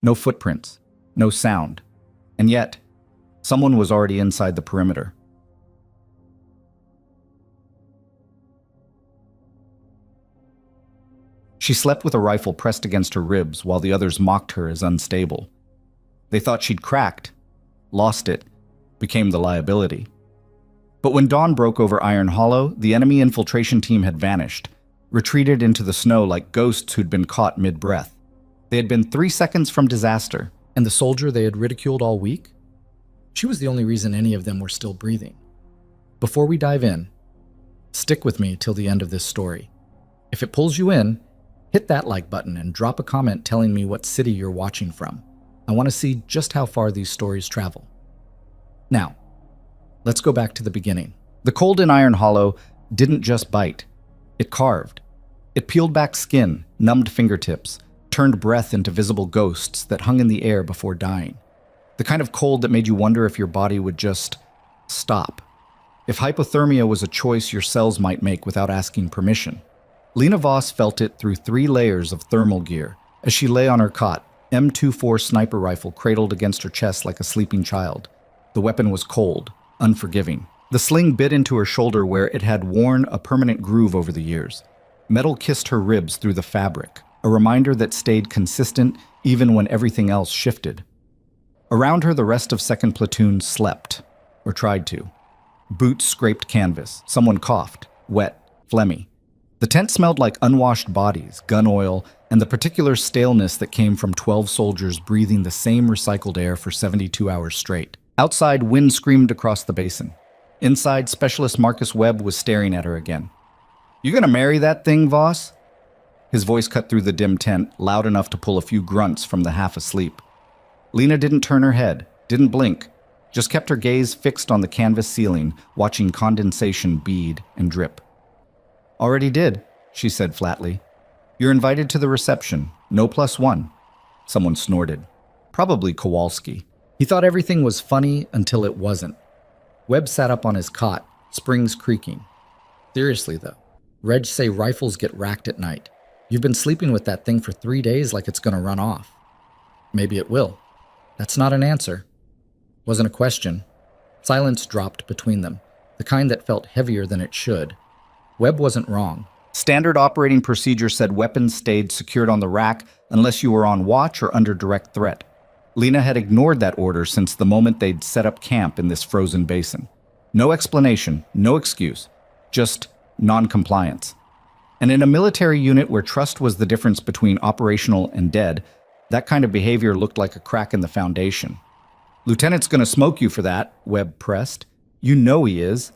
No footprints, no sound. And yet, someone was already inside the perimeter. She slept with a rifle pressed against her ribs while the others mocked her as unstable. They thought she'd cracked, lost it, became the liability. But when dawn broke over Iron Hollow, the enemy infiltration team had vanished, retreated into the snow like ghosts who'd been caught mid-breath. They had been 3 seconds from disaster. And the soldier they had ridiculed all week? She was the only reason any of them were still breathing. Before we dive in, stick with me till the end of this story. If it pulls you in, hit that like button and drop a comment telling me what city you're watching from. I want to see just how far these stories travel. Now, let's go back to the beginning. The cold in Iron Hollow didn't just bite. It carved. It peeled back skin, numbed fingertips, turned breath into visible ghosts that hung in the air before dying. The kind of cold that made you wonder if your body would just stop. If hypothermia was a choice your cells might make without asking permission. Lena Voss felt it through 3 layers of thermal gear as she lay on her cot, M24 sniper rifle cradled against her chest like a sleeping child. The weapon was cold, unforgiving. The sling bit into her shoulder where it had worn a permanent groove over the years. Metal kissed her ribs through the fabric, a reminder that stayed consistent even when everything else shifted. Around her, the rest of 2nd Platoon slept, or tried to. Boots scraped canvas. Someone coughed, wet, phlegmy. The tent smelled like unwashed bodies, gun oil, and the particular staleness that came from 12 soldiers breathing the same recycled air for 72 hours straight. Outside, wind screamed across the basin. Inside, Specialist Marcus Webb was staring at her again. "You gonna marry that thing, Voss?" His voice cut through the dim tent, loud enough to pull a few grunts from the half asleep. Lena didn't turn her head, didn't blink, just kept her gaze fixed on the canvas ceiling, watching condensation bead and drip. "Already did," she said flatly. "You're invited to the reception. No +1. Someone snorted. Probably Kowalski. He thought everything was funny until it wasn't. Webb sat up on his cot, springs creaking. "Seriously, though, Reg say rifles get racked at night. You've been sleeping with that thing for 3 days like it's gonna run off." "Maybe it will." "That's not an answer." Wasn't a question. Silence dropped between them, the kind that felt heavier than it should. Webb wasn't wrong. Standard operating procedure said weapons stayed secured on the rack unless you were on watch or under direct threat. Lena had ignored that order since the moment they'd set up camp in this frozen basin. No explanation, no excuse, just non-compliance. And in a military unit where trust was the difference between operational and dead, that kind of behavior looked like a crack in the foundation. "Lieutenant's gonna smoke you for that," Webb pressed. "You know he is."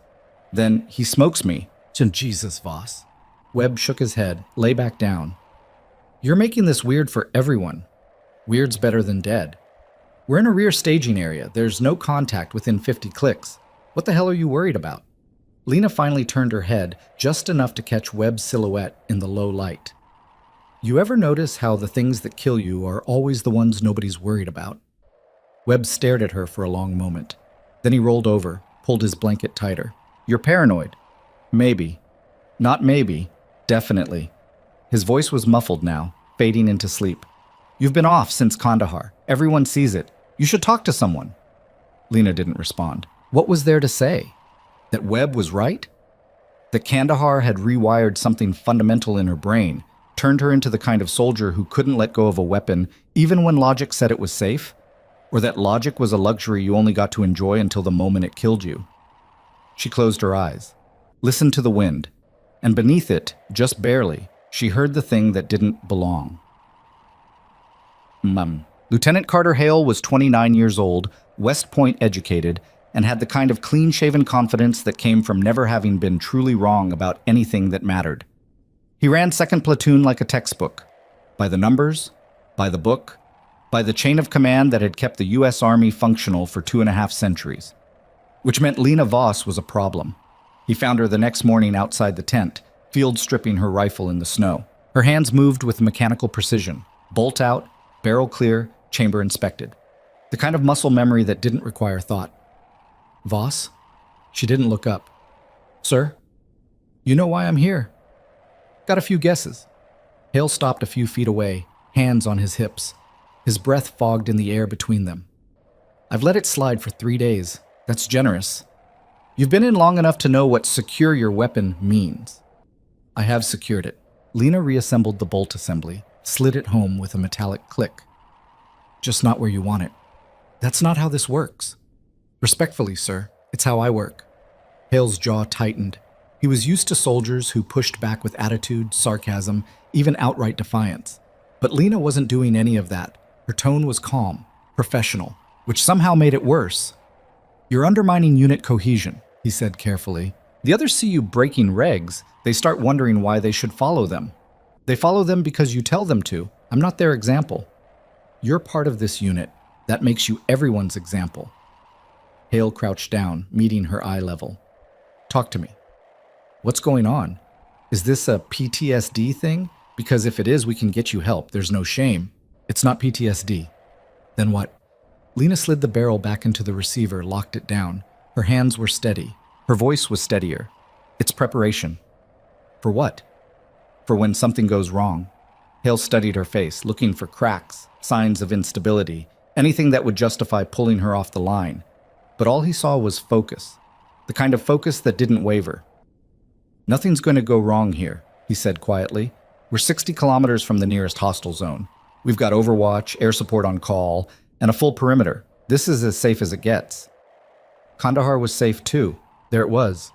"Then he smokes me." Jesus, Voss. Webb shook his head, lay back down. "You're making this weird for everyone. Weird's better than dead. We're in a rear staging area. There's no contact within 50 clicks. What the hell are you worried about?" Lena finally turned her head, just enough to catch Webb's silhouette in the low light. "You ever notice how the things that kill you are always the ones nobody's worried about?" Webb stared at her for a long moment. Then he rolled over, pulled his blanket tighter. "You're paranoid." "Maybe. Not maybe. Definitely." His voice was muffled now, fading into sleep. "You've been off since Kandahar. Everyone sees it. You should talk to someone." Lena didn't respond. What was there to say? That Webb was right? That Kandahar had rewired something fundamental in her brain, turned her into the kind of soldier who couldn't let go of a weapon even when logic said it was safe? Or that logic was a luxury you only got to enjoy until the moment it killed you? She closed her eyes, listened to the wind, and beneath it, just barely, she heard the thing that didn't belong. Lieutenant Carter Hale was 29 years old, West Point educated, and had the kind of clean-shaven confidence that came from never having been truly wrong about anything that mattered. He ran 2nd Platoon like a textbook, by the numbers, by the book, by the chain of command that had kept the U.S. Army functional for 2.5 centuries. Which meant Lena Voss was a problem. He found her the next morning outside the tent, field stripping her rifle in the snow. Her hands moved with mechanical precision, bolt out, barrel clear, chamber inspected. The kind of muscle memory that didn't require thought. "Voss?" She didn't look up. "Sir? You know why I'm here?" "Got a few guesses." Hale stopped a few feet away, hands on his hips. His breath fogged in the air between them. I've let it slide for 3 days. That's generous. You've been in long enough to know what secure your weapon means. I have secured it. Lena reassembled the bolt assembly, slid it home with a metallic click. Just not where you want it. That's not how this works. Respectfully, sir, it's how I work. Hale's jaw tightened. He was used to soldiers who pushed back with attitude, sarcasm, even outright defiance. But Lena wasn't doing any of that. Her tone was calm, professional, which somehow made it worse. You're undermining unit cohesion, he said carefully. The others see you breaking regs. They start wondering why they should follow them. They follow them because you tell them to. I'm not their example. You're part of this unit. That makes you everyone's example. Hale crouched down, meeting her eye level. Talk to me. What's going on? Is this a PTSD thing? Because if it is, we can get you help. There's no shame. It's not PTSD. Then what? Lena slid the barrel back into the receiver, locked it down. Her hands were steady. Her voice was steadier. It's preparation. For what? For when something goes wrong. Hale studied her face, looking for cracks, signs of instability, anything that would justify pulling her off the line. But all he saw was focus. The kind of focus that didn't waver. Nothing's going to go wrong here, he said quietly. We're 60 kilometers from the nearest hostile zone. We've got overwatch, air support on call, and a full perimeter. This is as safe as it gets. Kandahar was safe too. There it was.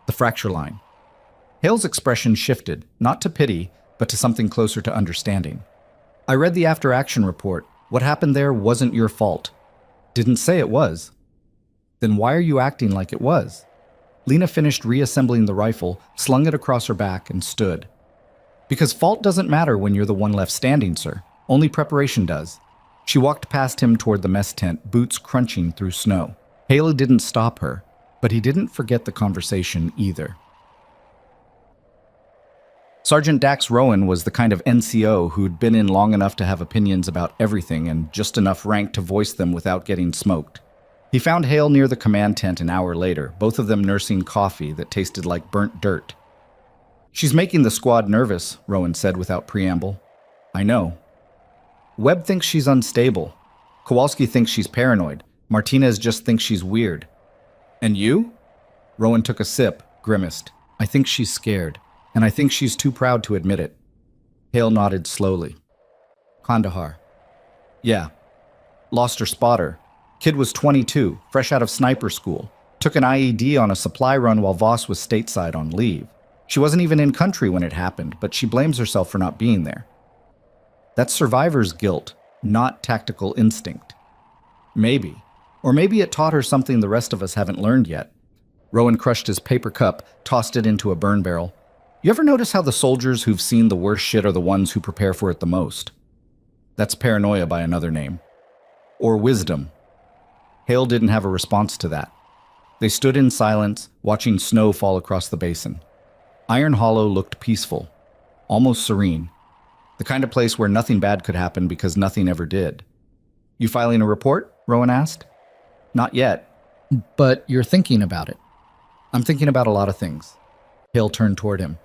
The fracture line. Hale's expression shifted, not to pity, but to something closer to understanding. I read the after-action report. What happened there wasn't your fault. Didn't say it was. Then why are you acting like it was? Lena finished reassembling the rifle, slung it across her back, and stood. Because fault doesn't matter when you're the one left standing, sir. Only preparation does. She walked past him toward the mess tent, boots crunching through snow. Hale didn't stop her, but he didn't forget the conversation either. Sergeant Dax Rowan was the kind of NCO who'd been in long enough to have opinions about everything and just enough rank to voice them without getting smoked. He found Hale near the command tent an hour later, both of them nursing coffee that tasted like burnt dirt. She's making the squad nervous, Rowan said without preamble. I know. Webb thinks she's unstable. Kowalski thinks she's paranoid. Martinez just thinks she's weird. And you? Rowan took a sip, grimaced. I think she's scared, and I think she's too proud to admit it. Hale nodded slowly. Kandahar. Yeah. Lost her spotter. Kid was 22, fresh out of sniper school. Took an IED on a supply run while Voss was stateside on leave. She wasn't even in country when it happened, but she blames herself for not being there. That's survivor's guilt, not tactical instinct. Maybe. Or maybe it taught her something the rest of us haven't learned yet. Rowan crushed his paper cup, tossed it into a burn barrel. You ever notice how the soldiers who've seen the worst shit are the ones who prepare for it the most? That's paranoia by another name. Or wisdom. Hale didn't have a response to that. They stood in silence, watching snow fall across the basin. Iron Hollow looked peaceful, almost serene. The kind of place where nothing bad could happen because nothing ever did. You filing a report? Rowan asked. Not yet. But you're thinking about it. I'm thinking about a lot of things. Hale turned toward him.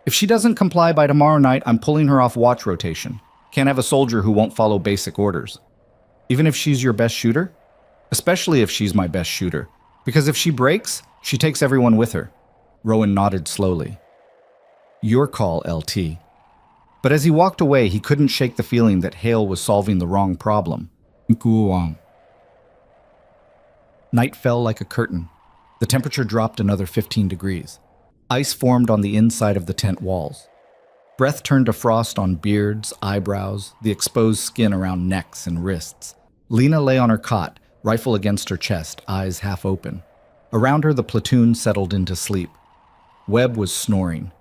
If she doesn't comply by tomorrow night, I'm pulling her off watch rotation. Can't have a soldier who won't follow basic orders. Even if she's your best shooter? Especially if she's my best shooter. Because if she breaks, she takes everyone with her. Rowan nodded slowly. Your call, LT. But as he walked away, he couldn't shake the feeling that Hale was solving the wrong problem. Night fell like a curtain. The temperature dropped another 15 degrees. Ice formed on the inside of the tent walls. Breath turned to frost on beards, eyebrows, the exposed skin around necks and wrists. Lena lay on her cot, rifle against her chest, eyes half open. Around her, the platoon settled into sleep. Webb was snoring.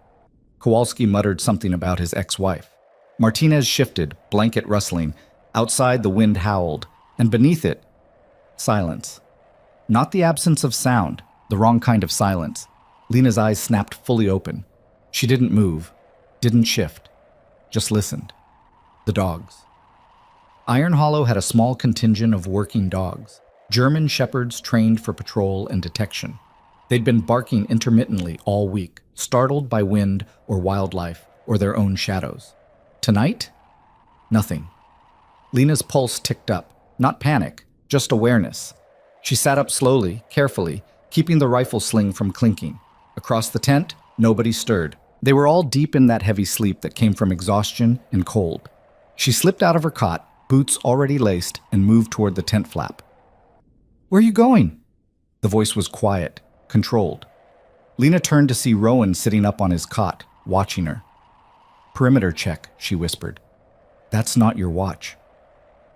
Kowalski muttered something about his ex-wife. Martinez shifted, blanket rustling. Outside, the wind howled, and beneath it, silence. Not the absence of sound, the wrong kind of silence. Lena's eyes snapped fully open. She didn't move, didn't shift, just listened. The dogs. Iron Hollow had a small contingent of working dogs, German shepherds trained for patrol and detection. They'd been barking intermittently all week, startled by wind or wildlife or their own shadows. Tonight? Nothing. Lena's pulse ticked up. Not panic, just awareness. She sat up slowly, carefully, keeping the rifle sling from clinking. Across the tent, nobody stirred. They were all deep in that heavy sleep that came from exhaustion and cold. She slipped out of her cot, boots already laced, and moved toward the tent flap. "Where are you going?" The voice was quiet, controlled. Lena turned to see Rowan sitting up on his cot, watching her. "Perimeter check," she whispered. "That's not your watch."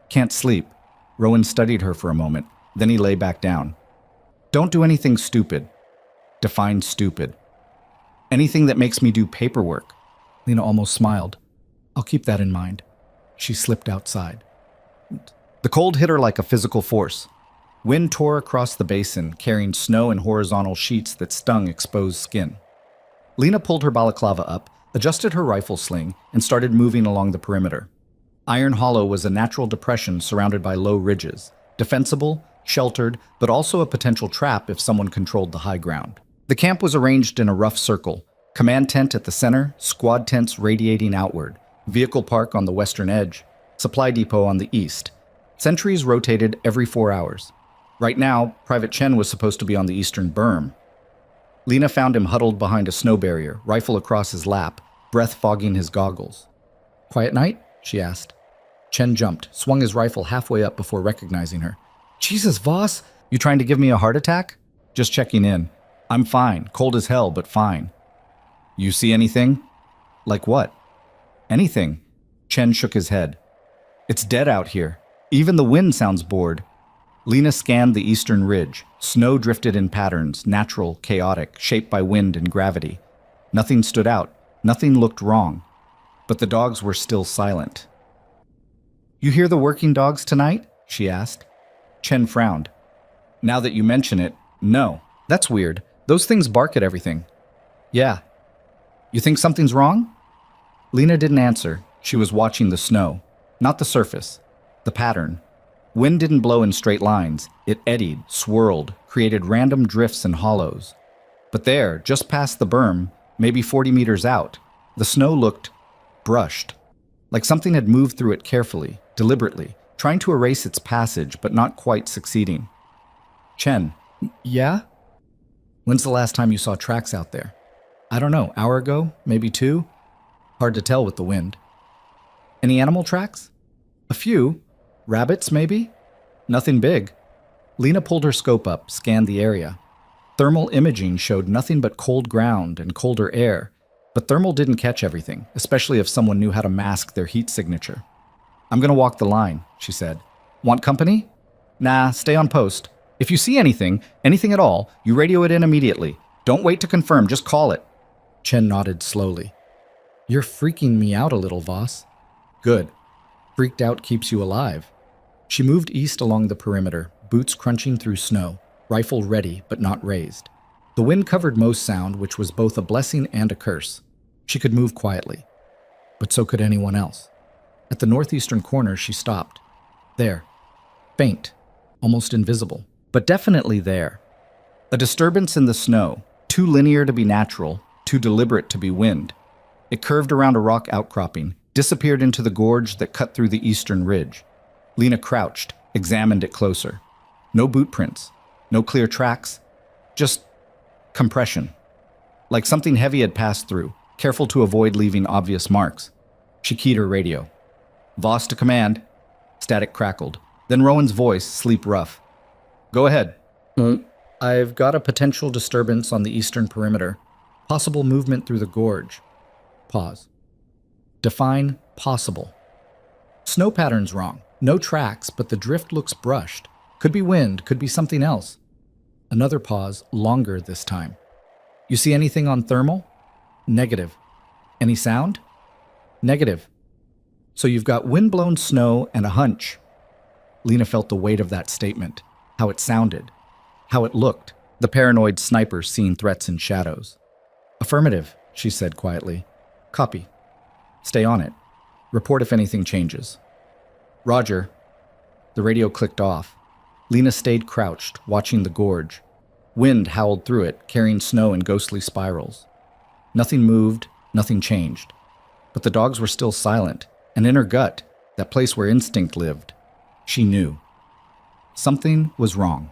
"Can't sleep." Rowan studied her for a moment, then he lay back down. "Don't do anything stupid." Define stupid. "Anything that makes me do paperwork." Lena almost smiled. "I'll keep that in mind." She slipped outside. The cold hit her like a physical force. Wind tore across the basin, carrying snow and horizontal sheets that stung exposed skin. Lena pulled her balaclava up, adjusted her rifle sling, and started moving along the perimeter. Iron Hollow was a natural depression surrounded by low ridges, defensible, sheltered, but also a potential trap if someone controlled the high ground. The camp was arranged in a rough circle, command tent at the center, squad tents radiating outward, vehicle park on the western edge, supply depot on the east. Sentries rotated every 4 hours. Right now, Private Chen was supposed to be on the eastern berm. Lena found him huddled behind a snow barrier, rifle across his lap, breath fogging his goggles. "Quiet night?" she asked. Chen jumped, swung his rifle halfway up before recognizing her. "Jesus, Voss, you trying to give me a heart attack?" "Just checking in. I'm fine, cold as hell, but fine." "You see anything?" "Like what?" "Anything." Chen shook his head. "It's dead out here. Even the wind sounds bored." Lena scanned the eastern ridge. Snow drifted in patterns, natural, chaotic, shaped by wind and gravity. Nothing stood out. Nothing looked wrong. But the dogs were still silent. "You hear the working dogs tonight?" she asked. Chen frowned. "Now that you mention it, no. That's weird. Those things bark at everything." "Yeah." "You think something's wrong?" Lena didn't answer. She was watching the snow. Not the surface. The pattern. Wind didn't blow in straight lines. It eddied, swirled, created random drifts and hollows. But there, just past the berm, maybe 40 meters out, the snow looked brushed. Like something had moved through it carefully, deliberately, trying to erase its passage, but not quite succeeding. "Chen." "Yeah?" "When's the last time you saw tracks out there?" "I don't know, hour ago, maybe 2. Hard to tell with the wind." "Any animal tracks?" "A few. Rabbits, maybe?" "Nothing big." Lena pulled her scope up, scanned the area. Thermal imaging showed nothing but cold ground and colder air, but thermal didn't catch everything, especially if someone knew how to mask their heat signature. "I'm gonna walk the line," she said. "Want company?" "Nah, stay on post. If you see anything at all, you radio it in immediately. Don't wait to confirm, just call it." Chen nodded slowly. "You're freaking me out a little, Voss." "Good. Freaked out keeps you alive." She moved east along the perimeter, boots crunching through snow, rifle ready but not raised. The wind covered most sound, which was both a blessing and a curse. She could move quietly. But so could anyone else. At the northeastern corner, she stopped. There. Faint. Almost invisible. But definitely there. A disturbance in the snow, too linear to be natural, too deliberate to be wind. It curved around a rock outcropping, disappeared into the gorge that cut through the eastern ridge. Lena crouched, examined it closer. No boot prints, no clear tracks, just compression. Like something heavy had passed through, careful to avoid leaving obvious marks. She keyed her radio. "Voss to command." Static crackled. Then Rowan's voice, sleep rough. "Go ahead." "I've got a potential disturbance on the eastern perimeter. Possible movement through the gorge." Pause. Define possible. Snow pattern's wrong. No tracks, but the drift looks brushed. Could be wind, could be something else. Another pause, longer this time. "You see anything on thermal?" "Negative." "Any sound?" "Negative." "So you've got wind-blown snow and a hunch." Lena felt the weight of that statement, how it sounded, how it looked, the paranoid sniper seeing threats in shadows. "Affirmative," she said quietly. "Copy. Stay on it. Report if anything changes." "Roger." The radio clicked off. Lena stayed crouched, watching the gorge. Wind howled through it, carrying snow in ghostly spirals. Nothing moved, nothing changed. But the dogs were still silent, and in her gut, that place where instinct lived. She knew. Something was wrong.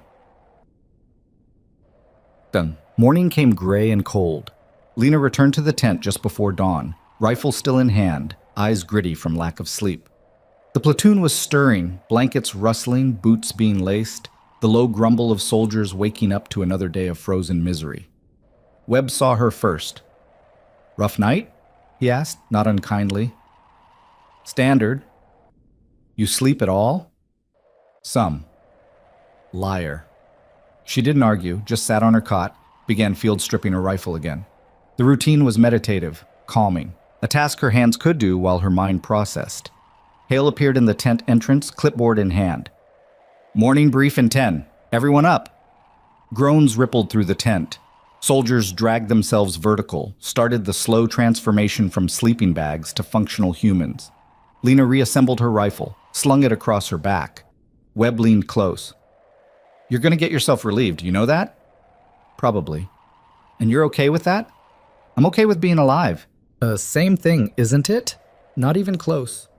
Done. Morning came gray and cold. Lena returned to the tent just before dawn, rifle still in hand, eyes gritty from lack of sleep. The platoon was stirring, blankets rustling, boots being laced, the low grumble of soldiers waking up to another day of frozen misery. Webb saw her first. "Rough night?" he asked, not unkindly. "Standard." "You sleep at all?" "Some." Liar. She didn't argue, just sat on her cot, began field stripping her rifle again. The routine was meditative, calming, a task her hands could do while her mind processed. Hale appeared in the tent entrance, clipboard in hand. "Morning brief in 10. Everyone up." Groans rippled through the tent. Soldiers dragged themselves vertical, started the slow transformation from sleeping bags to functional humans. Lena reassembled her rifle, slung it across her back. Webb leaned close. "You're going to get yourself relieved, you know that?" "Probably." "And you're okay with that?" "I'm okay with being alive." Same thing, isn't it? Not even close.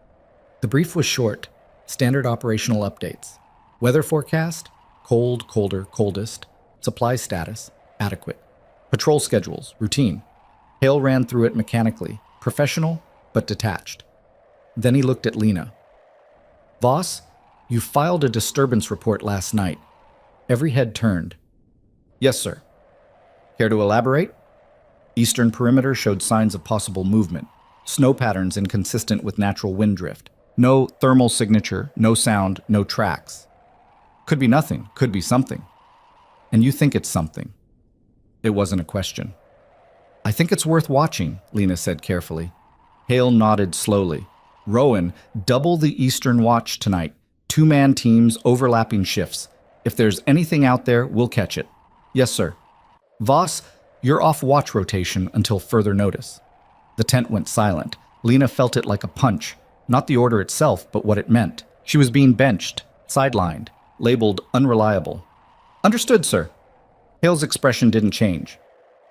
The brief was short. Standard operational updates. Weather forecast, cold, colder, coldest. Supply status, adequate. Patrol schedules, routine. Hale ran through it mechanically, professional, but detached. Then he looked at Lena. "Voss, you filed a disturbance report last night." Every head turned. "Yes, sir." "Care to elaborate?" Eastern perimeter showed signs of possible movement. Snow patterns inconsistent with natural wind drift. No thermal signature, no sound, no tracks. Could be nothing, could be something. And you think it's something. It wasn't a question. "I think it's worth watching," Lena said carefully. Hale nodded slowly. "Rowan, double the Eastern watch tonight. 2-man teams, overlapping shifts. If there's anything out there, we'll catch it." "Yes, sir." "Voss, you're off watch rotation until further notice." The tent went silent. Lena felt it like a punch. Not the order itself, but what it meant. She was being benched, sidelined, labeled unreliable. "Understood, sir." Hale's expression didn't change.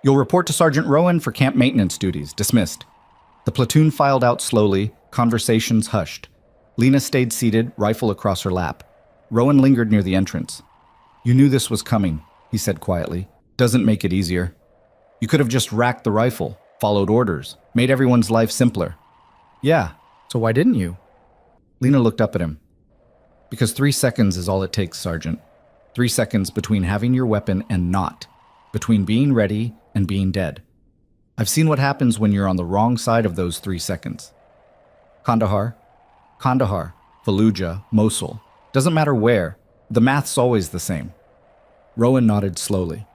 "You'll report to Sergeant Rowan for camp maintenance duties. Dismissed." The platoon filed out slowly, conversations hushed. Lena stayed seated, rifle across her lap. Rowan lingered near the entrance. "You knew this was coming," he said quietly. "Doesn't make it easier. You could have just racked the rifle, followed orders, made everyone's life simpler." "Yeah, so why didn't you?" Lena looked up at him. "Because 3 seconds is all it takes, Sergeant. 3 seconds between having your weapon and not. Between being ready and being dead. I've seen what happens when you're on the wrong side of those 3 seconds. Kandahar, Fallujah, Mosul. Doesn't matter where. The math's always the same." Rowan nodded slowly.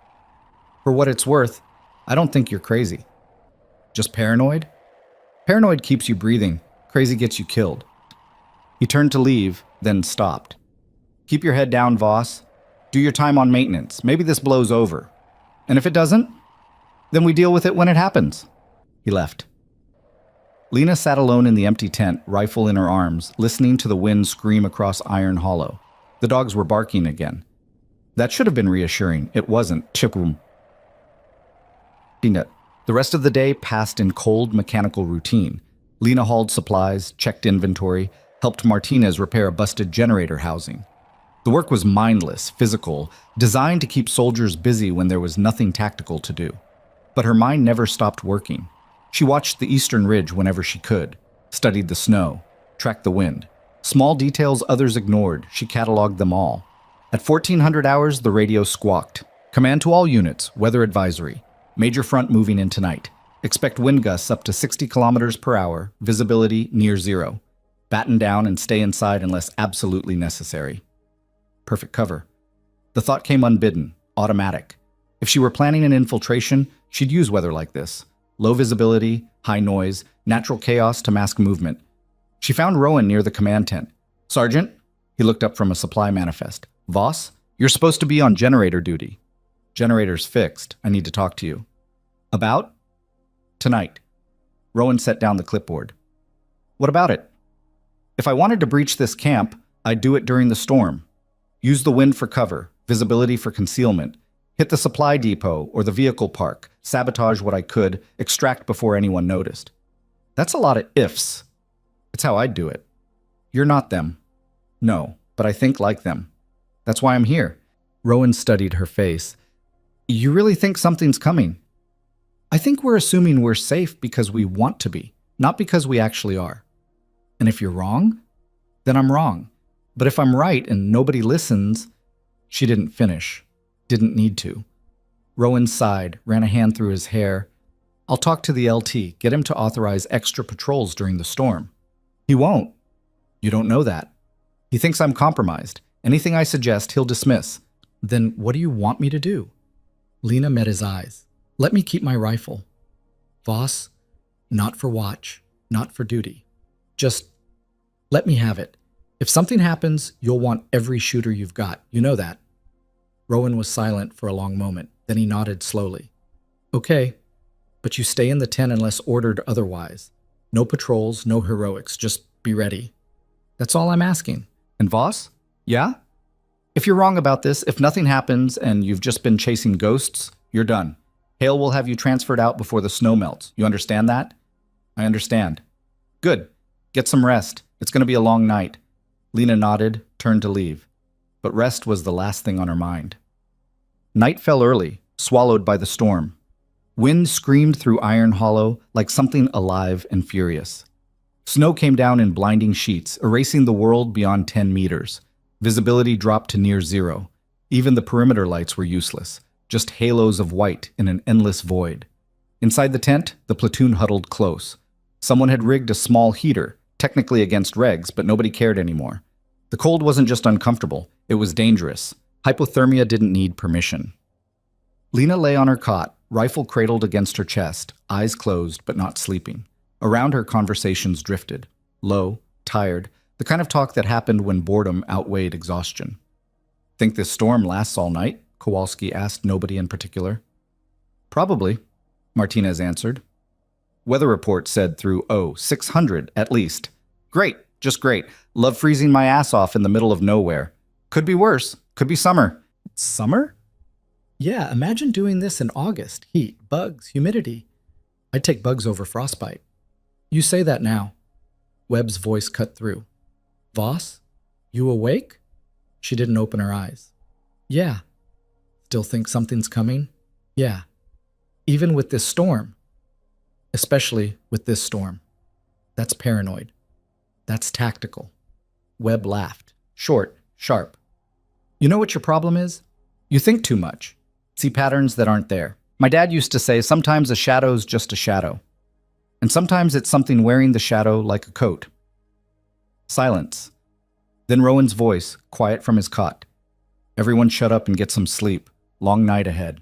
"For what it's worth, I don't think you're crazy." "Just paranoid?" "Paranoid keeps you breathing. Crazy gets you killed." He turned to leave, then stopped. "Keep your head down, Voss. Do your time on maintenance. Maybe this blows over. And if it doesn't, then we deal with it when it happens." He left. Lena sat alone in the empty tent, rifle in her arms, listening to the wind scream across Iron Hollow. The dogs were barking again. That should have been reassuring. It wasn't. Chikum. The rest of the day passed in cold, mechanical routine. Lena hauled supplies, checked inventory, helped Martinez repair a busted generator housing. The work was mindless, physical, designed to keep soldiers busy when there was nothing tactical to do. But her mind never stopped working. She watched the eastern ridge whenever she could, studied the snow, tracked the wind. Small details others ignored, she cataloged them all. At 1400 hours, the radio squawked. "Command to all units, weather advisory. Major front moving in tonight. Expect wind gusts up to 60 kilometers per hour, visibility near zero. Batten down and stay inside unless absolutely necessary." Perfect cover. The thought came unbidden, automatic. If she were planning an infiltration, she'd use weather like this. Low visibility, high noise, natural chaos to mask movement. She found Rowan near the command tent. "Sergeant?" He looked up from a supply manifest. "Voss, you're supposed to be on generator duty." "Generator's fixed. I need to talk to you." "About?" "Tonight." Rowan set down the clipboard. "What about it?" "If I wanted to breach this camp, I'd do it during the storm. Use the wind for cover, visibility for concealment. Hit the supply depot or the vehicle park, sabotage what I could, extract before anyone noticed." "That's a lot of ifs." "It's how I'd do it." You're not them. No, but I think like them. That's why I'm here. Rowan studied her face. You really think something's coming? I think we're assuming we're safe because we want to be, not because we actually are. And if you're wrong, then I'm wrong. But if I'm right and nobody listens, she didn't finish. Didn't need to. Rowan sighed, ran a hand through his hair. I'll talk to the LT, get him to authorize extra patrols during the storm. He won't. You don't know that. He thinks I'm compromised. Anything I suggest, he'll dismiss. Then what do you want me to do? Lena met his eyes. Let me keep my rifle. Voss, not for watch, not for duty. Just let me have it. If something happens, you'll want every shooter you've got. You know that. Rowan was silent for a long moment. Then he nodded slowly. Okay, but you stay in the tent unless ordered otherwise. No patrols, no heroics. Just be ready. That's all I'm asking. And Voss? Yeah? If you're wrong about this, if nothing happens and you've just been chasing ghosts, you're done. Hale will have you transferred out before the snow melts. You understand that? I understand. Good. Get some rest. It's going to be a long night. Lena nodded, turned to leave. But rest was the last thing on her mind. Night fell early, swallowed by the storm. Wind screamed through Iron Hollow like something alive and furious. Snow came down in blinding sheets, erasing the world beyond 10 meters. Visibility dropped to near zero. Even the perimeter lights were useless, just halos of white in an endless void. Inside the tent, the platoon huddled close. Someone had rigged a small heater, technically against regs, but nobody cared anymore. The cold wasn't just uncomfortable, it was dangerous. Hypothermia didn't need permission. Lena lay on her cot, rifle cradled against her chest, eyes closed but not sleeping. Around her, conversations drifted. Low, tired, the kind of talk that happened when boredom outweighed exhaustion. Think this storm lasts all night? Kowalski asked nobody in particular. Probably, Martinez answered. Weather report said through 600 at least. Great, just great. Love freezing my ass off in the middle of nowhere. Could be worse. Could be summer. Summer? Yeah, imagine doing this in August. Heat, bugs, humidity. I'd take bugs over frostbite. You say that now. Webb's voice cut through. Voss? You awake? She didn't open her eyes. Yeah. Still think something's coming? Yeah. Even with this storm. Especially with this storm. That's paranoid. That's tactical. Webb laughed. Short, sharp. You know what your problem is? You think too much. See patterns that aren't there. My dad used to say sometimes a shadow's just a shadow. And sometimes it's something wearing the shadow like a coat. Silence. Then Rowan's voice, quiet from his cot. Everyone shut up and get some sleep. Long night ahead.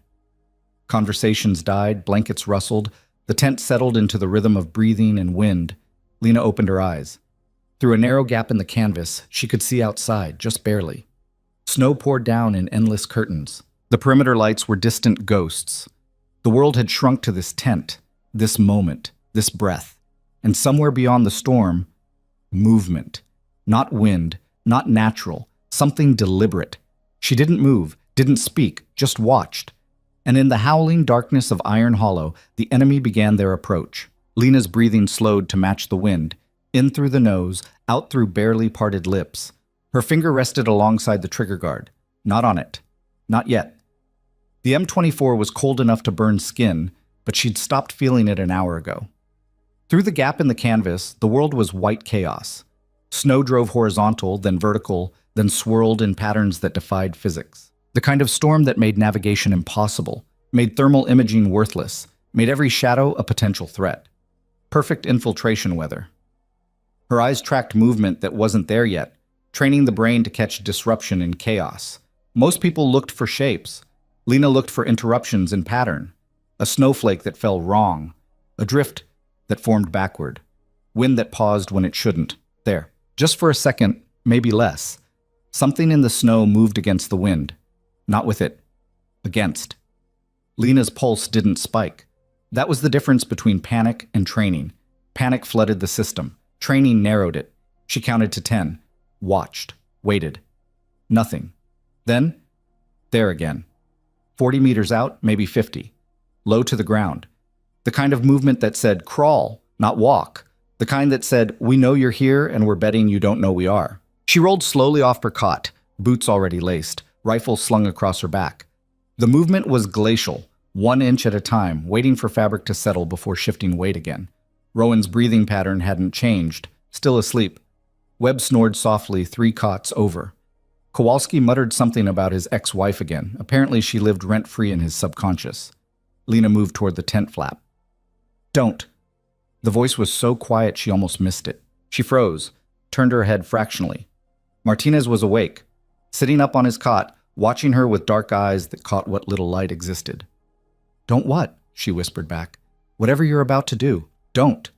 Conversations died, blankets rustled. The tent settled into the rhythm of breathing and wind. Lena opened her eyes. Through a narrow gap in the canvas, she could see outside, just barely. Snow poured down in endless curtains. The perimeter lights were distant ghosts. The world had shrunk to this tent, this moment, this breath. And somewhere beyond the storm, movement. Not wind, not natural, something deliberate. She didn't move, didn't speak, just watched. And in the howling darkness of Iron Hollow, the enemy began their approach. Lena's breathing slowed to match the wind, in through the nose, out through barely parted lips. Her finger rested alongside the trigger guard. Not on it. Not yet. The M24 was cold enough to burn skin, but she'd stopped feeling it an hour ago. Through the gap in the canvas, the world was white chaos. Snow drove horizontal, then vertical, then swirled in patterns that defied physics. The kind of storm that made navigation impossible, made thermal imaging worthless, made every shadow a potential threat. Perfect infiltration weather. Her eyes tracked movement that wasn't there yet, training the brain to catch disruption in chaos. Most people looked for shapes. Lena looked for interruptions in pattern. A snowflake that fell wrong. A drift that formed backward. Wind that paused when it shouldn't. There. Just for a second, maybe less. Something in the snow moved against the wind. Not with it. Against. Lena's pulse didn't spike. That was the difference between panic and training. Panic flooded the system. Training narrowed it. She counted to 10. Watched. Waited. Nothing. Then, there again. 40 meters out, maybe 50. Low to the ground. The kind of movement that said crawl, not walk. The The kind that said, "We know you're here and we're betting you don't know we are." She rolled slowly off her cot, boots already laced, rifle slung across her back. The movement was glacial, 1 inch at a time, waiting for fabric to settle before shifting weight again. Rowan's breathing pattern hadn't changed, still asleep. Webb snored softly 3 cots over. Kowalski muttered something about his ex-wife again. Apparently she lived rent-free in his subconscious. Lena moved toward the tent flap. "Don't." The voice was so quiet she almost missed it. She froze, turned her head fractionally. Martinez was awake, sitting up on his cot, watching her with dark eyes that caught what little light existed. "Don't what?" she whispered back. "Whatever you're about to do, don't."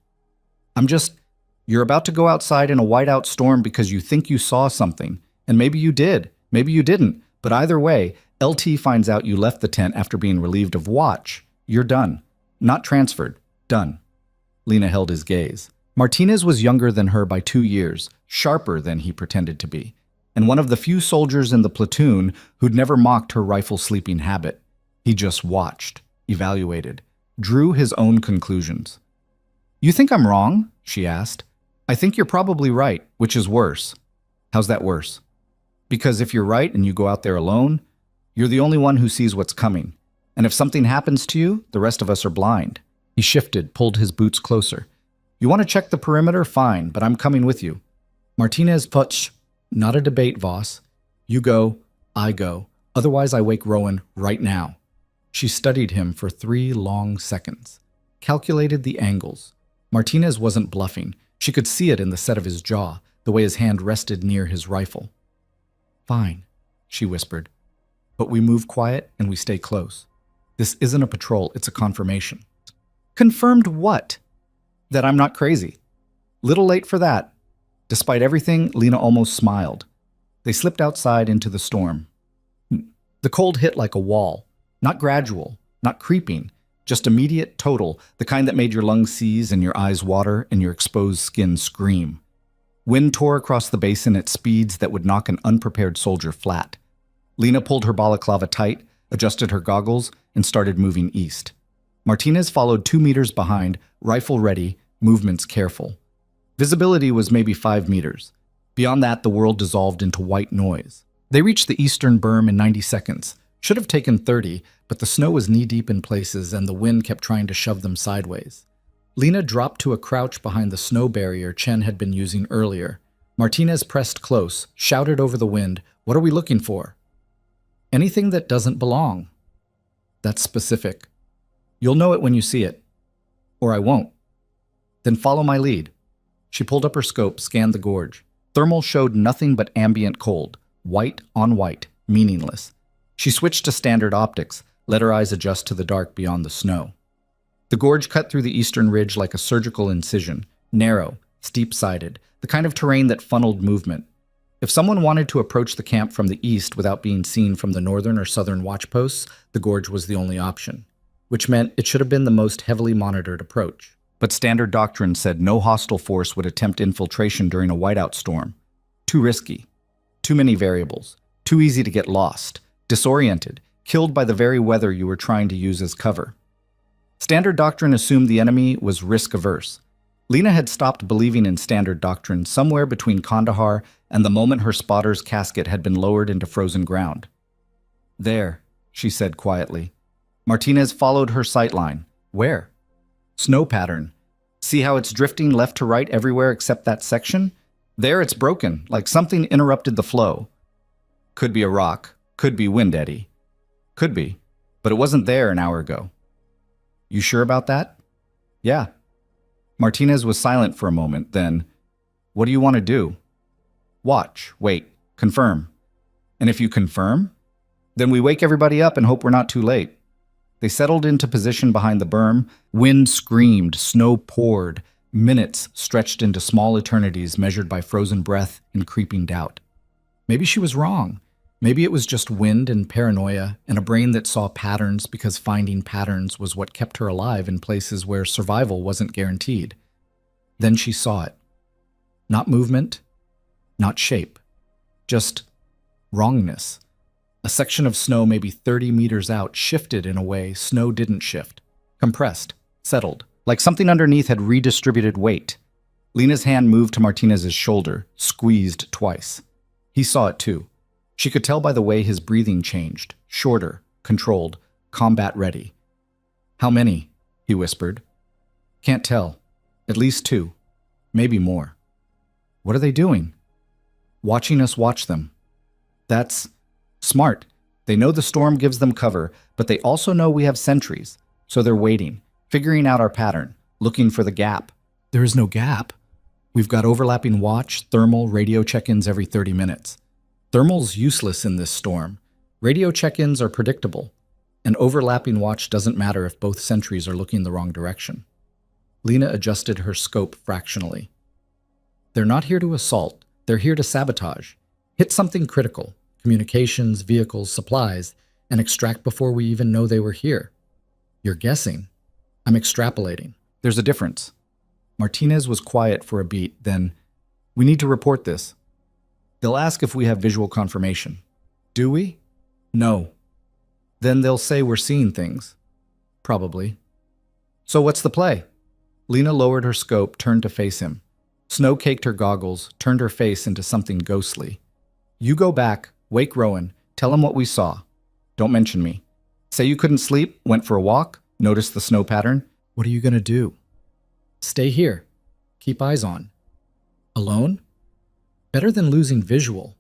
You're about to go outside in a whiteout storm because you think you saw something. And maybe you did, maybe you didn't. But either way, LT finds out you left the tent after being relieved of watch. You're done. Not transferred. Done. Lena held his gaze. Martinez was younger than her by 2 years, sharper than he pretended to be, and one of the few soldiers in the platoon who'd never mocked her rifle-sleeping habit. He just watched, evaluated, drew his own conclusions. "You think I'm wrong?" she asked. "I think you're probably right, which is worse." "How's that worse?" "Because if you're right and you go out there alone, you're the only one who sees what's coming. And if something happens to you, the rest of us are blind." He shifted, pulled his boots closer. "You want to check the perimeter? Fine, but I'm coming with you." Martinez putsch. "Not a debate, Voss. You go, I go. Otherwise I wake Rowan right now." She studied him for 3 long seconds, calculated the angles. Martinez wasn't bluffing. She could see it in the set of his jaw, the way his hand rested near his rifle. "Fine," she whispered. "But we move quiet and we stay close. This isn't a patrol, it's a confirmation." "Confirmed what?" "That I'm not crazy." "Little late for that." Despite everything, Lena almost smiled. They slipped outside into the storm. The cold hit like a wall, not gradual, not creeping, just immediate, total, the kind that made your lungs seize and your eyes water and your exposed skin scream. Wind tore across the basin at speeds that would knock an unprepared soldier flat. Lena pulled her balaclava tight, adjusted her goggles, and started moving east. Martinez followed 2 meters behind, rifle ready, movements careful. Visibility was maybe 5 meters. Beyond that, the world dissolved into white noise. They reached the eastern berm in 90 seconds. Should have taken 30, but the snow was knee-deep in places and the wind kept trying to shove them sideways. Lena dropped to a crouch behind the snow barrier Chen had been using earlier. Martinez pressed close, shouted over the wind, "What are we looking for?" "Anything that doesn't belong." "That's specific. You'll know it when you see it. Or I won't." "Then follow my lead." She pulled up her scope, scanned the gorge. Thermal showed nothing but ambient cold, white on white, meaningless. She switched to standard optics, let her eyes adjust to the dark beyond the snow. The gorge cut through the eastern ridge like a surgical incision, narrow, steep-sided, the kind of terrain that funneled movement. If someone wanted to approach the camp from the east without being seen from the northern or southern watch posts, the gorge was the only option, which meant it should have been the most heavily monitored approach. But standard doctrine said no hostile force would attempt infiltration during a whiteout storm. Too risky. Too many variables. Too easy to get lost, disoriented, killed by the very weather you were trying to use as cover. Standard doctrine assumed the enemy was risk-averse. Lena had stopped believing in standard doctrine somewhere between Kandahar and the moment her spotter's casket had been lowered into frozen ground. "There," she said quietly. Martinez followed her sightline. "Where?" "Snow pattern. See how it's drifting left to right everywhere except that section? There it's broken, like something interrupted the flow. Could be a rock, could be wind eddy. Could be, but it wasn't there an hour ago." "You sure about that?" "Yeah." Martinez was silent for a moment, then, "What do you want to do?" "Watch, wait, confirm." "And if you confirm?" "Then we wake everybody up and hope we're not too late." They settled into position behind the berm. Wind screamed, snow poured. Minutes stretched into small eternities measured by frozen breath and creeping doubt. Maybe she was wrong. Maybe it was just wind and paranoia and a brain that saw patterns because finding patterns was what kept her alive in places where survival wasn't guaranteed. Then she saw it. Not movement, not shape, just wrongness. A section of snow maybe 30 meters out shifted in a way snow didn't shift. Compressed, settled, like something underneath had redistributed weight. Lena's hand moved to Martinez's shoulder, squeezed twice. He saw it too. She could tell by the way his breathing changed, shorter, controlled, combat-ready. "How many?" he whispered. "Can't tell. At least 2. Maybe more." "What are they doing?" "Watching us watch them." "That's smart. They know the storm gives them cover, but they also know we have sentries, so they're waiting, figuring out our pattern, looking for the gap." "There is no gap. We've got overlapping watch, thermal, radio check-ins every 30 minutes. Thermal's useless in this storm. Radio check-ins are predictable. An overlapping watch doesn't matter if both sentries are looking the wrong direction." Lena adjusted her scope fractionally. "They're not here to assault. They're here to sabotage. Hit something critical, communications, vehicles, supplies, and extract before we even know they were here." "You're guessing." "I'm extrapolating. There's a difference." Martinez was quiet for a beat, then, "We need to report this. They'll ask if we have visual confirmation." "Do we?" "No." "Then they'll say we're seeing things." "Probably." "So what's the play?" Lena lowered her scope, turned to face him. Snow caked her goggles, turned her face into something ghostly. "You go back, wake Rowan, tell him what we saw. Don't mention me. Say you couldn't sleep, went for a walk, noticed the snow pattern. What are you going to do?" "Stay here. Keep eyes on." "Alone? Better than losing visual."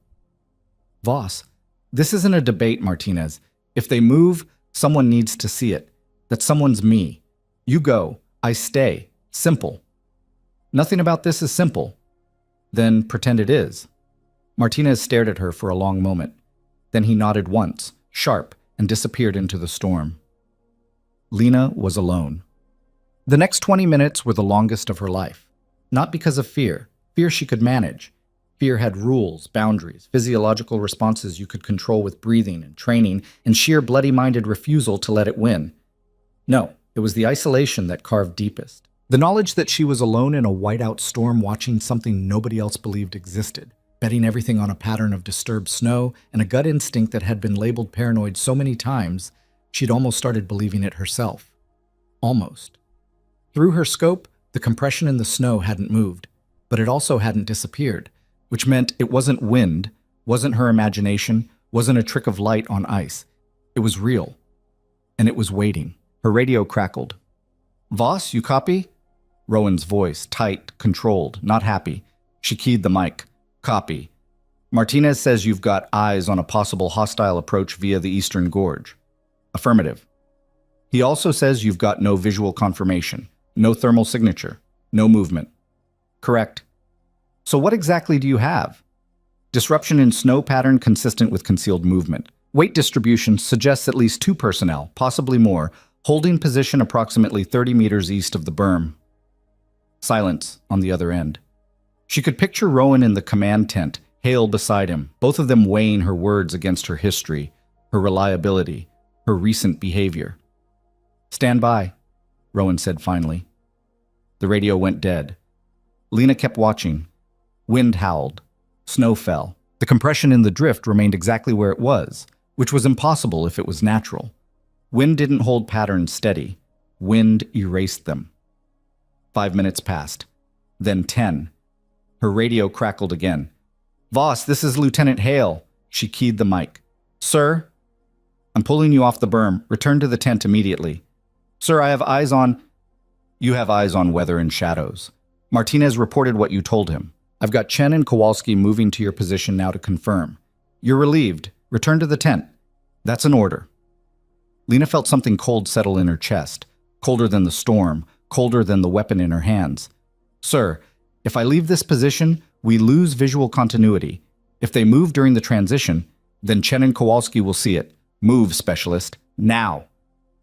"Voss, this isn't a debate, Martinez. If they move, someone needs to see it. That someone's me. You go, I stay. Simple." "Nothing about this is simple." "Then pretend it is." Martinez stared at her for a long moment. Then he nodded once, sharp, and disappeared into the storm. Lena was alone. The next 20 minutes were the longest of her life. Not because of fear. Fear she could manage. Fear had rules, boundaries, physiological responses you could control with breathing and training, and sheer bloody-minded refusal to let it win. No, it was the isolation that carved deepest. The knowledge that she was alone in a whiteout storm watching something nobody else believed existed, betting everything on a pattern of disturbed snow and a gut instinct that had been labeled paranoid so many times, she'd almost started believing it herself. Almost. Through her scope, the compression in the snow hadn't moved, but it also hadn't disappeared, which meant it wasn't wind, wasn't her imagination, wasn't a trick of light on ice. It was real. And it was waiting. Her radio crackled. "Voss, you copy?" Rowan's voice, tight, controlled, not happy. She keyed the mic. "Copy. Martinez says you've got eyes on a possible hostile approach via the Eastern Gorge." "Affirmative." "He also says you've got no visual confirmation, no thermal signature, no movement." "Correct." "So what exactly do you have?" "Disruption in snow pattern consistent with concealed movement. Weight distribution suggests at least 2 personnel, possibly more, holding position approximately 30 meters east of the berm." Silence on the other end. She could picture Rowan in the command tent, Hale beside him, both of them weighing her words against her history, her reliability, her recent behavior. "Stand by," Rowan said finally. The radio went dead. Lena kept watching. Wind howled. Snow fell. The compression in the drift remained exactly where it was, which was impossible if it was natural. Wind didn't hold patterns steady. Wind erased them. 5 minutes passed. Then 10. Her radio crackled again. "Voss, this is Lieutenant Hale." She keyed the mic. "Sir?" "I'm pulling you off the berm. Return to the tent immediately." "Sir, I have eyes on—" "You have eyes on weather and shadows. Martinez reported what you told him. I've got Chen and Kowalski moving to your position now to confirm. You're relieved. Return to the tent." "That's an order." Lena felt something cold settle in her chest, colder than the storm, colder than the weapon in her hands. "Sir, if I leave this position, we lose visual continuity. If they move during the transition, then Chen and Kowalski will see it. Move, specialist. Now."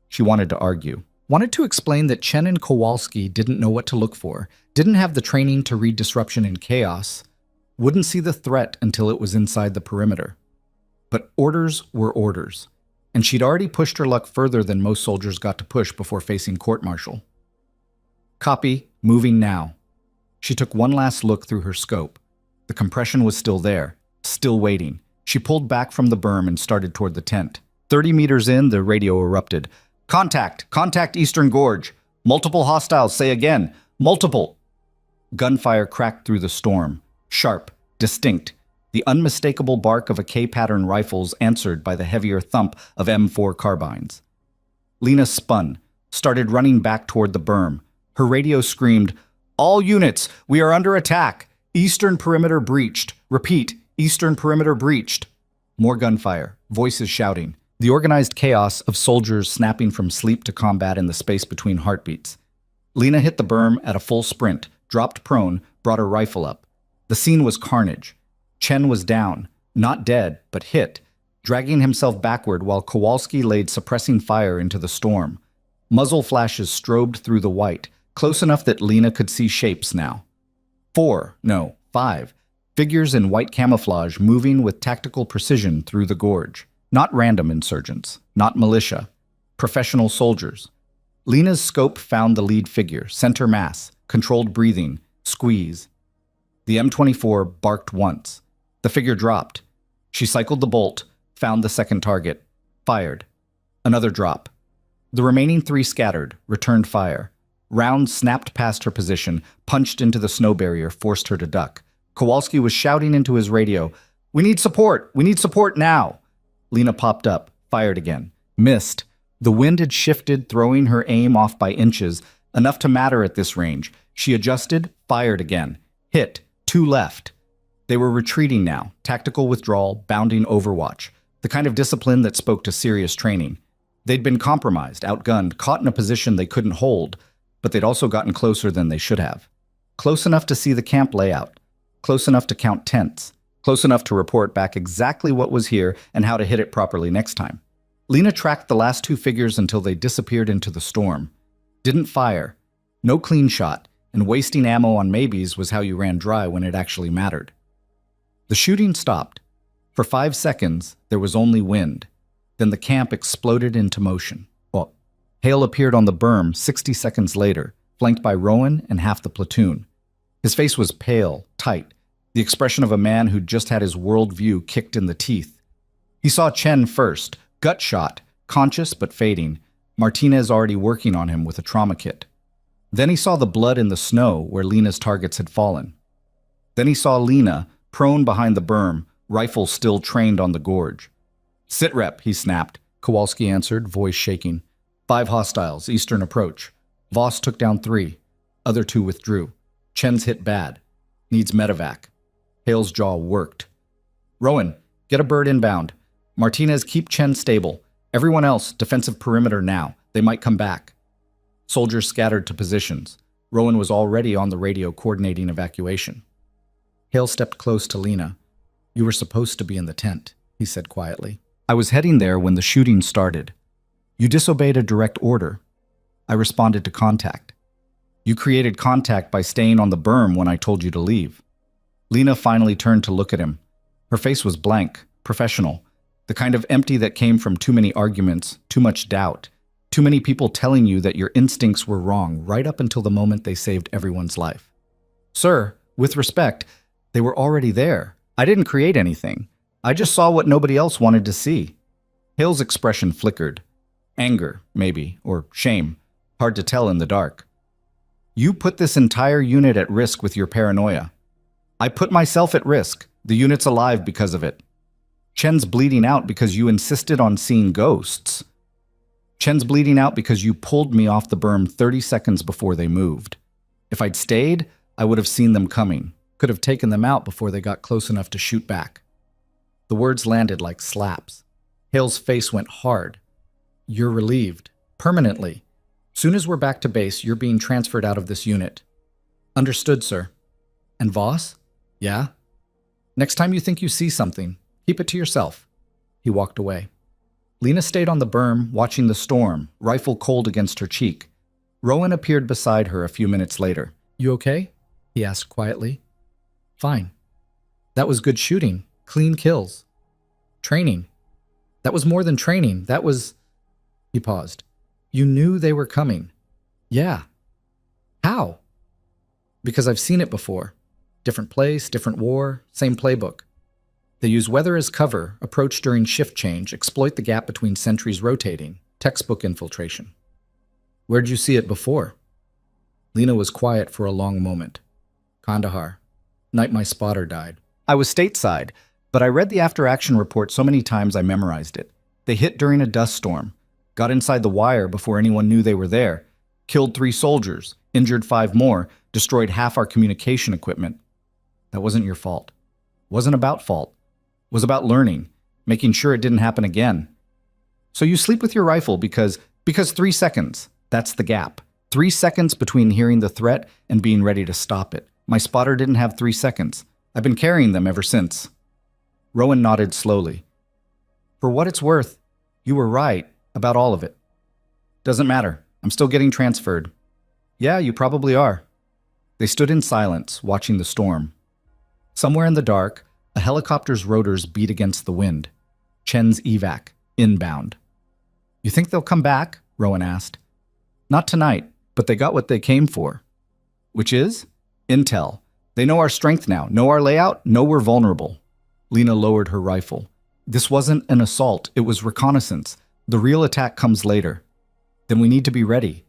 She wanted to argue. Wanted to explain that Chen and Kowalski didn't know what to look for, didn't have the training to read disruption in chaos, wouldn't see the threat until it was inside the perimeter. But orders were orders, and she'd already pushed her luck further than most soldiers got to push before facing court-martial. "Copy, moving now." She took one last look through her scope. The compression was still there, still waiting. She pulled back from the berm and started toward the tent. 30 meters in, the radio erupted. "Contact! Contact Eastern Gorge! Multiple hostiles, say again! Multiple!" Gunfire cracked through the storm. Sharp, distinct, the unmistakable bark of a K-pattern rifles answered by the heavier thump of M4 carbines. Lena spun, started running back toward the berm. Her radio screamed, "All units, we are under attack! Eastern perimeter breached. Repeat, eastern perimeter breached." More gunfire, voices shouting, the organized chaos of soldiers snapping from sleep to combat in the space between heartbeats. Lena hit the berm at a full sprint, dropped prone, brought her rifle up. The scene was carnage. Chen was down, not dead, but hit, dragging himself backward while Kowalski laid suppressing fire into the storm. Muzzle flashes strobed through the white, close enough that Lena could see shapes now. 5 figures in white camouflage moving with tactical precision through the gorge. Not random insurgents, not militia, professional soldiers. Lena's scope found the lead figure, center mass, controlled breathing, squeeze. The M24 barked once. The figure dropped. She cycled the bolt, found the second target, fired. Another drop. The remaining 3 scattered, returned fire. Rounds snapped past her position, punched into the snow barrier, forced her to duck. Kowalski was shouting into his radio, "We need support! We need support now!" Lena popped up, fired again. Missed. The wind had shifted, throwing her aim off by inches, enough to matter at this range. She adjusted, fired again. Hit. 2 left. They were retreating now, tactical withdrawal, bounding overwatch, the kind of discipline that spoke to serious training. They'd been compromised, outgunned, caught in a position they couldn't hold, but they'd also gotten closer than they should have. Close enough to see the camp layout, close enough to count tents, close enough to report back exactly what was here and how to hit it properly next time. Lena tracked the last 2 figures until they disappeared into the storm. Didn't fire. No clean shot, and wasting ammo on maybes was how you ran dry when it actually mattered. The shooting stopped. For 5 seconds, there was only wind. Then the camp exploded into motion. Hale appeared on the berm 60 seconds later, flanked by Rowan and half the platoon. His face was pale, tight, the expression of a man who'd just had his worldview kicked in the teeth. He saw Chen first, gut shot, conscious but fading, Martinez already working on him with a trauma kit. Then he saw the blood in the snow where Lena's targets had fallen. Then he saw Lena, prone behind the berm, rifle still trained on the gorge. "Sit rep," he snapped. Kowalski answered, voice shaking. 5 hostiles, eastern approach. Voss took down 3. Other 2 withdrew. Chen's hit bad. Needs medevac. Hale's jaw worked. "Rowan, get a bird inbound. Martinez, keep Chen stable. Everyone else, defensive perimeter now. They might come back." Soldiers scattered to positions. Rowan was already on the radio coordinating evacuation. Hale stepped close to Lena. "You were supposed to be in the tent," he said quietly. "I was heading there when the shooting started. You disobeyed a direct order. I responded to contact. You created contact by staying on the berm when I told you to leave." Lena finally turned to look at him. Her face was blank, professional, the kind of empty that came from too many arguments, too much doubt, too many people telling you that your instincts were wrong right up until the moment they saved everyone's life. "Sir, with respect, they were already there. I didn't create anything. I just saw what nobody else wanted to see." Hale's expression flickered. Anger, maybe, or shame. Hard to tell in the dark. "You put this entire unit at risk with your paranoia. I put myself at risk. The unit's alive because of it. Chen's bleeding out because you insisted on seeing ghosts. Chen's bleeding out because you pulled me off the berm 30 seconds before they moved. If I'd stayed, I would have seen them coming. Could have taken them out before they got close enough to shoot back." The words landed like slaps. Hale's face went hard. "You're relieved. Permanently. Soon as we're back to base, you're being transferred out of this unit." "Understood, sir." "And Voss?" "Yeah?" "Next time you think you see something, keep it to yourself." He walked away. Lena stayed on the berm, watching the storm, rifle cold against her cheek. Rowan appeared beside her a few minutes later. "You okay?" he asked quietly. "Fine." "That was good shooting. Clean kills." "Training." "That was more than training. That was..." He paused. "You knew they were coming." "Yeah." "How?" "Because I've seen it before. Different place, different war, same playbook. They use weather as cover, approach during shift change, exploit the gap between sentries rotating, textbook infiltration." "Where'd you see it before?" Lena was quiet for a long moment. Kandahar. Night my spotter died. I was stateside, but I read the after-action report so many times I memorized it. They hit during a dust storm, got inside the wire before anyone knew they were there, killed 3 soldiers, injured 5 more, destroyed half our communication equipment. That wasn't your fault. Wasn't about fault. Was about learning, making sure it didn't happen again. So you sleep with your rifle because 3 seconds, that's the gap. 3 seconds between hearing the threat and being ready to stop it. My spotter didn't have 3 seconds. I've been carrying them ever since. Rowan nodded slowly. For what it's worth, you were right about all of it. Doesn't matter. I'm still getting transferred. Yeah, you probably are. They stood in silence, watching the storm. Somewhere in the dark, a helicopter's rotors beat against the wind. Chen's evac, inbound. You think they'll come back? Rowan asked. Not tonight, but they got what they came for. Which is? Intel. They know our strength now, know our layout, know we're vulnerable. Lena lowered her rifle. This wasn't an assault, it was reconnaissance. The real attack comes later. Then we need to be ready.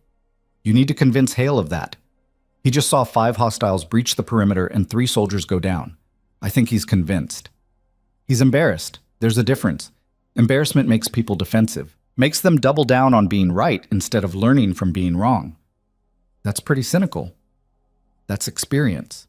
You need to convince Hale of that. He just saw 5 hostiles breach the perimeter and 3 soldiers go down. I think he's convinced. He's embarrassed. There's a difference. Embarrassment makes people defensive, makes them double down on being right instead of learning from being wrong. That's pretty cynical. That's experience.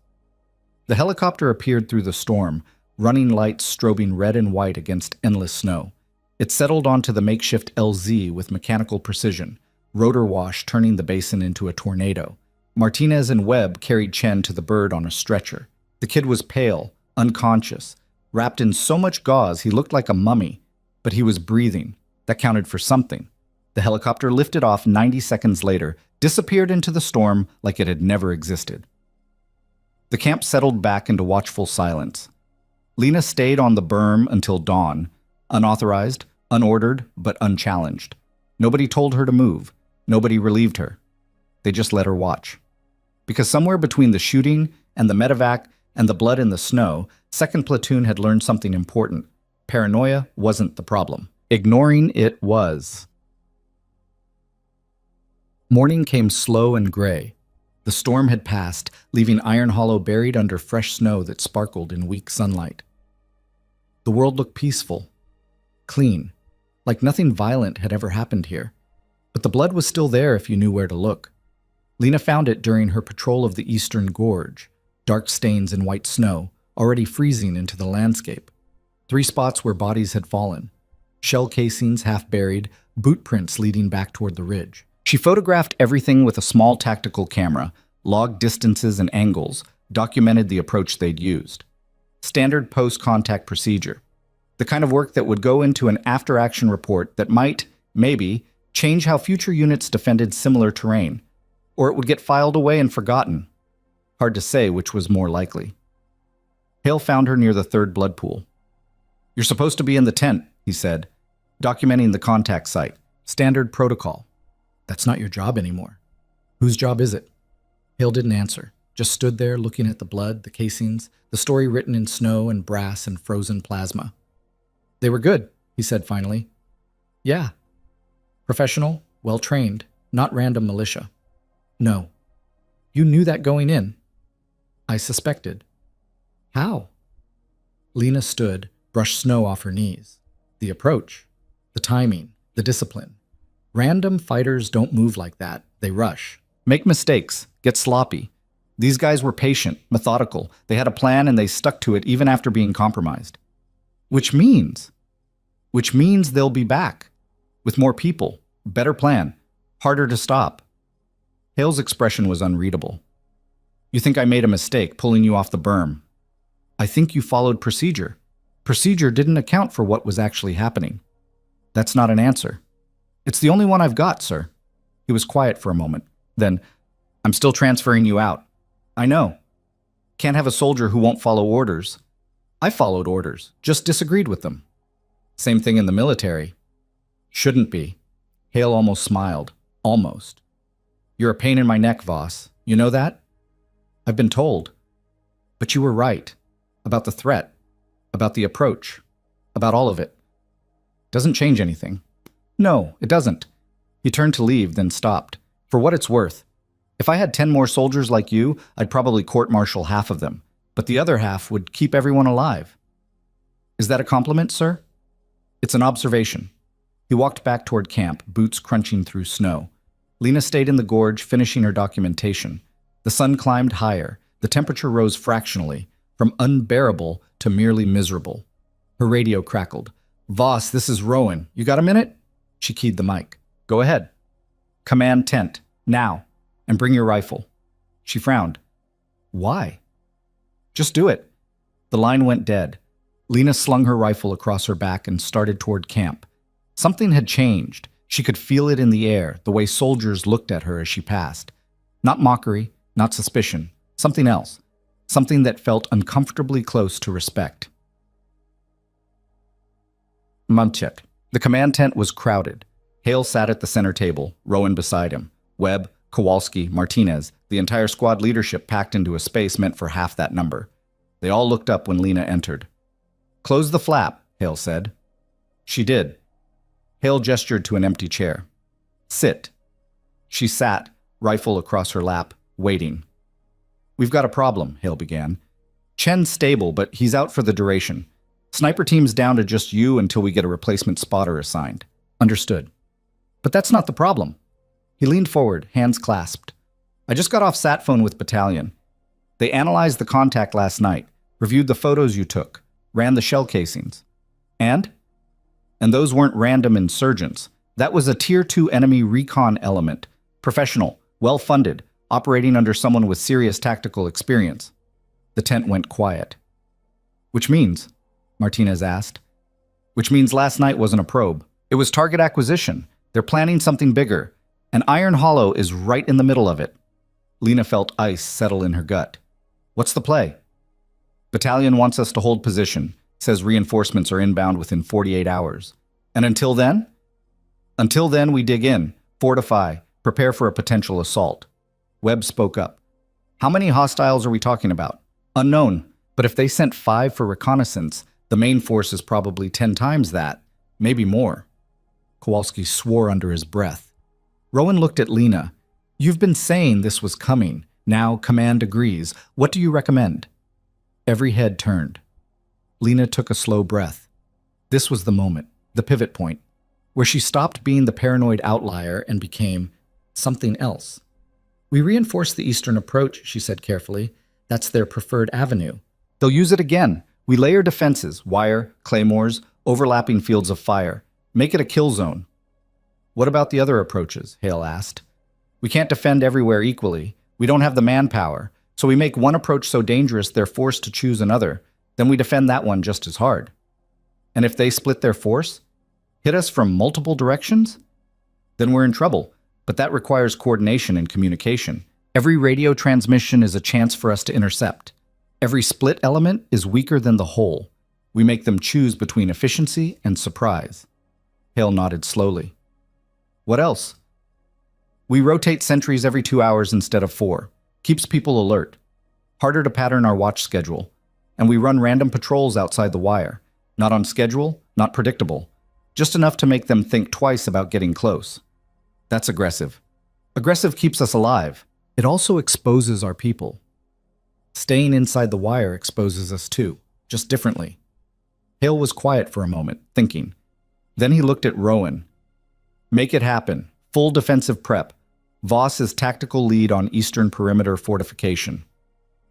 The helicopter appeared through the storm, running lights strobing red and white against endless snow. It settled onto the makeshift LZ with mechanical precision, rotor wash turning the basin into a tornado. Martinez and Webb carried Chen to the bird on a stretcher. The kid was pale, unconscious, wrapped in so much gauze he looked like a mummy, but he was breathing. That counted for something. The helicopter lifted off 90 seconds later, disappeared into the storm like it had never existed. The camp settled back into watchful silence. Lena stayed on the berm until dawn, unauthorized, unordered, but unchallenged. Nobody told her to move. Nobody relieved her. They just let her watch. Because somewhere between the shooting and the medevac and the blood in the snow, 2nd Platoon had learned something important. Paranoia wasn't the problem. Ignoring it was. Morning came slow and gray. The storm had passed, leaving Iron Hollow buried under fresh snow that sparkled in weak sunlight. The world looked peaceful, clean, like nothing violent had ever happened here. But the blood was still there if you knew where to look. Lena found it during her patrol of the eastern gorge, dark stains in white snow, already freezing into the landscape. 3 spots where bodies had fallen. Shell casings half buried, boot prints leading back toward the ridge. She photographed everything with a small tactical camera, logged distances and angles, documented the approach they'd used. Standard post-contact procedure. The kind of work that would go into an after-action report that might, maybe, change how future units defended similar terrain. Or it would get filed away and forgotten. Hard to say which was more likely. Hale found her near the 3rd blood pool. You're supposed to be in the tent, he said, documenting the contact site. Standard protocol. That's not your job anymore. Whose job is it? Hale didn't answer, just stood there looking at the blood, the casings, the story written in snow and brass and frozen plasma. They were good, he said finally. Yeah. Professional, well-trained, not random militia. No. You knew that going in. I suspected. How? Lena stood, brushed snow off her knees. The approach, the timing, the discipline. Random fighters don't move like that. They rush. Make mistakes. Get sloppy. These guys were patient, methodical. They had a plan and they stuck to it even after being compromised. Which means they'll be back. With more people. Better plan. Harder to stop. Hale's expression was unreadable. You think I made a mistake pulling you off the berm. I think you followed procedure. Procedure didn't account for what was actually happening. That's not an answer. It's the only one I've got, sir. He was quiet for a moment. Then, I'm still transferring you out. I know. Can't have a soldier who won't follow orders. I followed orders, just disagreed with them. Same thing in the military. Shouldn't be. Hale almost smiled. Almost. You're a pain in my neck, Voss. You know that? I've been told. But you were right. About the threat. About the approach. About all of it. Doesn't change anything. No, it doesn't. He turned to leave, then stopped. For what it's worth. If I had 10 more soldiers like you, I'd probably court-martial half of them, but the other half would keep everyone alive. Is that a compliment, sir? It's an observation. He walked back toward camp, boots crunching through snow. Lena stayed in the gorge, finishing her documentation. The sun climbed higher. The temperature rose fractionally, from unbearable to merely miserable. Her radio crackled. "Voss, this is Rowan. You got a minute?" She keyed the mic. "Go ahead." "Command tent, now, and bring your rifle." She frowned. "Why?" "Just do it." The line went dead. Lena slung her rifle across her back and started toward camp. Something had changed. She could feel it in the air, the way soldiers looked at her as she passed. Not mockery, not suspicion. Something else. Something that felt uncomfortably close to respect. Munchet. The command tent was crowded. Hale sat at the center table, Rowan beside him. Webb, Kowalski, Martinez, the entire squad leadership packed into a space meant for half that number. They all looked up when Lena entered. "Close the flap," Hale said. She did. Hale gestured to an empty chair. "Sit." She sat, rifle across her lap, waiting. "We've got a problem," Hale began. "Chen's stable, but he's out for the duration. Sniper team's down to just you until we get a replacement spotter assigned." "Understood. But that's not the problem." He leaned forward, hands clasped. "I just got off sat phone with battalion. They analyzed the contact last night, reviewed the photos you took, ran the shell casings. And those weren't random insurgents. That was a Tier 2 enemy recon element, professional, well-funded, operating under someone with serious tactical experience." The tent went quiet. "Which means?" Martinez asked. "Which means last night wasn't a probe. It was target acquisition. They're planning something bigger, and Iron Hollow is right in the middle of it." Lena felt ice settle in her gut. "What's the play?" "Battalion wants us to hold position, says reinforcements are inbound within 48 hours. And until then? Until then, we dig in, fortify, prepare for a potential assault." Webb spoke up. "How many hostiles are we talking about?" "Unknown, but if they sent 5 for reconnaissance, the main force is probably 10 times that, maybe more." Kowalski swore under his breath. Rowan looked at Lena. "You've been saying this was coming. Now command agrees. What do you recommend?" Every head turned. Lena took a slow breath. This was the moment, the pivot point, where she stopped being the paranoid outlier and became something else. "We reinforce the eastern approach," she said carefully. "That's their preferred avenue. They'll use it again. We layer defenses, wire, claymores, overlapping fields of fire. Make it a kill zone." "What about the other approaches?" Hale asked. "We can't defend everywhere equally. We don't have the manpower. So we make one approach so dangerous they're forced to choose another. Then we defend that one just as hard." "And if they split their force? Hit us from multiple directions? Then we're in trouble. But that requires coordination and communication. Every radio transmission is a chance for us to intercept. Every split element is weaker than the whole. We make them choose between efficiency and surprise." Hale nodded slowly. "What else?" "We rotate sentries every 2 hours instead of 4. Keeps people alert. Harder to pattern our watch schedule. And we run random patrols outside the wire. Not on schedule, not predictable. Just enough to make them think twice about getting close." "That's aggressive." "Aggressive keeps us alive. It also exposes our people." "Staying inside the wire exposes us too, just differently." Hale was quiet for a moment, thinking. Then he looked at Rowan. "Make it happen. Full defensive prep. Voss is tactical lead on eastern perimeter fortification."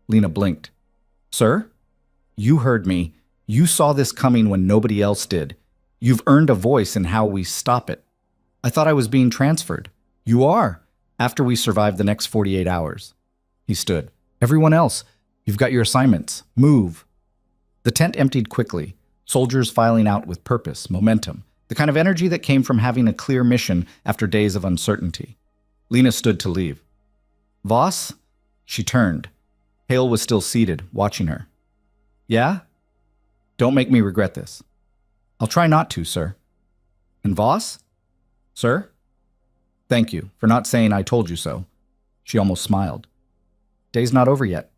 Lena blinked. "Sir? You heard me. You saw this coming when nobody else did. You've earned a voice in how we stop it." "I thought I was being transferred." "You are, after we survive the next 48 hours. He stood. "Everyone else, you've got your assignments. Move." The tent emptied quickly, soldiers filing out with purpose, momentum, the kind of energy that came from having a clear mission after days of uncertainty. Lena stood to leave. "Voss?" She turned. Hale was still seated, watching her. "Yeah? Don't make me regret this." "I'll try not to, sir." "And Voss?" "Sir?" "Thank you for not saying I told you so." She almost smiled. Day's not over yet.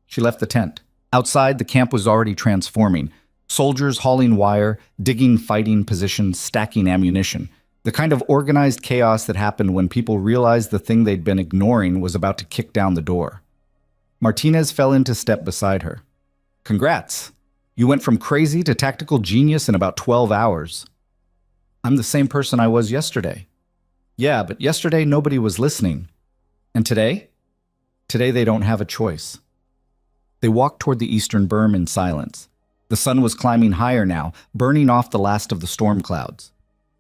She left the tent. Outside, the camp was already transforming. Soldiers hauling wire, digging fighting positions, stacking ammunition. The kind of organized chaos that happened when people realized the thing they'd been ignoring was about to kick down the door. Martinez fell into step beside her. Congrats! You went from crazy to tactical genius in about 12 hours. I'm the same person I was yesterday. Yeah, but yesterday nobody was listening. And today? Today they don't have a choice. They walked toward the eastern berm in silence. The sun was climbing higher now, burning off the last of the storm clouds.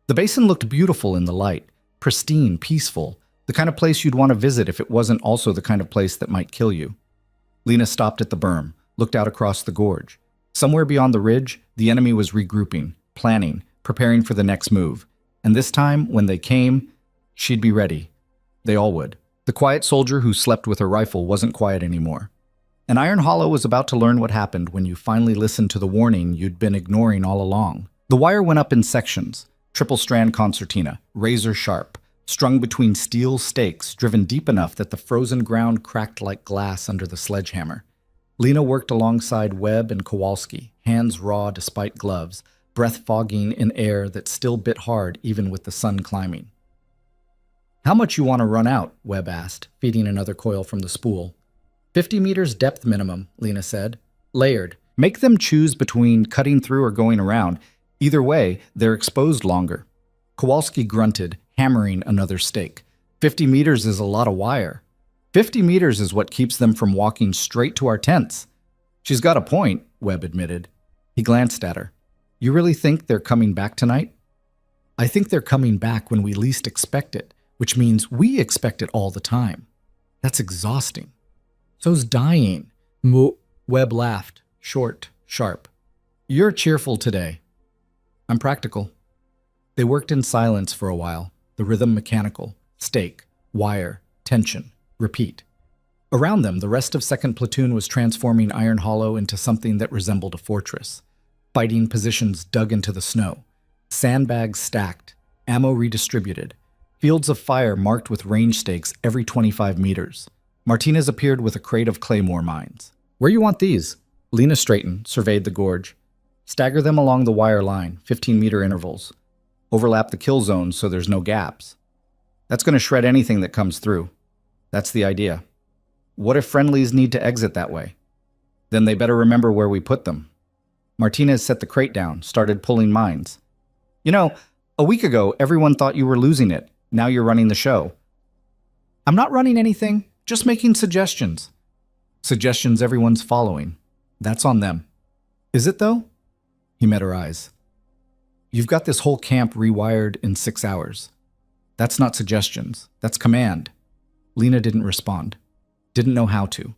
The basin looked beautiful in the light, pristine, peaceful, the kind of place you'd want to visit if it wasn't also the kind of place that might kill you. Lena stopped at the berm, looked out across the gorge. Somewhere beyond the ridge, the enemy was regrouping, planning, preparing for the next move. And this time, when they came, she'd be ready. They all would. The quiet soldier who slept with her rifle wasn't quiet anymore. And Iron Hollow was about to learn what happened when you finally listened to the warning you'd been ignoring all along. The wire went up in sections, triple-strand concertina, razor sharp, strung between steel stakes driven deep enough that the frozen ground cracked like glass under the sledgehammer. Lena worked alongside Webb and Kowalski, hands raw despite gloves, breath fogging in air that still bit hard even with the sun climbing. How much you want to run out? Webb asked, feeding another coil from the spool. 50 meters depth minimum, Lena said. Layered. Make them choose between cutting through or going around. Either way, they're exposed longer. Kowalski grunted, hammering another stake. 50 meters is a lot of wire. 50 meters is what keeps them from walking straight to our tents. She's got a point, Webb admitted. He glanced at her. You really think they're coming back tonight? I think they're coming back when we least expect it, which means we expect it all the time. That's exhausting. So's dying. Webb laughed, short, sharp. You're cheerful today. I'm practical. They worked in silence for a while, the rhythm mechanical, stake, wire, tension, repeat. Around them, the rest of 2nd Platoon was transforming Iron Hollow into something that resembled a fortress. Fighting positions dug into the snow, sandbags stacked, ammo redistributed, fields of fire marked with range stakes every 25 meters. Martinez appeared with a crate of claymore mines. Where you want these? Lena straightened, surveyed the gorge. Stagger them along the wire line, 15-meter intervals. Overlap the kill zones so there's no gaps. That's going to shred anything that comes through. That's the idea. What if friendlies need to exit that way? Then they better remember where we put them. Martinez set the crate down, started pulling mines. You know, a week ago, everyone thought you were losing it. Now you're running the show. I'm not running anything, just making suggestions. Suggestions everyone's following. That's on them. Is it, though? He met her eyes. You've got this whole camp rewired in 6 hours. That's not suggestions. That's command. Lena didn't respond. Didn't know how to.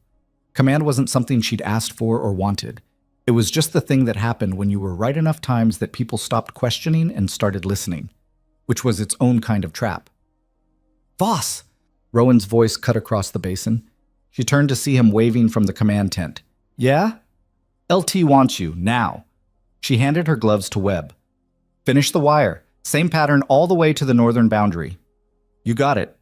Command wasn't something she'd asked for or wanted. It was just the thing that happened when you were right enough times that people stopped questioning and started listening, which was its own kind of trap. Voss! Rowan's voice cut across the basin. She turned to see him waving from the command tent. Yeah? LT wants you, now. She handed her gloves to Webb. Finish the wire. Same pattern all the way to the northern boundary. You got it.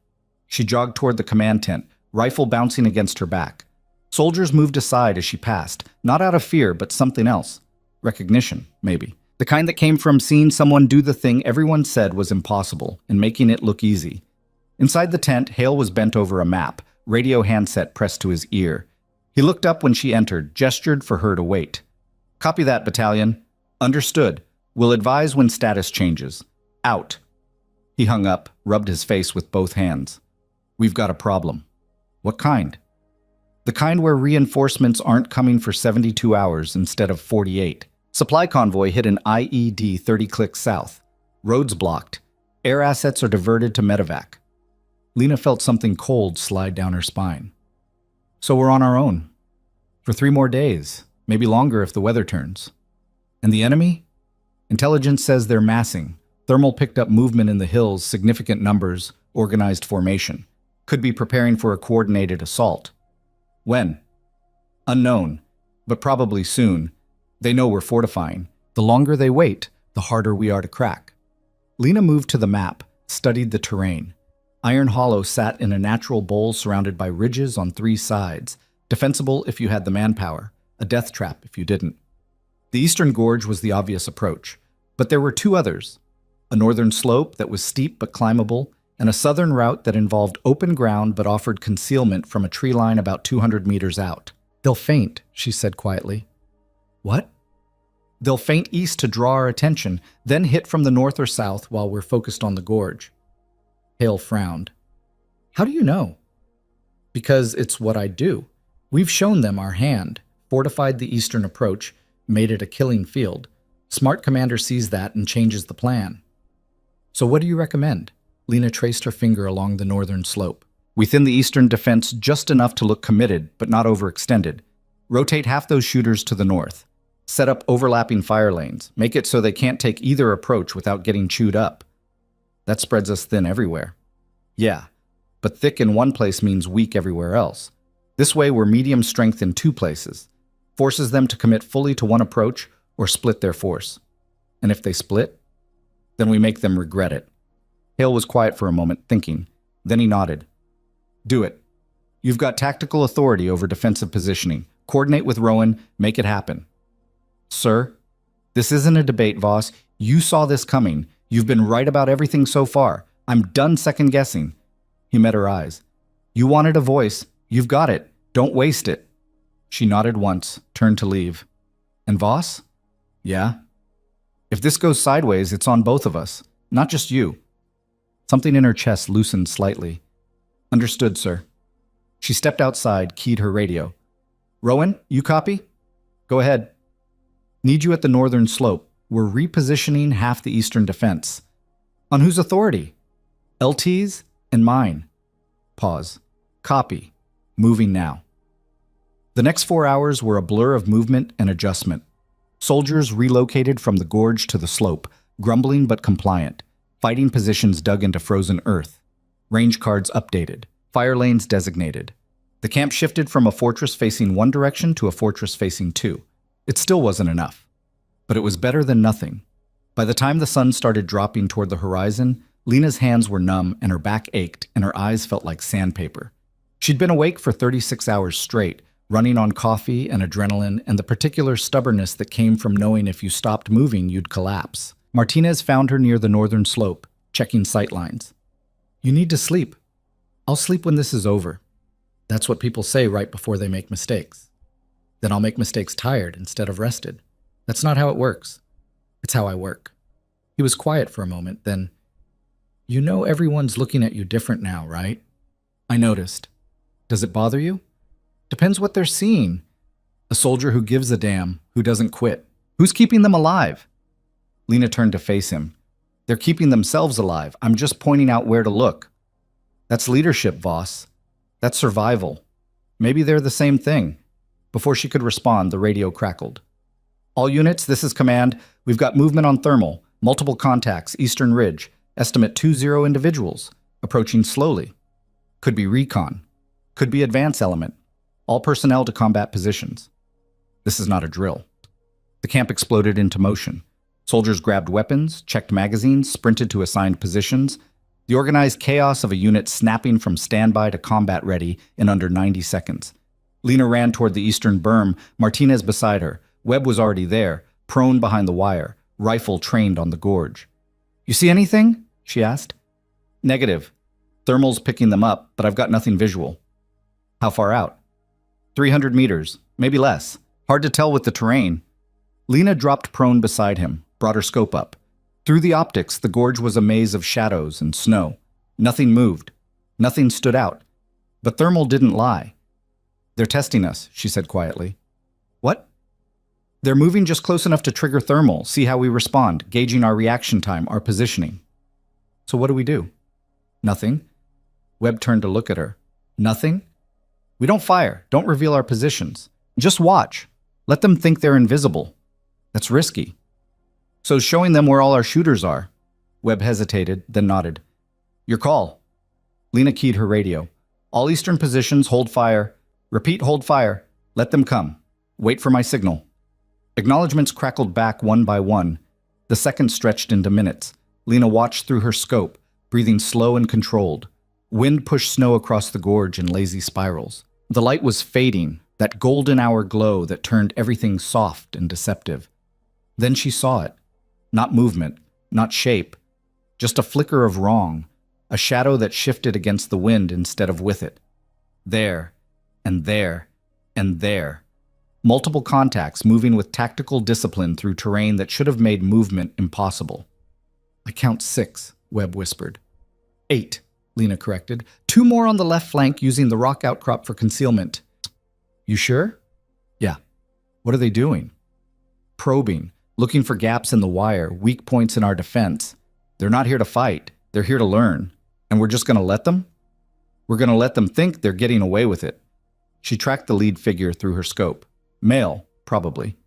She jogged toward the command tent, rifle bouncing against her back. Soldiers moved aside as she passed, not out of fear, but something else. Recognition, maybe. The kind that came from seeing someone do the thing everyone said was impossible and making it look easy. Inside the tent, Hale was bent over a map, radio handset pressed to his ear. He looked up when she entered, gestured for her to wait. Copy that, battalion. Understood. We'll advise when status changes. Out. He hung up, rubbed his face with both hands. We've got a problem. What kind? The kind where reinforcements aren't coming for 72 hours instead of 48. Supply convoy hit an IED 30 clicks south. Roads blocked. Air assets are diverted to medevac. Lena felt something cold slide down her spine. So we're on our own. For 3 more days, maybe longer if the weather turns. And the enemy? Intelligence says they're massing. Thermal picked up movement in the hills, significant numbers, organized formation. Could be preparing for a coordinated assault. When? Unknown, but probably soon. They know we're fortifying. The longer they wait, the harder we are to crack. Lena moved to the map, studied the terrain. Iron Hollow sat in a natural bowl surrounded by ridges on 3 sides, defensible if you had the manpower, a death trap if you didn't. The eastern gorge was the obvious approach, but there were 2 others. A northern slope that was steep but climbable, and a southern route that involved open ground but offered concealment from a tree line about 200 meters out. They'll feint, she said quietly. What? They'll feint east to draw our attention, then hit from the north or south while we're focused on the gorge. Hale frowned. How do you know? Because it's what I do. We've shown them our hand, fortified the eastern approach, made it a killing field. Smart commander sees that and changes the plan. So what do you recommend? Lena traced her finger along the northern slope. Within the eastern defense, just enough to look committed, but not overextended. Rotate half those shooters to the north. Set up overlapping fire lanes. Make it so they can't take either approach without getting chewed up. That spreads us thin everywhere. Yeah, but thick in one place means weak everywhere else. This way we're medium strength in two places. Forces them to commit fully to one approach or split their force. And if they split, then we make them regret it. Hale was quiet for a moment, thinking. Then he nodded. Do it. You've got tactical authority over defensive positioning. Coordinate with Rowan, make it happen. Sir, this isn't a debate, Voss. You saw this coming. You've been right about everything so far. I'm done second-guessing. He met her eyes. You wanted a voice. You've got it. Don't waste it. She nodded once, turned to leave. And Voss? Yeah? If this goes sideways, it's on both of us, not just you. Something in her chest loosened slightly. Understood, sir. She stepped outside, keyed her radio. Rowan, you copy? Go ahead. Need you at the northern slope. We're repositioning half the eastern defense. On whose authority? LT's and mine. Pause. Copy. Moving now. The next 4 hours were a blur of movement and adjustment. Soldiers relocated from the gorge to the slope, grumbling but compliant. Fighting positions dug into frozen earth. Range cards updated. Fire lanes designated. The camp shifted from a fortress facing one direction to a fortress facing two. It still wasn't enough. But it was better than nothing. By the time the sun started dropping toward the horizon, Lena's hands were numb and her back ached and her eyes felt like sandpaper. She'd been awake for 36 hours straight, running on coffee and adrenaline and the particular stubbornness that came from knowing if you stopped moving, you'd collapse. Martinez found her near the northern slope, checking sight lines. You need to sleep. I'll sleep when this is over. That's what people say right before they make mistakes. Then I'll make mistakes tired instead of rested. That's not how it works. It's how I work. He was quiet for a moment, then, You know everyone's looking at you different now, right? I noticed. Does it bother you? Depends what they're seeing. A soldier who gives a damn, who doesn't quit. Who's keeping them alive? Lena turned to face him. They're keeping themselves alive. I'm just pointing out where to look. That's leadership, Voss. That's survival. Maybe they're the same thing. Before she could respond, the radio crackled. All units, this is command. We've got movement on thermal. Multiple contacts, Eastern Ridge. Estimate 20 individuals. Approaching slowly. Could be recon. Could be advance element. All personnel to combat positions. This is not a drill. The camp exploded into motion. Soldiers grabbed weapons, checked magazines, sprinted to assigned positions. The organized chaos of a unit snapping from standby to combat ready in under 90 seconds. Lena ran toward the eastern berm, Martinez beside her. Webb was already there, prone behind the wire, rifle trained on the gorge. You see anything? She asked. Negative. Thermal's picking them up, but I've got nothing visual. How far out? 300 meters, maybe less. Hard to tell with the terrain. Lena dropped prone beside him, brought her scope up. Through the optics, the gorge was a maze of shadows and snow. Nothing moved. Nothing stood out. But thermal didn't lie. They're testing us, she said quietly. What? They're moving just close enough to trigger thermal, see how we respond, gauging our reaction time, our positioning. So what do we do? Nothing. Webb turned to look at her. Nothing? We don't fire, don't reveal our positions. Just watch. Let them think they're invisible. That's risky. So showing them where all our shooters are. Webb hesitated, then nodded. Your call. Lena keyed her radio. All eastern positions, hold fire. Repeat, hold fire. Let them come. Wait for my signal. Acknowledgements crackled back one by one. The seconds stretched into minutes. Lena watched through her scope, breathing slow and controlled. Wind pushed snow across the gorge in lazy spirals. The light was fading, that golden hour glow that turned everything soft and deceptive. Then she saw it. Not movement, not shape, Just a flicker of wrong, a shadow that shifted against the wind instead of with it. There, and there, and there. Multiple contacts moving with tactical discipline through terrain that should have made movement impossible. I count 6, Webb whispered. 8, Lena corrected. 2 more on the left flank using the rock outcrop for concealment. You sure? Yeah. What are they doing? Probing, looking for gaps in the wire, weak points in our defense. They're not here to fight. They're here to learn. And we're just going to let them? We're going to let them think they're getting away with it. She tracked the lead figure through her scope. Male, probably.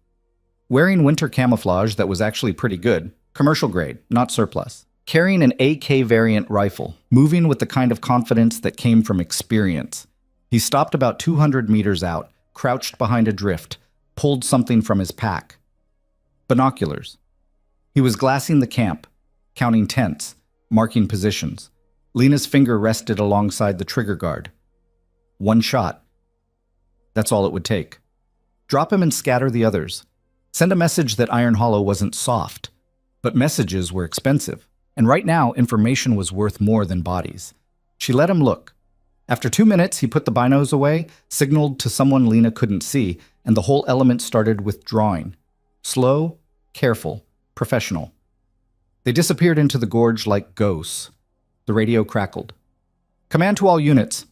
Wearing winter camouflage that was actually pretty good. Commercial grade, not surplus. Carrying an AK variant rifle, moving with the kind of confidence that came from experience. He stopped about 200 meters out, crouched behind a drift, pulled something from his pack. Binoculars. He was glassing the camp, counting tents, marking positions. Lena's finger rested alongside the trigger guard. 1 shot. That's all it would take. Drop him and scatter the others. Send a message that Iron Hollow wasn't soft. But messages were expensive, and right now information was worth more than bodies. She let him look. After 2 minutes, he put the binos away, signaled to someone Lena couldn't see, and the whole element started withdrawing. Slow, careful, professional. They disappeared into the gorge like ghosts. The radio crackled. Command to all units.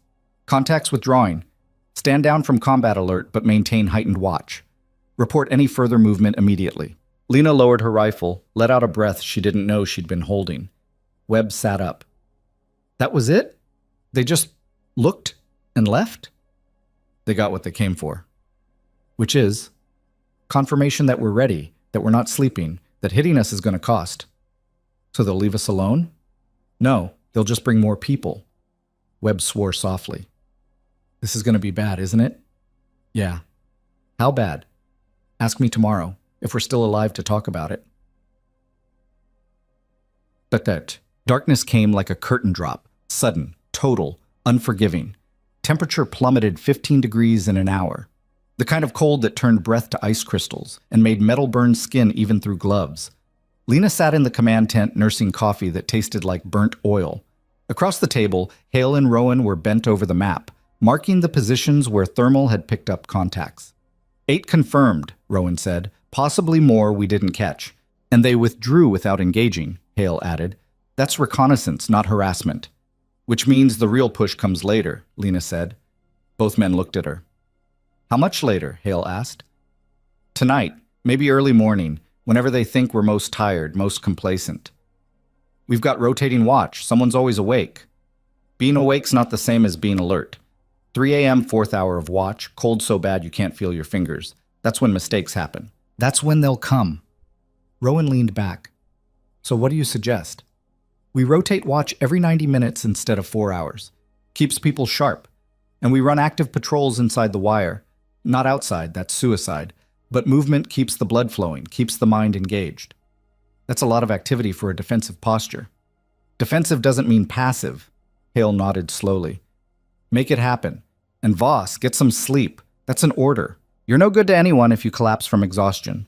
Contacts withdrawing. Stand down from combat alert, but maintain heightened watch. Report any further movement immediately. Lena lowered her rifle, let out a breath she didn't know she'd been holding. Webb sat up. That was it? They just looked and left? They got what they came for. Which is confirmation that we're ready, that we're not sleeping, that hitting us is going to cost. So they'll leave us alone? No, they'll just bring more people. Webb swore softly. This is going to be bad, isn't it? Yeah. How bad? Ask me tomorrow, if we're still alive to talk about it. But that darkness came like a curtain drop, sudden, total, unforgiving. Temperature plummeted 15 degrees in an hour. The kind of cold that turned breath to ice crystals and made metal burn skin even through gloves. Lena sat in the command tent nursing coffee that tasted like burnt oil. Across the table, Hale and Rowan were bent over the map, marking the positions where thermal had picked up contacts. 8 confirmed, Rowan said, possibly more we didn't catch. And they withdrew without engaging, Hale added. That's reconnaissance, not harassment. Which means the real push comes later, Lena said. Both men looked at her. How much later? Hale asked. Tonight, maybe early morning, whenever they think we're most tired, most complacent. We've got rotating watch. Someone's always awake. Being awake's not the same as being alert. 3 a.m., 4th hour of watch, cold so bad you can't feel your fingers. That's when mistakes happen. That's when they'll come. Rowan leaned back. So what do you suggest? We rotate watch every 90 minutes instead of 4 hours. Keeps people sharp. And we run active patrols inside the wire. Not outside, that's suicide. But movement keeps the blood flowing, keeps the mind engaged. That's a lot of activity for a defensive posture. Defensive doesn't mean passive. Hale nodded slowly. Make it happen. And Voss, get some sleep. That's an order. You're no good to anyone if you collapse from exhaustion.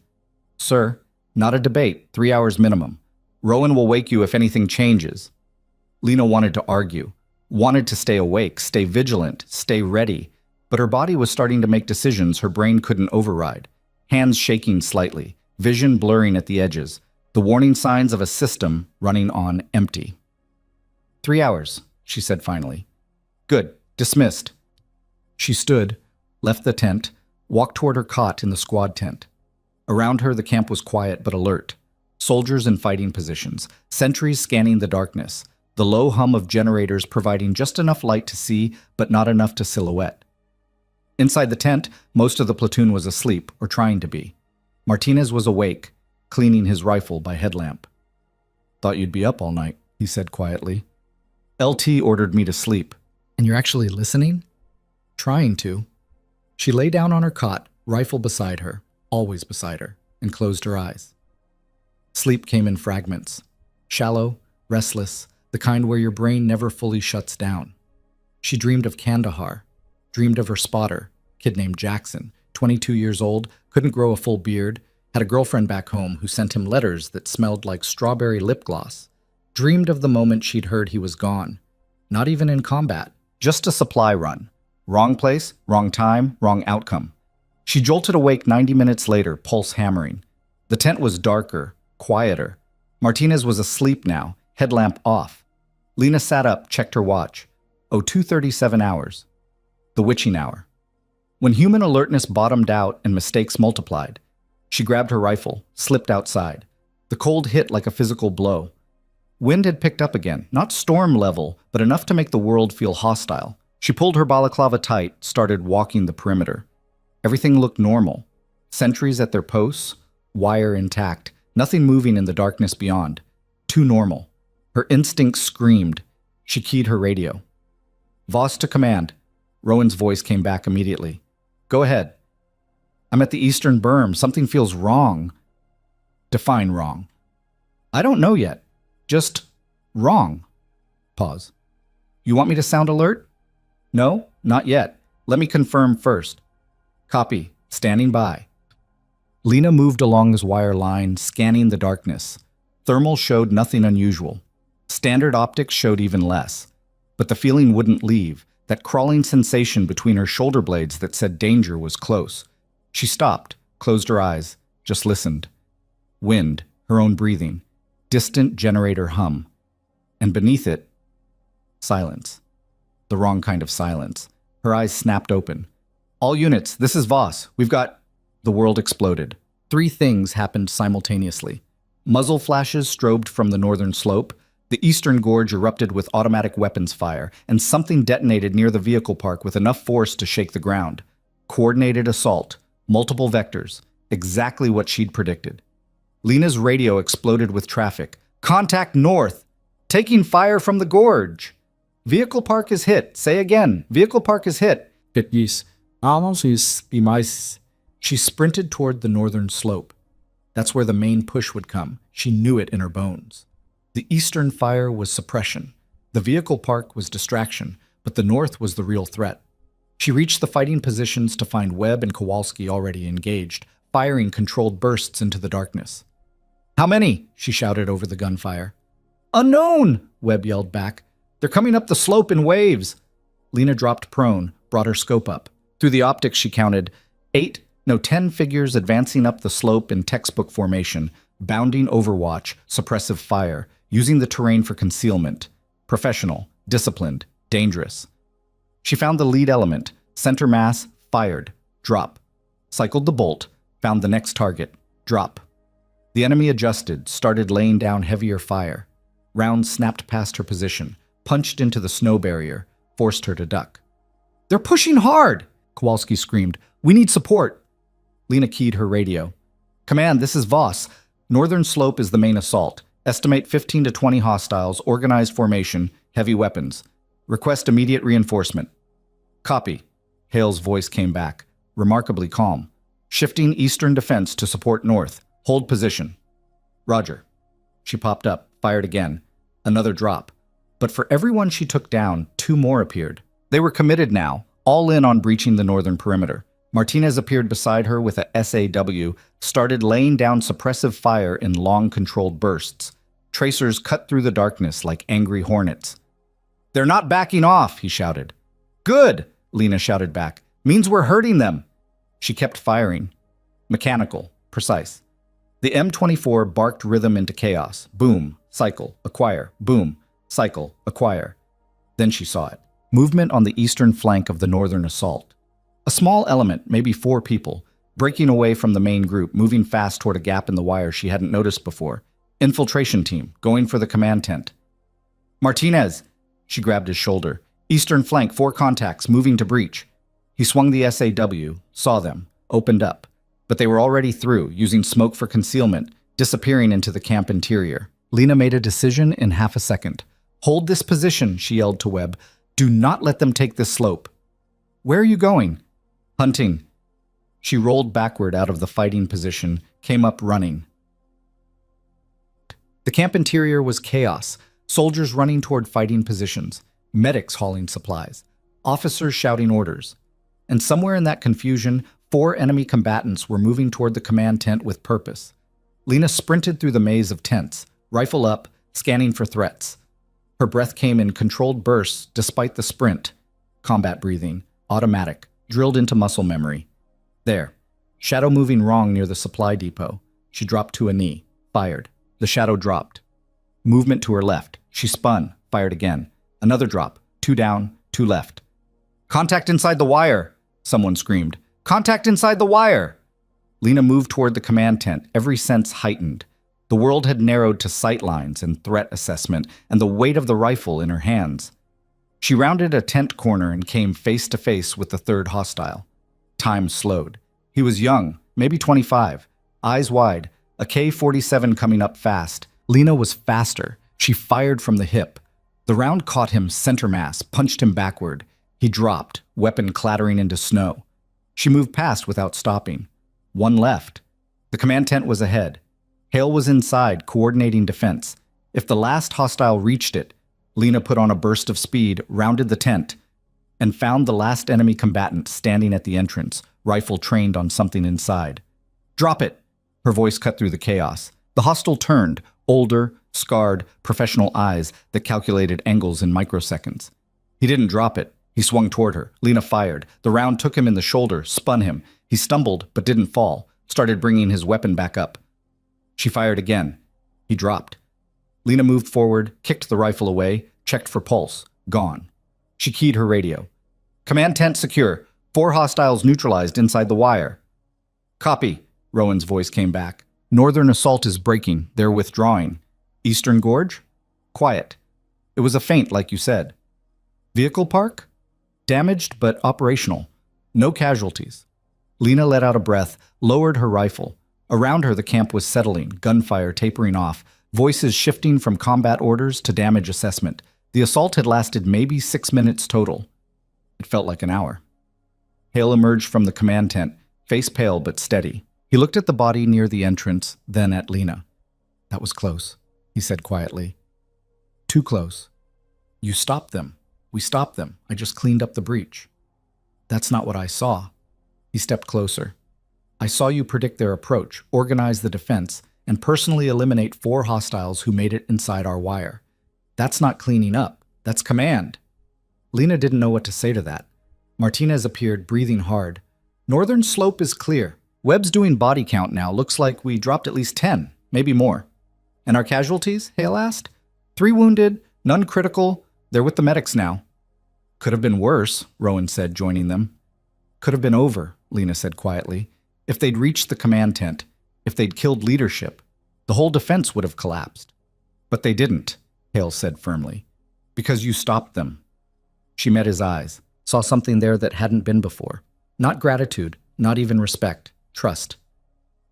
Sir, not a debate, 3 hours minimum. Rowan will wake you if anything changes. Lena wanted to argue, wanted to stay awake, stay vigilant, stay ready. But her body was starting to make decisions her brain couldn't override. Hands shaking slightly, vision blurring at the edges, the warning signs of a system running on empty. 3 hours, she said finally. Good. Dismissed. She stood, left the tent, walked toward her cot in the squad tent. Around her, the camp was quiet but alert. Soldiers in fighting positions, sentries scanning the darkness, the low hum of generators providing just enough light to see but not enough to silhouette. Inside the tent, most of the platoon was asleep or trying to be. Martinez was awake, cleaning his rifle by headlamp. Thought you'd be up all night, he said quietly. LT ordered me to sleep. And you're actually listening? Trying to. She lay down on her cot, rifle beside her, always beside her, and closed her eyes. Sleep came in fragments. Shallow, restless, the kind where your brain never fully shuts down. She dreamed of Kandahar, dreamed of her spotter, kid named Jackson, 22 years old, couldn't grow a full beard, had a girlfriend back home who sent him letters that smelled like strawberry lip gloss. Dreamed of the moment she'd heard he was gone. Not even in combat. Just a supply run. Wrong place, wrong time, wrong outcome. She jolted awake 90 minutes later, pulse hammering. The tent was darker, quieter. Martinez was asleep now, headlamp off. Lena sat up, checked her watch. Oh, 2:37 hours. The witching hour. When human alertness bottomed out and mistakes multiplied, she grabbed her rifle, slipped outside. The cold hit like a physical blow. Wind had picked up again, not storm level, but enough to make the world feel hostile. She pulled her balaclava tight, started walking the perimeter. Everything looked normal. Sentries at their posts, wire intact, nothing moving in the darkness beyond. Too normal. Her instincts screamed. She keyed her radio. Voss to command. Rowan's voice came back immediately. Go ahead. I'm at the eastern berm. Something feels wrong. Define wrong. I don't know yet. Just wrong. Pause. You want me to sound alert? No, not yet. Let me confirm first. Copy. Standing by. Lena moved along his wire line, scanning the darkness. Thermal showed nothing unusual. Standard optics showed even less. But the feeling wouldn't leave, that crawling sensation between her shoulder blades that said danger was close. She stopped, closed her eyes, just listened. Wind, her own breathing, distant generator hum. And beneath it, silence. The wrong kind of silence. Her eyes snapped open. All units, this is Voss. We've got... The world exploded. 3 things happened simultaneously. Muzzle flashes strobed from the northern slope, the eastern gorge erupted with automatic weapons fire, and something detonated near the vehicle park with enough force to shake the ground. Coordinated assault, multiple vectors, exactly what she'd predicted. Lena's radio exploded with traffic. Contact north! Taking fire from the gorge! Vehicle park is hit. Say again. Vehicle park is hit. She sprinted toward the northern slope. That's where the main push would come. She knew it in her bones. The eastern fire was suppression. The vehicle park was distraction, but the north was the real threat. She reached the fighting positions to find Webb and Kowalski already engaged, firing controlled bursts into the darkness. How many? She shouted over the gunfire. Unknown! Webb yelled back. They're coming up the slope in waves. Lena dropped prone, brought her scope up. Through the optics she counted 10 figures advancing up the slope in textbook formation, bounding overwatch, suppressive fire, using the terrain for concealment. Professional, disciplined, dangerous. She found the lead element, center mass, fired, drop. Cycled the bolt, found the next target, drop. The enemy adjusted, started laying down heavier fire. Rounds snapped past her position, punched into the snow barrier, forced her to duck. They're pushing hard! Kowalski screamed. We need support! Lena keyed her radio. Command, this is Voss. Northern slope is the main assault. Estimate 15 to 20 hostiles, organized formation, heavy weapons. Request immediate reinforcement. Copy. Hale's voice came back, remarkably calm. Shifting eastern defense to support north. Hold position. Roger. She popped up, fired again. Another drop. But for everyone she took down, 2 more appeared. They were committed now, all in on breaching the northern perimeter. Martinez appeared beside her with a SAW, started laying down suppressive fire in long controlled bursts. Tracers cut through the darkness like angry hornets. They're not backing off, he shouted. Good, Lena shouted back. Means we're hurting them. She kept firing. Mechanical, precise. The M24 barked rhythm into chaos. Boom, cycle, acquire, boom, cycle, acquire. Then she saw it. Movement on the eastern flank of the northern assault. A small element, maybe 4 people, breaking away from the main group, moving fast toward a gap in the wire she hadn't noticed before. Infiltration team, going for the command tent. Martinez! She grabbed his shoulder. Eastern flank, 4 contacts, moving to breach. He swung the SAW, saw them, opened up. But they were already through, using smoke for concealment, disappearing into the camp interior. Lena made a decision in half a second. Hold this position, she yelled to Webb. Do not let them take this slope. Where are you going? Hunting. She rolled backward out of the fighting position, came up running. The camp interior was chaos, soldiers running toward fighting positions, medics hauling supplies, officers shouting orders. And somewhere in that confusion, 4 enemy combatants were moving toward the command tent with purpose. Lena sprinted through the maze of tents, rifle up, scanning for threats. Her breath came in controlled bursts despite the sprint. Combat breathing, automatic, drilled into muscle memory. There. Shadow moving wrong near the supply depot. She dropped to a knee, fired. The shadow dropped. Movement to her left. She spun, fired again. Another drop. 2 down, 2 left. Contact inside the wire, someone screamed. Contact inside the wire! Lena moved toward the command tent, every sense heightened. The world had narrowed to sight lines and threat assessment, and the weight of the rifle in her hands. She rounded a tent corner and came face to face with the third hostile. Time slowed. He was young, maybe 25, eyes wide, a K-47 coming up fast. Lena was faster. She fired from the hip. The round caught him center mass, punched him backward. He dropped, weapon clattering into snow. She moved past without stopping. 1 left. The command tent was ahead. Hale was inside, coordinating defense. If the last hostile reached it, Lena put on a burst of speed, rounded the tent, and found the last enemy combatant standing at the entrance, rifle trained on something inside. Drop it! Her voice cut through the chaos. The hostile turned, older, scarred, professional eyes that calculated angles in microseconds. He didn't drop it. He swung toward her. Lena fired. The round took him in the shoulder, spun him. He stumbled, but didn't fall, started bringing his weapon back up. She fired again. He dropped. Lena moved forward, kicked the rifle away, checked for pulse. Gone. She keyed her radio. Command tent secure. 4 hostiles neutralized inside the wire. Copy, Rowan's voice came back. Northern assault is breaking. They're withdrawing. Eastern Gorge? Quiet. It was a feint, like you said. Vehicle park? Damaged, but operational. No casualties. Lena let out a breath, lowered her rifle. Around her, the camp was settling, gunfire tapering off, voices shifting from combat orders to damage assessment. The assault had lasted maybe 6 minutes total. It felt like an hour. Hale emerged from the command tent, face pale but steady. He looked at the body near the entrance, then at Lena. That was close, he said quietly. Too close. You stopped them. We stopped them. I just cleaned up the breach. That's not what I saw. He stepped closer. I saw you predict their approach, organize the defense, and personally eliminate 4 hostiles who made it inside our wire. That's not cleaning up. That's command. Lena didn't know what to say to that. Martinez appeared, breathing hard. Northern slope is clear. Webb's doing body count now. Looks like we dropped at least 10, maybe more. And our casualties? Hale asked. 3 wounded, none critical. They're with the medics now. Could have been worse, Rowan said, joining them. Could have been over, Lena said quietly. If they'd reached the command tent, if they'd killed leadership, the whole defense would have collapsed. But they didn't, Hale said firmly. Because you stopped them. She met his eyes, saw something there that hadn't been before. Not gratitude, not even respect, trust.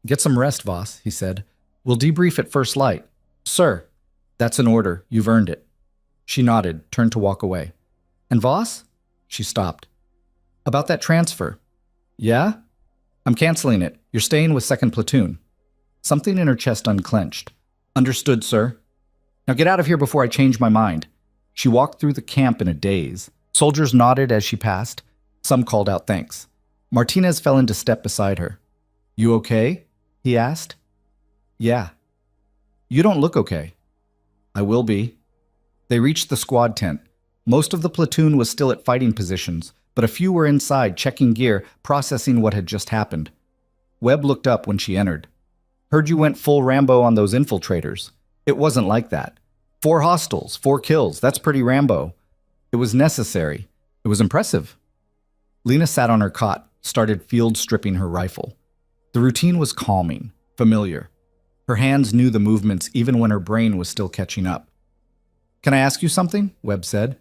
Get some rest, Voss, he said. We'll debrief at first light. Sir, that's an order. You've earned it. She nodded, turned to walk away. And Voss? She stopped. About that transfer. Yeah? I'm canceling it. You're staying with 2nd Platoon. Something in her chest unclenched. Understood, sir. Now get out of here before I change my mind. She walked through the camp in a daze. Soldiers nodded as she passed. Some called out thanks. Martinez fell into step beside her. You okay? He asked. Yeah. You don't look okay. I will be. They reached the squad tent. Most of the platoon was still at fighting positions, but a few were inside, checking gear, processing what had just happened. Webb looked up when she entered. Heard you went full Rambo on those infiltrators. It wasn't like that. 4 hostiles, 4 kills. That's pretty Rambo. It was necessary. It was impressive. Lena sat on her cot, started field stripping her rifle. The routine was calming, familiar. Her hands knew the movements even when her brain was still catching up. Can I ask you something? Webb said.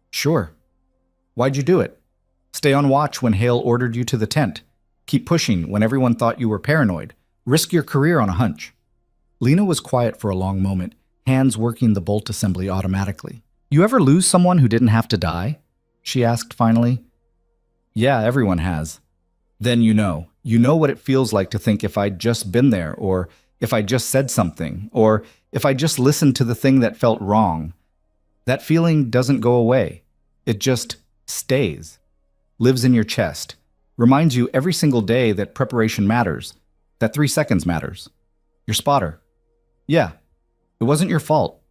Sure. Why'd you do it? Stay on watch when Hale ordered you to the tent. Keep pushing when everyone thought you were paranoid. Risk your career on a hunch. Lena was quiet for a long moment, hands working the bolt assembly automatically. You ever lose someone who didn't have to die? She asked finally. Yeah, everyone has. Then you know. You know what it feels like to think if I'd just been there, or if I just said something, or if I just listened to the thing that felt wrong. That feeling doesn't go away. It just stays. Lives in your chest. Reminds you every single day that preparation matters, that 3 seconds matters. Your spotter. Yeah. It wasn't your fault.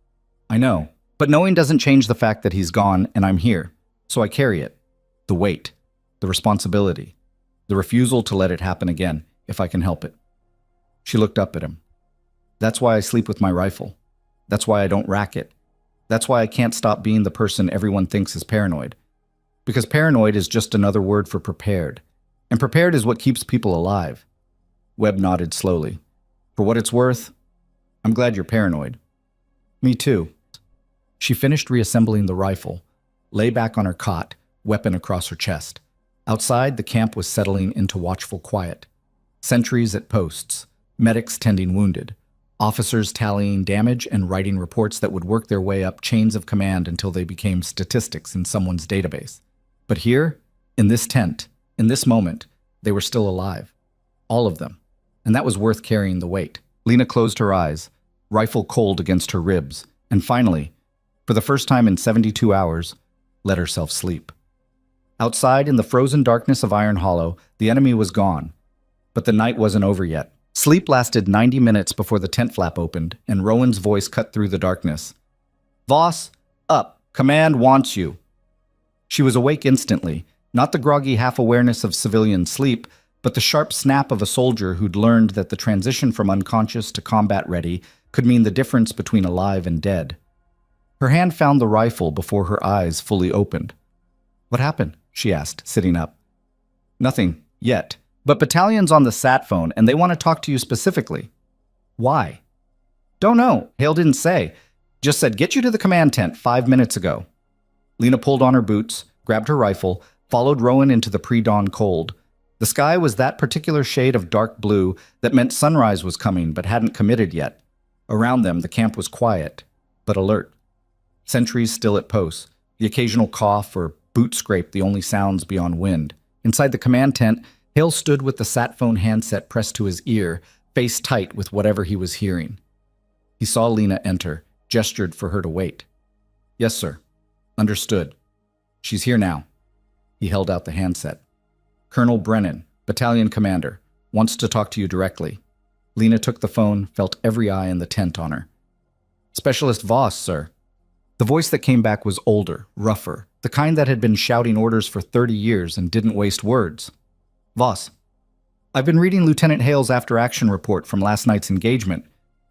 I know. But knowing doesn't change the fact that he's gone and I'm here. So I carry it. The weight. The responsibility. The refusal to let it happen again, if I can help it. She looked up at him. That's why I sleep with my rifle. That's why I don't rack it. That's why I can't stop being the person everyone thinks is paranoid. Because paranoid is just another word for prepared. And prepared is what keeps people alive. Webb nodded slowly. For what it's worth, I'm glad you're paranoid. Me too. She finished reassembling the rifle, lay back on her cot, weapon across her chest. Outside, the camp was settling into watchful quiet. Sentries at posts, medics tending wounded, officers tallying damage and writing reports that would work their way up chains of command until they became statistics in someone's database. But here, in this tent, in this moment, they were still alive. All of them. And that was worth carrying the weight. Lena closed her eyes, rifle cold against her ribs, and finally, for the first time in 72 hours, let herself sleep. Outside, in the frozen darkness of Iron Hollow, the enemy was gone. But the night wasn't over yet. Sleep lasted 90 minutes before the tent flap opened, and Rowan's voice cut through the darkness. Voss, up. Command wants you. She was awake instantly, not the groggy half-awareness of civilian sleep, but the sharp snap of a soldier who'd learned that the transition from unconscious to combat-ready could mean the difference between alive and dead. Her hand found the rifle before her eyes fully opened. What happened? She asked, sitting up. Nothing, yet. But battalion's on the sat phone, and they want to talk to you specifically. Why? Don't know. Hale didn't say. Just said, get you to the command tent 5 minutes ago. Lena pulled on her boots, grabbed her rifle, followed Rowan into the pre-dawn cold. The sky was that particular shade of dark blue that meant sunrise was coming but hadn't committed yet. Around them, the camp was quiet, but alert. Sentries still at posts, the occasional cough or boot scrape the only sounds beyond wind. Inside the command tent, Hale stood with the sat phone handset pressed to his ear, face tight with whatever he was hearing. He saw Lena enter, gestured for her to wait. Yes, sir. Understood. She's here now. He held out the handset. Colonel Brennan, battalion commander, wants to talk to you directly. Lena took the phone, felt every eye in the tent on her. Specialist Voss, sir. The voice that came back was older, rougher, the kind that had been shouting orders for 30 years and didn't waste words. Voss, I've been reading Lieutenant Hale's after-action report from last night's engagement.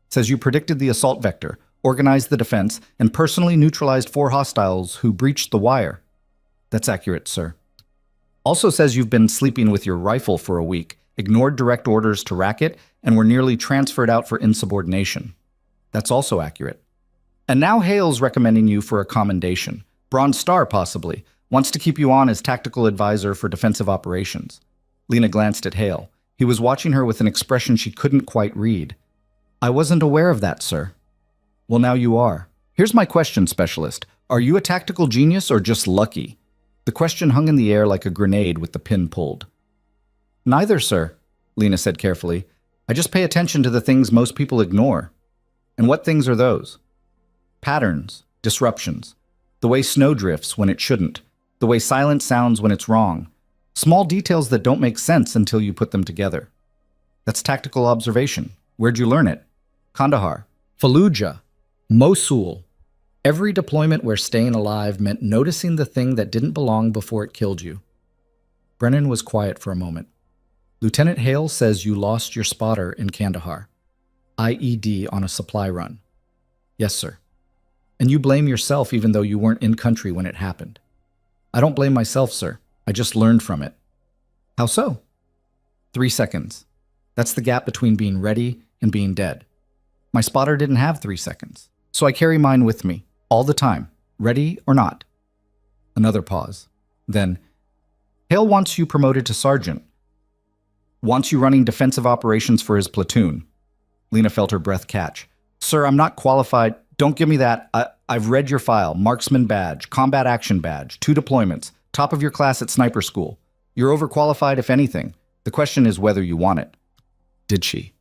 Says you predicted the assault vector, organized the defense, and personally neutralized 4 hostiles who breached the wire. That's accurate, sir. Also says you've been sleeping with your rifle for a week, ignored direct orders to rack it, and were nearly transferred out for insubordination. That's also accurate. And now Hale's recommending you for a commendation. Bronze Star, possibly. Wants to keep you on as tactical advisor for defensive operations. Lena glanced at Hale. He was watching her with an expression she couldn't quite read. I wasn't aware of that, sir. Well, now you are. Here's my question, Specialist. Are you a tactical genius or just lucky? The question hung in the air like a grenade with the pin pulled. Neither, sir, Lena said carefully. I just pay attention to the things most people ignore. And what things are those? Patterns, disruptions. The way snow drifts when it shouldn't. The way silence sounds when it's wrong. Small details that don't make sense until you put them together. That's tactical observation. Where'd you learn it? Kandahar, Fallujah, Mosul. Every deployment where staying alive meant noticing the thing that didn't belong before it killed you. Brennan was quiet for a moment. Lieutenant Hale says you lost your spotter in Kandahar. IED on a supply run. Yes, sir. And you blame yourself even though you weren't in country when it happened. I don't blame myself, sir. I just learned from it. How so? 3 seconds. That's the gap between being ready and being dead. My spotter didn't have 3 seconds, so I carry mine with me, all the time, ready or not. Another pause. Then, Hale wants you promoted to sergeant. Wants you running defensive operations for his platoon. Lena felt her breath catch. Sir, I'm not qualified. Don't give me that. I've read your file. Marksman badge, combat action badge, 2 deployments, top of your class at sniper school. You're overqualified if anything. The question is whether you want it. Did she?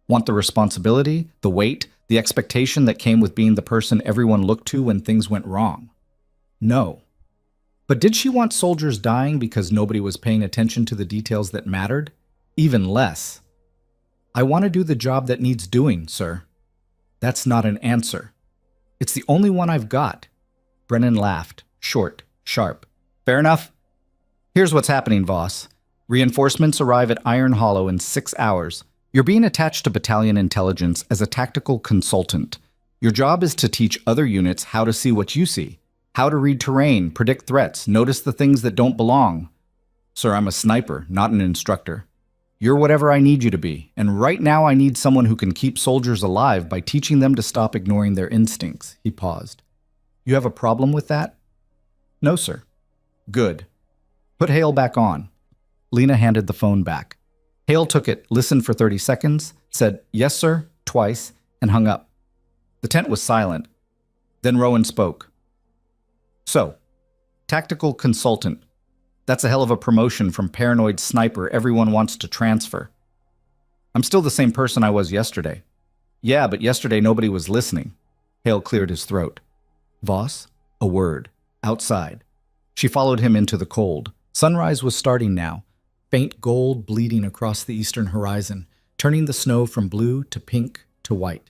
Want the responsibility, the weight, the expectation that came with being the person everyone looked to when things went wrong? No. But did she want soldiers dying because nobody was paying attention to the details that mattered? Even less. I want to do the job that needs doing, sir. That's not an answer. It's the only one I've got. Brennan laughed, short, sharp. Fair enough. Here's what's happening, Voss. Reinforcements arrive at Iron Hollow in 6 hours. You're being attached to battalion intelligence as a tactical consultant. Your job is to teach other units how to see what you see, how to read terrain, predict threats, notice the things that don't belong. Sir, I'm a sniper, not an instructor. You're whatever I need you to be, and right now I need someone who can keep soldiers alive by teaching them to stop ignoring their instincts. He paused. You have a problem with that? No, sir. Good. Put Hale back on. Lena handed the phone back. Hale took it, listened for 30 seconds, said, "Yes, sir," twice, and hung up. The tent was silent. Then Rowan spoke. So, tactical consultant. That's a hell of a promotion from paranoid sniper everyone wants to transfer. I'm still the same person I was yesterday. Yeah, but yesterday nobody was listening. Hale cleared his throat. Voss, a word. Outside. She followed him into the cold. Sunrise was starting now, faint gold bleeding across the eastern horizon, turning the snow from blue to pink to white.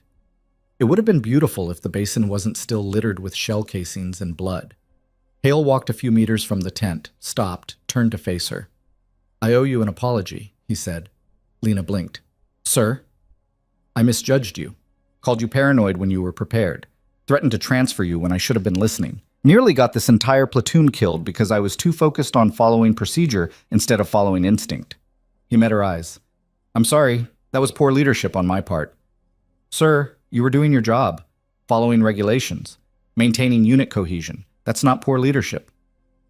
It would have been beautiful if the basin wasn't still littered with shell casings and blood. Hale walked a few meters from the tent, stopped, turned to face her. I owe you an apology, he said. Lena blinked. Sir, I misjudged you. Called you paranoid when you were prepared. Threatened to transfer you when I should have been listening. Nearly got this entire platoon killed because I was too focused on following procedure instead of following instinct. He met her eyes. I'm sorry, that was poor leadership on my part. Sir, you were doing your job, following regulations, maintaining unit cohesion. That's not poor leadership.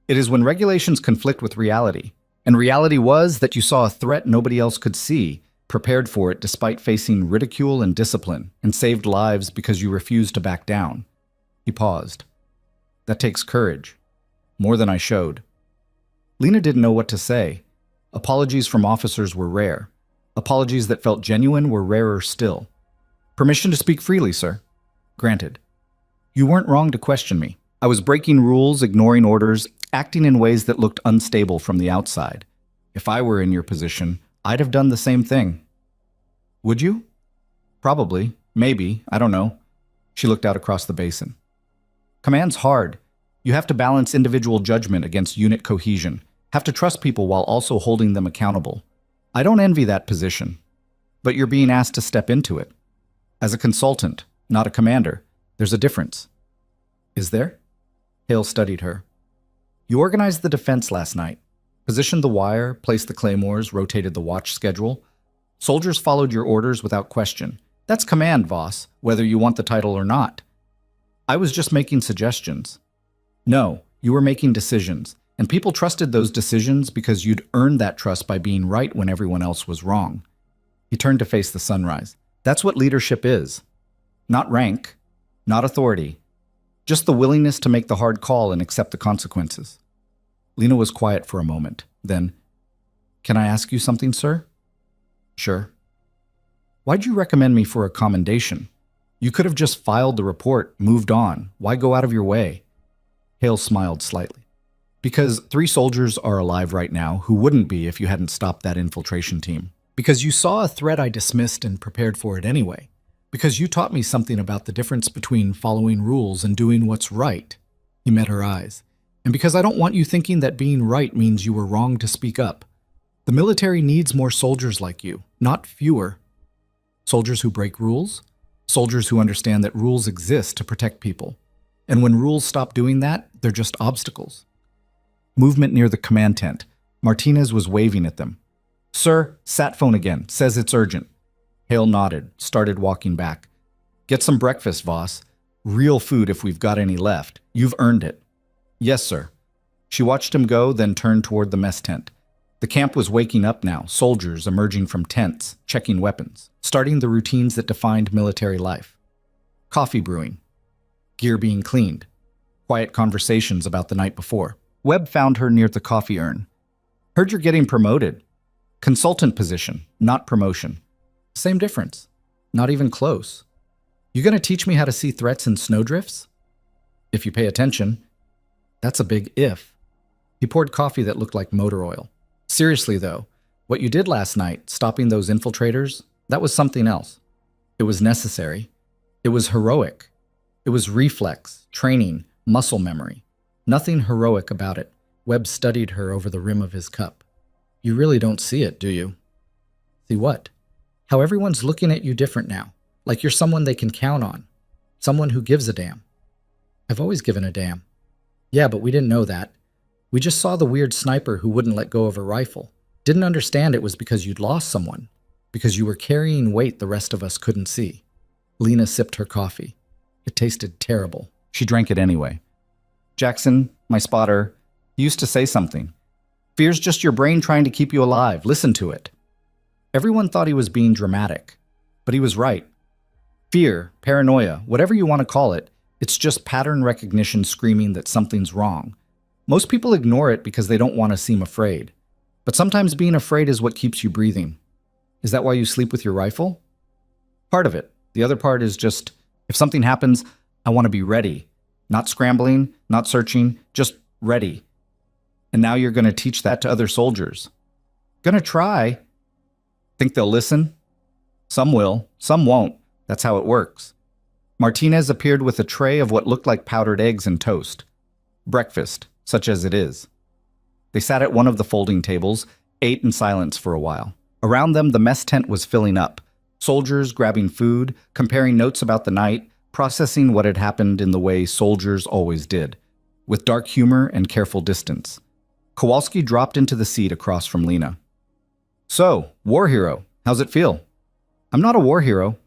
It is when regulations conflict with reality, and reality was that you saw a threat nobody else could see, prepared for it despite facing ridicule and discipline, and saved lives because you refused to back down. He paused. That takes courage. More than I showed. Lena didn't know what to say. Apologies from officers were rare. Apologies that felt genuine were rarer still. Permission to speak freely, sir. Granted. You weren't wrong to question me. I was breaking rules, ignoring orders, acting in ways that looked unstable from the outside. If I were in your position, I'd have done the same thing. Would you? Probably. Maybe. I don't know. She looked out across the basin. Command's hard. You have to balance individual judgment against unit cohesion, have to trust people while also holding them accountable. I don't envy that position, but you're being asked to step into it. As a consultant, not a commander, there's a difference. Is there? Hale studied her. You organized the defense last night, positioned the wire, placed the claymores, rotated the watch schedule. Soldiers followed your orders without question. That's command, Voss, whether you want the title or not. I was just making suggestions. No, you were making decisions, and people trusted those decisions because you'd earned that trust by being right when everyone else was wrong. He turned to face the sunrise. That's what leadership is. Not rank, not authority, just the willingness to make the hard call and accept the consequences. Lena was quiet for a moment. Then, can I ask you something, sir? Sure. Why'd you recommend me for a commendation? You could have just filed the report, moved on. Why go out of your way? Hale smiled slightly. Because 3 soldiers are alive right now who wouldn't be if you hadn't stopped that infiltration team. Because you saw a threat I dismissed and prepared for it anyway. Because you taught me something about the difference between following rules and doing what's right. He met her eyes. And because I don't want you thinking that being right means you were wrong to speak up. The military needs more soldiers like you, not fewer. Soldiers who break rules. Soldiers who understand that rules exist to protect people. And when rules stop doing that, they're just obstacles. Movement near the command tent. Martinez was waving at them. Sir, sat phone again. Says it's urgent. Hale nodded, started walking back. Get some breakfast, Voss. Real food if we've got any left. You've earned it. Yes, sir. She watched him go, then turned toward the mess tent. The camp was waking up now, soldiers emerging from tents, checking weapons, starting the routines that defined military life. Coffee brewing. Gear being cleaned. Quiet conversations about the night before. Webb found her near the coffee urn. Heard you're getting promoted. Consultant position, not promotion. Same difference. Not even close. You gonna teach me how to see threats in snowdrifts? If you pay attention. That's a big if. He poured coffee that looked like motor oil. Seriously though, what you did last night, stopping those infiltrators, that was something else. It was necessary. It was heroic. It was reflex, training, muscle memory. Nothing heroic about it. Webb studied her over the rim of his cup. You really don't see it, do you? See what? How everyone's looking at you different now, like you're someone they can count on, someone who gives a damn. I've always given a damn. Yeah, but we didn't know that. We just saw the weird sniper who wouldn't let go of a rifle. Didn't understand it was because you'd lost someone, because you were carrying weight the rest of us couldn't see. Lena sipped her coffee. It tasted terrible. She drank it anyway. Jackson, my spotter, used to say something. Fear's just your brain trying to keep you alive. Listen to it. Everyone thought he was being dramatic, but he was right. Fear, paranoia, whatever you want to call it, it's just pattern recognition screaming that something's wrong. Most people ignore it because they don't want to seem afraid. But sometimes being afraid is what keeps you breathing. Is that why you sleep with your rifle? Part of it. The other part is just, if something happens, I want to be ready. Not scrambling, not searching, just ready. And now you're going to teach that to other soldiers. Gonna try. Think they'll listen? Some will, some won't. That's how it works. Martinez appeared with a tray of what looked like powdered eggs and toast. Breakfast, such as it is. They sat at one of the folding tables, ate in silence for a while. Around them, the mess tent was filling up. Soldiers grabbing food, comparing notes about the night, processing what had happened in the way soldiers always did, with dark humor and careful distance. Kowalski dropped into the seat across from Lena. So, war hero, how's it feel? I'm not a war hero.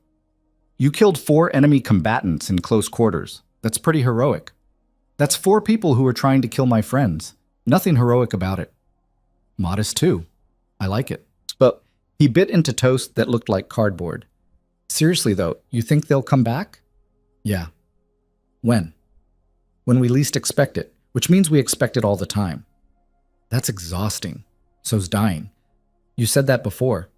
You killed 4 enemy combatants in close quarters. That's pretty heroic. That's 4 people who were trying to kill my friends. Nothing heroic about it. Modest too. I like it. But he bit into toast that looked like cardboard. Seriously though, you think they'll come back? Yeah. When? When we least expect it, which means we expect it all the time. That's exhausting. So's dying. You said that before.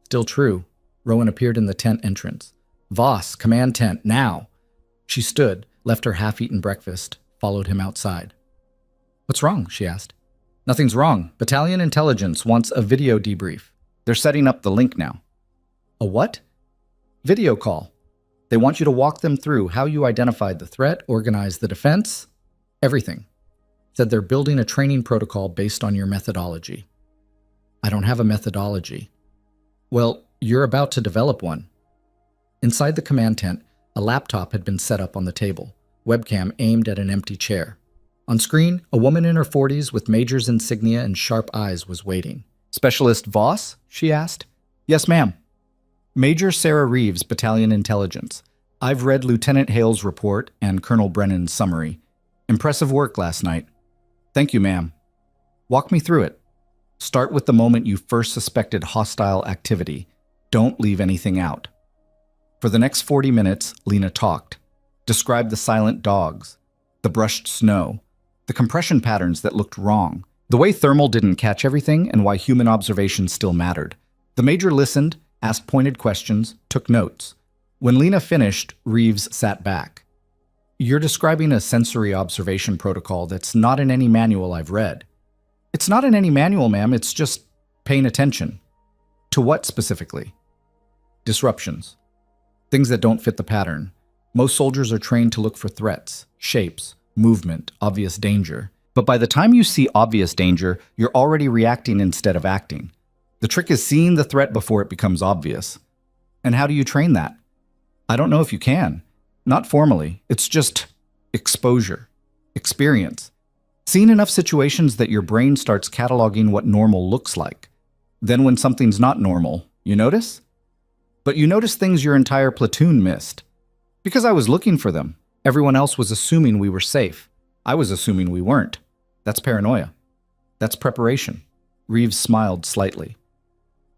Still true. Rowan appeared in the tent entrance. Voss, command tent, now. She stood, left her half-eaten breakfast, followed him outside. What's wrong? She asked. Nothing's wrong. Battalion Intelligence wants a video debrief. They're setting up the link now. A what? Video call. They want you to walk them through how you identified the threat, organized the defense, everything. Said they're building a training protocol based on your methodology. I don't have a methodology. Well, you're about to develop one. Inside the command tent, a laptop had been set up on the table, webcam aimed at an empty chair. On screen, a woman in her 40s with major's insignia and sharp eyes was waiting. Specialist Voss? She asked. Yes, ma'am. Major Sarah Reeves, Battalion Intelligence. I've read Lieutenant Hale's report and Colonel Brennan's summary. Impressive work last night. Thank you, ma'am. Walk me through it. Start with the moment you first suspected hostile activity. Don't leave anything out. For the next 40 minutes, Lena talked. Described the silent dogs, the brushed snow, the compression patterns that looked wrong, the way thermal didn't catch everything and why human observation still mattered. The major listened, asked pointed questions, took notes. When Lena finished, Reeves sat back. You're describing a sensory observation protocol that's not in any manual I've read. It's not in any manual, ma'am. It's just paying attention. To what specifically? Disruptions. Things that don't fit the pattern. Most soldiers are trained to look for threats, shapes, movement, obvious danger. But by the time you see obvious danger, you're already reacting instead of acting. The trick is seeing the threat before it becomes obvious. And how do you train that? I don't know if you can. Not formally. It's just exposure, experience. Seeing enough situations that your brain starts cataloging what normal looks like. Then when something's not normal, you notice? But you notice things your entire platoon missed. Because I was looking for them. Everyone else was assuming we were safe. I was assuming we weren't. That's paranoia. That's preparation. Reeves smiled slightly.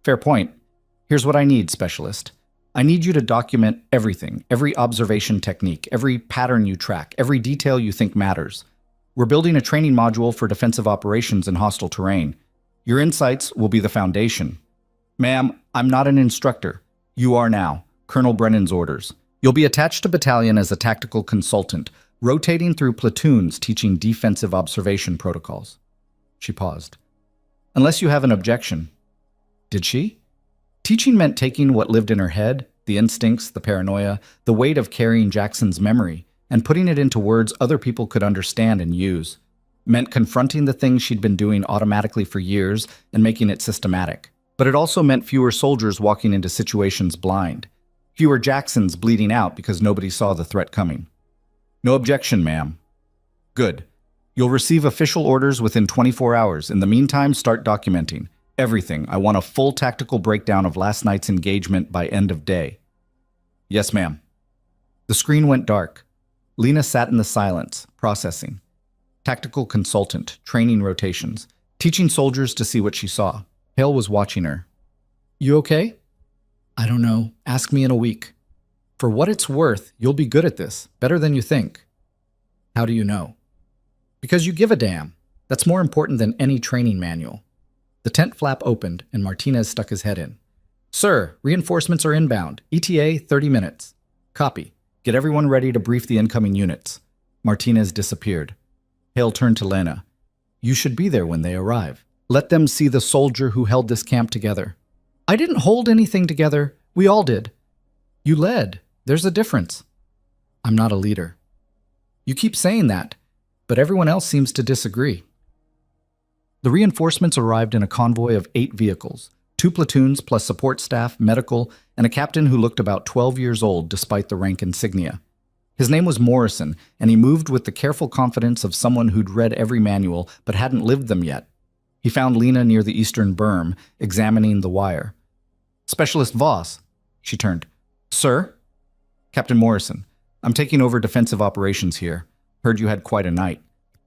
Fair point. Here's what I need, Specialist. I need you to document everything, every observation technique, every pattern you track, every detail you think matters. We're building a training module for defensive operations in hostile terrain. Your insights will be the foundation. Ma'am, I'm not an instructor. You are now. Colonel Brennan's orders. You'll be attached to battalion as a tactical consultant, rotating through platoons teaching defensive observation protocols. She paused. Unless you have an objection. Did she? Teaching meant taking what lived in her head, The instincts, the paranoia, the weight of carrying Jackson's memory and putting it into words other people could understand and use. Meant confronting the things she'd been doing automatically for years and making it systematic. But it also meant fewer soldiers walking into situations blind. Fewer Jacksons bleeding out because nobody saw the threat coming. No objection, ma'am. Good. You'll receive official orders within 24 hours. In the meantime, start documenting. Everything. I want a full tactical breakdown of last night's engagement by end of day. Yes, ma'am. The screen went dark. Lena sat in the silence, processing. Tactical consultant, training rotations, teaching soldiers to see what she saw. Hale was watching her. You okay? I don't know. Ask me in a week. For what it's worth, you'll be good at this, better than you think. How do you know? Because you give a damn. That's more important than any training manual. The tent flap opened, and Martinez stuck his head in. Sir, reinforcements are inbound. ETA 30 minutes. Copy. Get everyone ready to brief the incoming units. Martinez disappeared. Hale turned to Lena. You should be there when they arrive. Let them see the soldier who held this camp together. I didn't hold anything together. We all did. You led. There's a difference. I'm not a leader. You keep saying that, but everyone else seems to disagree. The reinforcements arrived in a convoy of 8 vehicles, 2 platoons plus support staff, medical, and a captain who looked about 12 years old despite the rank insignia. His name was Morrison, and he moved with the careful confidence of someone who'd read every manual but hadn't lived them yet. He found Lena near the eastern berm, examining the wire. Specialist Voss. She turned. Sir? Captain Morrison. I'm taking over defensive operations here. Heard you had quite a night.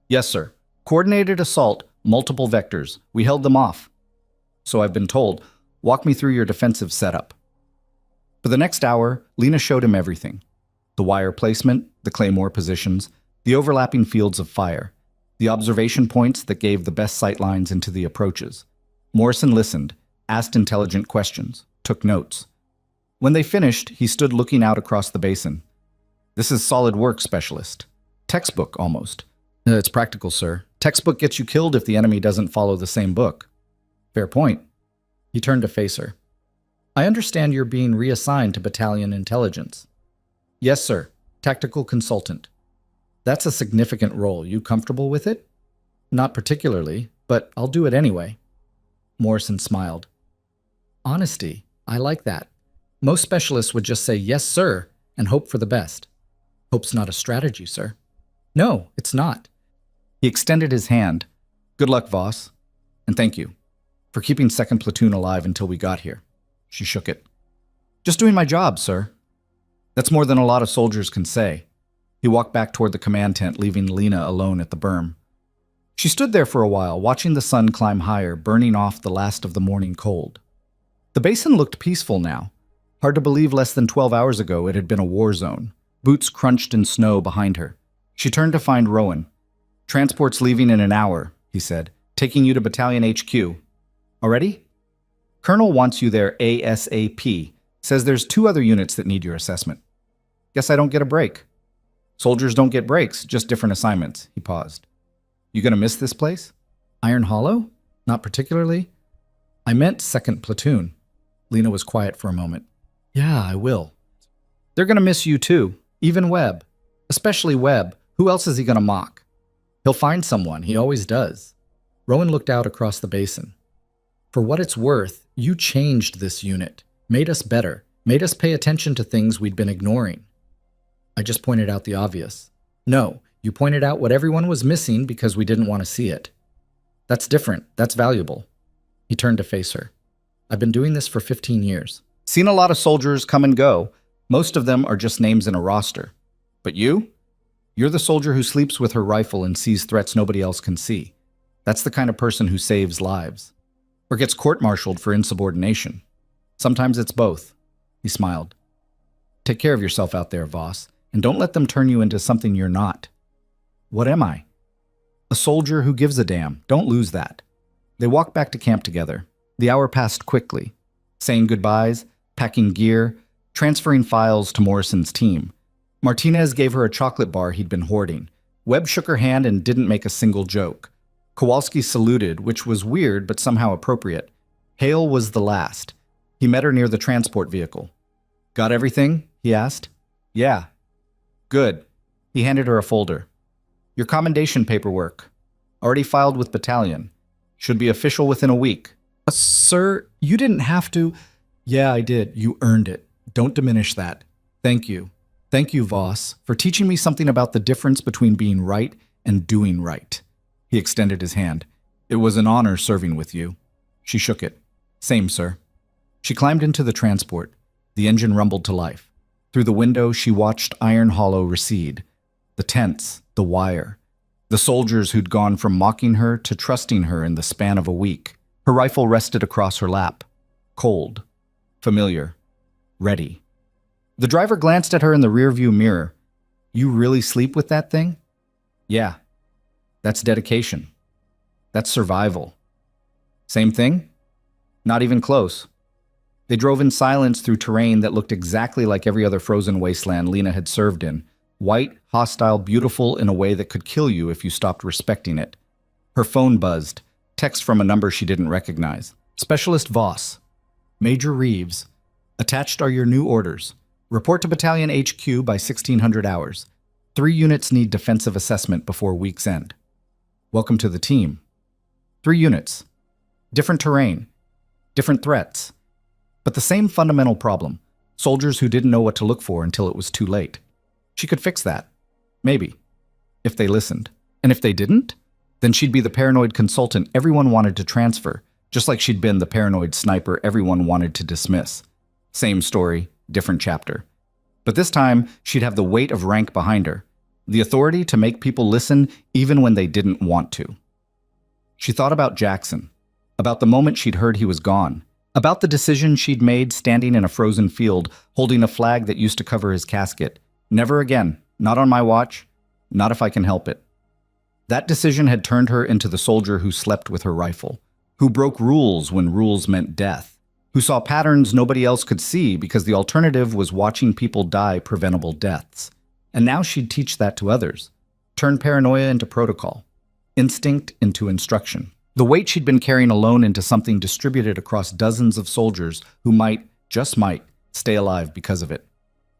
Yes, sir. Coordinated assault, multiple vectors. We held them off. So I've been told. Walk me through your defensive setup. For the next hour, Lena showed him everything. The wire placement, the claymore positions, the overlapping fields of fire, the observation points that gave the best sight lines into the approaches. Morrison listened, asked intelligent questions, took notes. When they finished, he stood looking out across the basin. This is solid work, specialist. Textbook, almost. It's practical, sir. Textbook gets you killed if the enemy doesn't follow the same book. Fair point. He turned to face her. I understand you're being reassigned to battalion intelligence. Yes, sir. Tactical consultant. That's a significant role. You comfortable with it? Not particularly, but I'll do it anyway. Morrison smiled. Honesty. I like that. Most specialists would just say, yes, sir, and hope for the best. Hope's not a strategy, sir. No, it's not. He extended his hand. Good luck, Voss. And thank you for keeping 2nd Platoon alive until we got here. She shook it. Just doing my job, sir. That's more than a lot of soldiers can say. He walked back toward the command tent, leaving Lena alone at the berm. She stood there for a while, watching the sun climb higher, burning off the last of the morning cold. The basin looked peaceful now. Hard to believe less than 12 hours ago it had been a war zone. Boots crunched in snow behind her. She turned to find Rowan. Transport's leaving in an hour, he said, taking you to Battalion HQ. Already? Colonel wants you there ASAP. Says there's 2 other units that need your assessment. Guess I don't get a break. Soldiers don't get breaks, just different assignments. He paused. You gonna miss this place? Iron Hollow? Not particularly. I meant 2nd Platoon. Lena was quiet for a moment. Yeah, I will. They're gonna miss you too. Even Webb. Especially Webb. Who else is he gonna mock? He'll find someone. He always does. Rowan looked out across the basin. For what it's worth, you changed this unit. Made us better. Made us pay attention to things we'd been ignoring. I just pointed out the obvious. No, you pointed out what everyone was missing because we didn't want to see it. That's different. That's valuable. He turned to face her. I've been doing this for 15 years. Seen a lot of soldiers come and go. Most of them are just names in a roster. But you? You're the soldier who sleeps with her rifle and sees threats nobody else can see. That's the kind of person who saves lives. Or gets court-martialed for insubordination. Sometimes it's both. He smiled. Take care of yourself out there, Voss, and don't let them turn you into something you're not. What am I? A soldier who gives a damn. Don't lose that. They walked back to camp together. The hour passed quickly. Saying goodbyes, packing gear, transferring files to Morrison's team. Martinez gave her a chocolate bar he'd been hoarding. Webb shook her hand and didn't make a single joke. Kowalski saluted, which was weird but somehow appropriate. Hale was the last. He met her near the transport vehicle. Got everything? He asked. Yeah. Good. He handed her a folder. Your commendation paperwork. Already filed with battalion. Should be official within a week. Sir, you didn't have to. Yeah, I did. You earned it. Don't diminish that. Thank you. Thank you, Voss, for teaching me something about the difference between being right and doing right. He extended his hand. It was an honor serving with you. She shook it. Same, sir. She climbed into the transport. The engine rumbled to life. Through the window, she watched Iron Hollow recede. The tents, the wire. The soldiers who'd gone from mocking her to trusting her in the span of a week. Her rifle rested across her lap. Cold. Familiar. Ready. The driver glanced at her in the rearview mirror. You really sleep with that thing? Yeah. That's dedication. That's survival. Same thing? Not even close. They drove in silence through terrain that looked exactly like every other frozen wasteland Lena had served in. White, hostile, beautiful in a way that could kill you if you stopped respecting it. Her phone buzzed. Text from a number she didn't recognize. Specialist Voss. Major Reeves. Attached are your new orders. Report to Battalion HQ by 1600 hours. 3 units need defensive assessment before week's end. Welcome to the team. 3 units. Different terrain. Different threats. But the same fundamental problem. Soldiers who didn't know what to look for until it was too late. She could fix that. Maybe. If they listened. And if they didn't? Then she'd be the paranoid consultant everyone wanted to transfer, just like she'd been the paranoid sniper everyone wanted to dismiss. Same story, different chapter. But this time, she'd have the weight of rank behind her, the authority to make people listen even when they didn't want to. She thought about Jackson, about the moment she'd heard he was gone, about the decision she'd made standing in a frozen field, holding a flag that used to cover his casket. Never again, not on my watch, not if I can help it. That decision had turned her into the soldier who slept with her rifle, who broke rules when rules meant death, who saw patterns nobody else could see because the alternative was watching people die preventable deaths. And now she'd teach that to others, turn paranoia into protocol, instinct into instruction. The weight she'd been carrying alone into something distributed across dozens of soldiers who might, just might, stay alive because of it.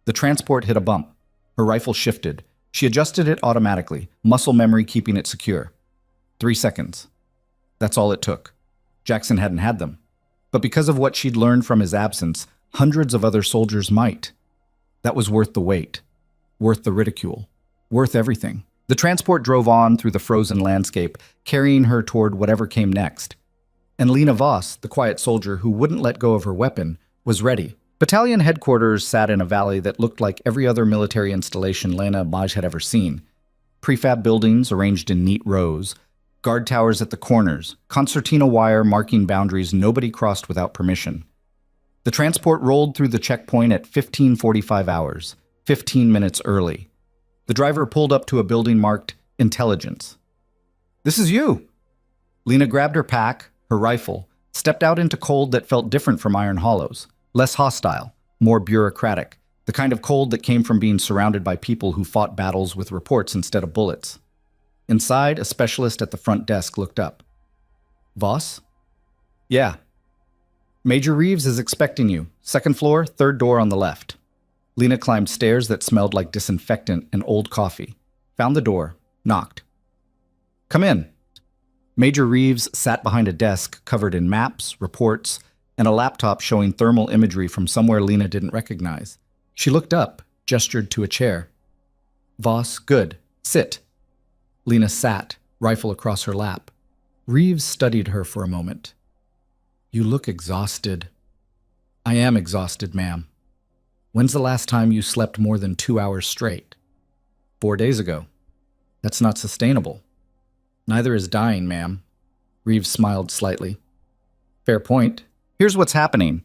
The transport hit a bump. Her rifle shifted. She adjusted it automatically, muscle memory keeping it secure. 3 seconds. That's all it took. Jackson hadn't had them. But because of what she'd learned from his absence, hundreds of other soldiers might. That was worth the wait. Worth the ridicule. Worth everything. The transport drove on through the frozen landscape, carrying her toward whatever came next. And Lena Voss, the quiet soldier who wouldn't let go of her weapon, was ready. Battalion headquarters sat in a valley that looked like every other military installation Lena Maj had ever seen. Prefab buildings arranged in neat rows, guard towers at the corners, concertina wire marking boundaries nobody crossed without permission. The transport rolled through the checkpoint at 15:45 hours, 15 minutes early. The driver pulled up to a building marked Intelligence. This is you! Lena grabbed her pack, her rifle, stepped out into cold that felt different from Iron Hollow's. Less hostile, more bureaucratic, the kind of cold that came from being surrounded by people who fought battles with reports instead of bullets. Inside, a specialist at the front desk looked up. Voss? Yeah. Major Reeves is expecting you. 2nd floor, 3rd door on the left. Lena climbed stairs that smelled like disinfectant and old coffee. Found the door, knocked. Come in. Major Reeves sat behind a desk covered in maps, reports, and a laptop showing thermal imagery from somewhere Lena didn't recognize. She looked up, gestured to a chair. Voss, good. Sit. Lena sat, rifle across her lap. Reeves studied her for a moment. You look exhausted. I am exhausted, ma'am. When's the last time you slept more than 2 hours straight? 4 days ago. That's not sustainable. Neither is dying, ma'am. Reeves smiled slightly. Fair point. Here's what's happening.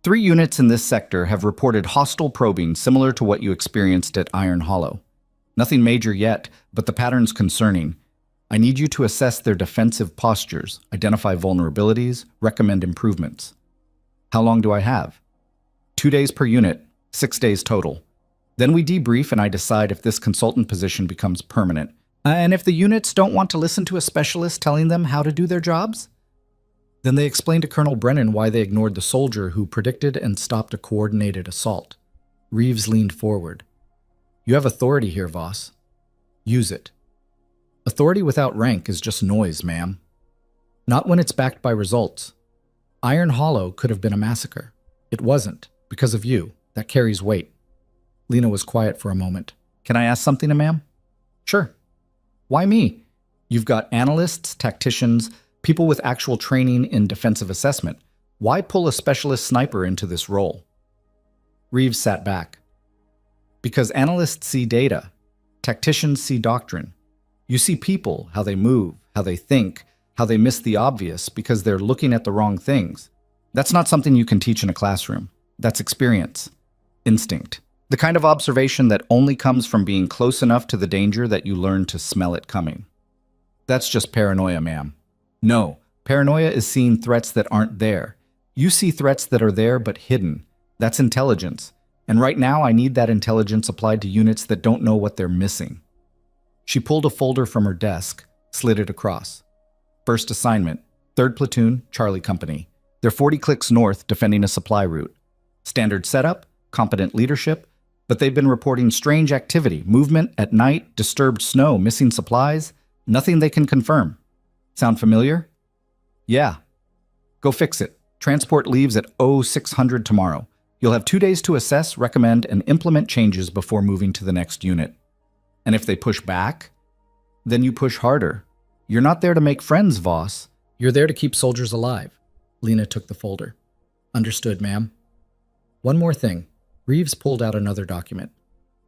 3 units in this sector have reported hostile probing similar to what you experienced at Iron Hollow. Nothing major yet, but the pattern's concerning. I need you to assess their defensive postures, identify vulnerabilities, recommend improvements. How long do I have? 2 days per unit, 6 days total. Then we debrief and I decide if this consultant position becomes permanent. And if the units don't want to listen to a specialist telling them how to do their jobs? Then they explained to Colonel Brennan why they ignored the soldier who predicted and stopped a coordinated assault. Reeves leaned forward. You have authority here, Voss. Use it. Authority without rank is just noise, ma'am. Not when it's backed by results. Iron Hollow could have been a massacre. It wasn't, because of you. That carries weight. Lena was quiet for a moment. Can I ask something, ma'am? Sure. Why me? You've got analysts, tacticians, people with actual training in defensive assessment. Why pull a specialist sniper into this role? Reeves sat back. Because analysts see data. Tacticians see doctrine. You see people, how they move, how they think, how they miss the obvious because they're looking at the wrong things. That's not something you can teach in a classroom. That's experience. Instinct. The kind of observation that only comes from being close enough to the danger that you learn to smell it coming. That's just paranoia, ma'am. No, paranoia is seeing threats that aren't there. You see threats that are there but hidden. That's intelligence. And right now I need that intelligence applied to units that don't know what they're missing. She pulled a folder from her desk, slid it across. First assignment, 3rd Platoon, Charlie Company. They're 40 clicks north defending a supply route. Standard setup, competent leadership, but they've been reporting strange activity, movement at night, disturbed snow, missing supplies, nothing they can confirm. Sound familiar? Yeah. Go fix it. Transport leaves at 0600 tomorrow. You'll have 2 days to assess, recommend, and implement changes before moving to the next unit. And if they push back, then you push harder. You're not there to make friends, Voss. You're there to keep soldiers alive. Lena took the folder. Understood, ma'am. One more thing. Reeves pulled out another document.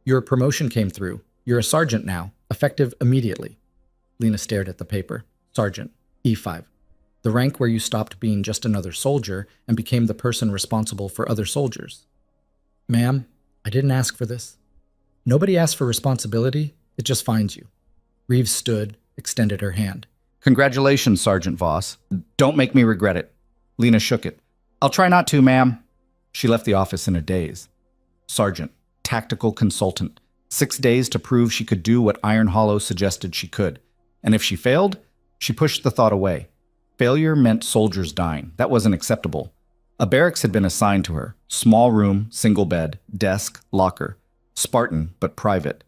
Your promotion came through. You're a sergeant now, effective immediately. Lena stared at the paper. Sergeant, E5. The rank where you stopped being just another soldier and became the person responsible for other soldiers. Ma'am, I didn't ask for this. Nobody asks for responsibility, it just finds you. Reeves stood, extended her hand. Congratulations, Sergeant Voss. Don't make me regret it. Lena shook it. I'll try not to, ma'am. She left the office in a daze. Sergeant, tactical consultant. 6 days to prove she could do what Iron Hollow suggested she could. And if she failed, she pushed the thought away. Failure meant soldiers dying. That wasn't acceptable. A barracks had been assigned to her. Small room, single bed, desk, locker. Spartan, but private.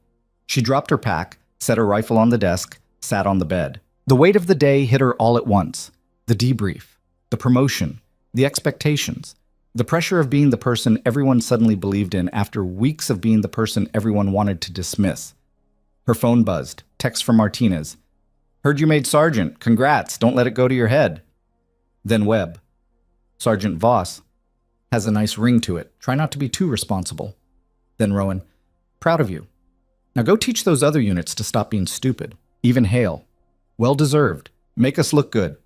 She dropped her pack, set her rifle on the desk, sat on the bed. The weight of the day hit her all at once. The debrief, the promotion, the expectations, the pressure of being the person everyone suddenly believed in after weeks of being the person everyone wanted to dismiss. Her phone buzzed. Text from Martinez. Heard you made sergeant. Congrats. Don't let it go to your head. Then Webb. Sergeant Voss. Has a nice ring to it. Try not to be too responsible. Then Rowan. Proud of you. Now go teach those other units to stop being stupid. Even Hale. Well deserved. Make us look good.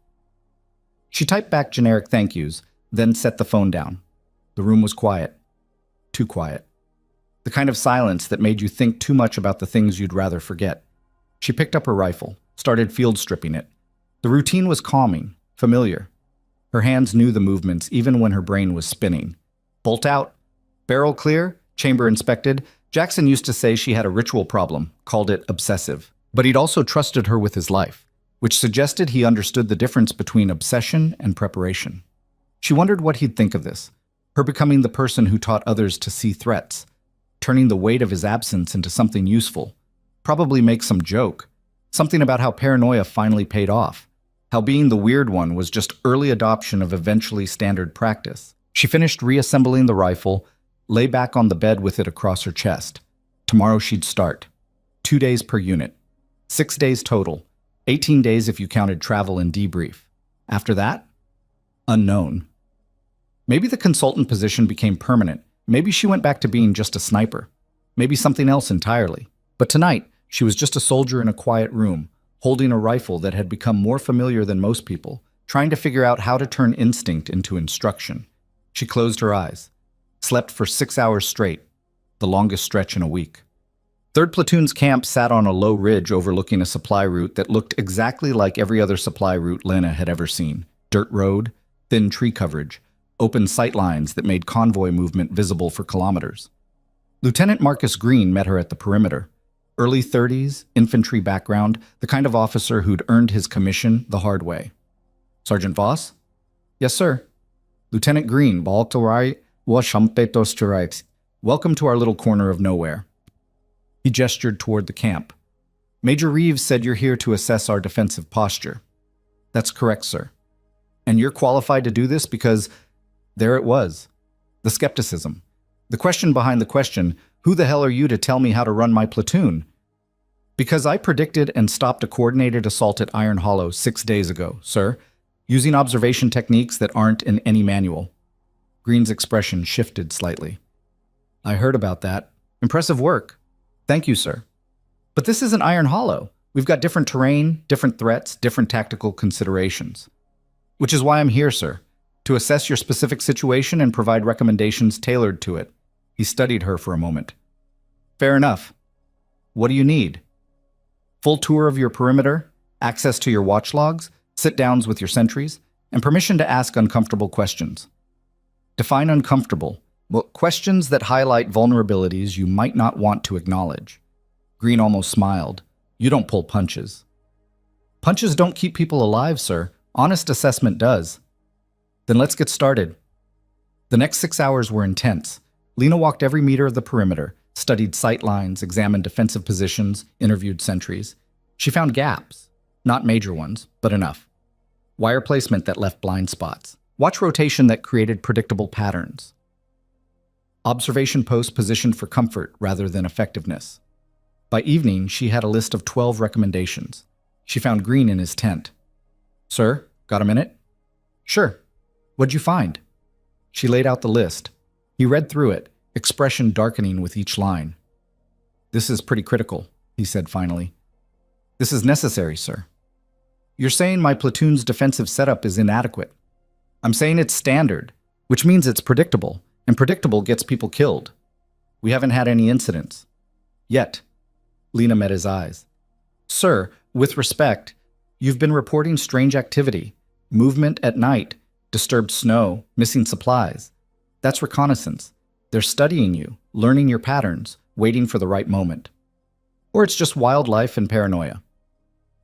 She typed back generic thank yous, then set the phone down. The room was quiet. Too quiet. The kind of silence that made you think too much about the things you'd rather forget. She picked up her rifle, started field stripping it. The routine was calming, familiar. Her hands knew the movements even when her brain was spinning. Bolt out. Barrel clear. Chamber inspected. Jackson used to say she had a ritual problem, called it obsessive. But he'd also trusted her with his life, which suggested he understood the difference between obsession and preparation. She wondered what he'd think of this, her becoming the person who taught others to see threats, turning the weight of his absence into something useful, probably make some joke, something about how paranoia finally paid off, how being the weird one was just early adoption of eventually standard practice. She finished reassembling the rifle, lay back on the bed with it across her chest. Tomorrow she'd start. 2 days per unit. 6 days total. 18 days if you counted travel and debrief. After that? Unknown. Maybe the consultant position became permanent. Maybe she went back to being just a sniper. Maybe something else entirely. But tonight, she was just a soldier in a quiet room, holding a rifle that had become more familiar than most people, trying to figure out how to turn instinct into instruction. She closed her eyes. Slept for 6 hours straight, the longest stretch in a week. 3rd Platoon's camp sat on a low ridge overlooking a supply route that looked exactly like every other supply route Lena had ever seen. Dirt road, thin tree coverage, open sight lines that made convoy movement visible for kilometers. Lieutenant Marcus Green met her at the perimeter. Early 30s, infantry background, the kind of officer who'd earned his commission the hard way. Sergeant Voss? Yes, sir. Lieutenant Green, militarystories. Welcome to our little corner of nowhere." He gestured toward the camp. "Major Reeves said you're here to assess our defensive posture." "That's correct, sir." "And you're qualified to do this because—" There it was. The skepticism. The question behind the question, "Who the hell are you to tell me how to run my platoon?" "Because I predicted and stopped a coordinated assault at Iron Hollow 6 days ago, sir, using observation techniques that aren't in any manual." Green's expression shifted slightly. "I heard about that. Impressive work. Thank you, sir. But this isn't Iron Hollow. We've got different terrain, different threats, different tactical considerations. Which is why I'm here, sir, to assess your specific situation and provide recommendations tailored to it." He studied her for a moment. "Fair enough. What do you need? Full tour of your perimeter, access to your watch logs, sit-downs with your sentries, and permission to ask uncomfortable questions." Define uncomfortable. Well, questions that highlight vulnerabilities you might not want to acknowledge. Green almost smiled. "You don't pull punches." "Punches don't keep people alive, sir. Honest assessment does." "Then let's get started." The next 6 hours were intense. Lena walked every meter of the perimeter, studied sight lines, examined defensive positions, interviewed sentries. She found gaps. Not major ones, but enough. Wire placement that left blind spots. Watch rotation that created predictable patterns. Observation posts positioned for comfort rather than effectiveness. By evening, she had a list of 12 recommendations. She found Green in his tent. "Sir, got a minute?" "Sure. What'd you find?" She laid out the list. He read through it, expression darkening with each line. "This is pretty critical," he said finally. "This is necessary, sir." "You're saying my platoon's defensive setup is inadequate." "I'm saying it's standard, which means it's predictable, and predictable gets people killed. We haven't had any incidents. Yet." Lena met his eyes. "Sir, with respect, you've been reporting strange activity, movement at night, disturbed snow, missing supplies. That's reconnaissance. They're studying you, learning your patterns, waiting for the right moment. Or it's just wildlife and paranoia.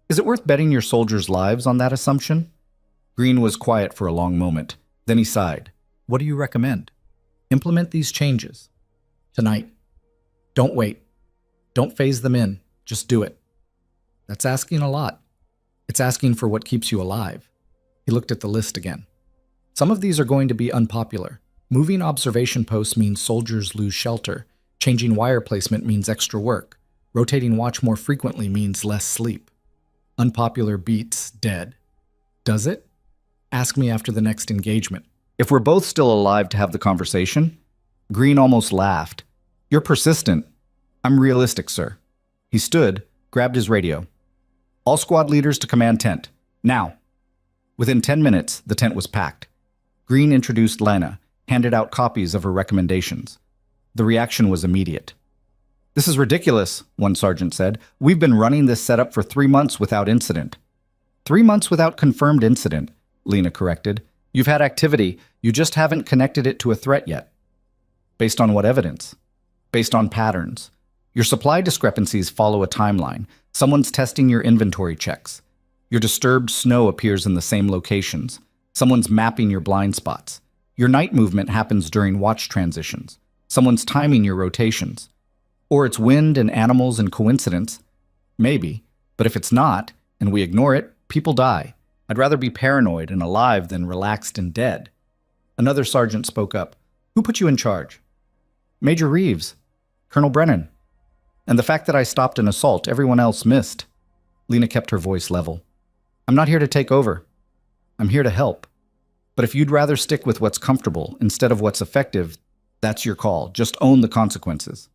Is it worth betting your soldiers' lives on that assumption?" Green was quiet for a long moment. Then he sighed. "What do you recommend?" "Implement these changes. Tonight. Don't wait. Don't phase them in. Just do it." "That's asking a lot." "It's asking for what keeps you alive." He looked at the list again. "Some of these are going to be unpopular. Moving observation posts means soldiers lose shelter. Changing wire placement means extra work. Rotating watch more frequently means less sleep. Unpopular beats dead. Does it? Ask me after the next engagement." "If we're both still alive to have the conversation?" Green almost laughed. "You're persistent." "I'm realistic, sir." He stood, grabbed his radio. "All squad leaders to command tent. Now." Within 10 minutes, the tent was packed. Green introduced Lena, handed out copies of her recommendations. The reaction was immediate. "This is ridiculous," one sergeant said. "We've been running this setup for 3 months without incident." 3 months without confirmed incident," Lena corrected. "You've had activity, you just haven't connected it to a threat yet." "Based on what evidence?" "Based on patterns. Your supply discrepancies follow a timeline. Someone's testing your inventory checks. Your disturbed snow appears in the same locations. Someone's mapping your blind spots. Your night movement happens during watch transitions. Someone's timing your rotations. Or it's wind and animals and coincidence. Maybe. But if it's not, and we ignore it, people die. I'd rather be paranoid and alive than relaxed and dead." Another sergeant spoke up. "Who put you in charge?" "Major Reeves. Colonel Brennan. And the fact that I stopped an assault everyone else missed." Lena kept her voice level. "I'm not here to take over. I'm here to help. But if you'd rather stick with what's comfortable instead of what's effective, that's your call. Just own the consequences."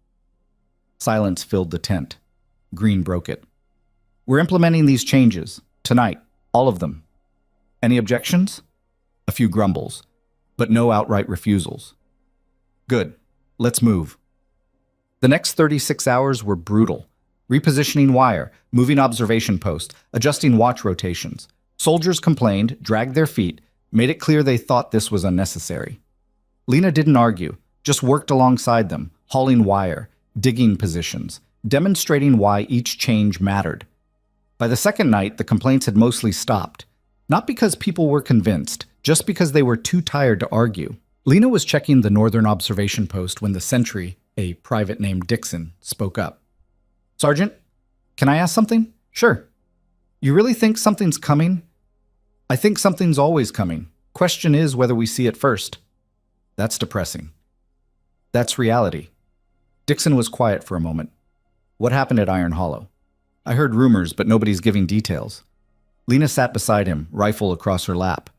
Silence filled the tent. Green broke it. "We're implementing these changes. Tonight. All of them. Any objections?" A few grumbles, but no outright refusals. "Good. Let's move." The next 36 hours were brutal. Repositioning wire, moving observation posts, adjusting watch rotations. Soldiers complained, dragged their feet, made it clear they thought this was unnecessary. Lena didn't argue, just worked alongside them, hauling wire, digging positions, demonstrating why each change mattered. By the second night, the complaints had mostly stopped. Not because people were convinced, just because they were too tired to argue. Lena was checking the northern observation post when the sentry, a private named Dixon, spoke up. Sergeant, can I ask something? Sure. You really think something's coming? I think something's always coming. Question is whether we see it first. That's depressing. That's reality. Dixon was quiet for a moment. What happened at Iron Hollow? I heard rumors, but nobody's giving details. Lena sat beside him, rifle across her lap.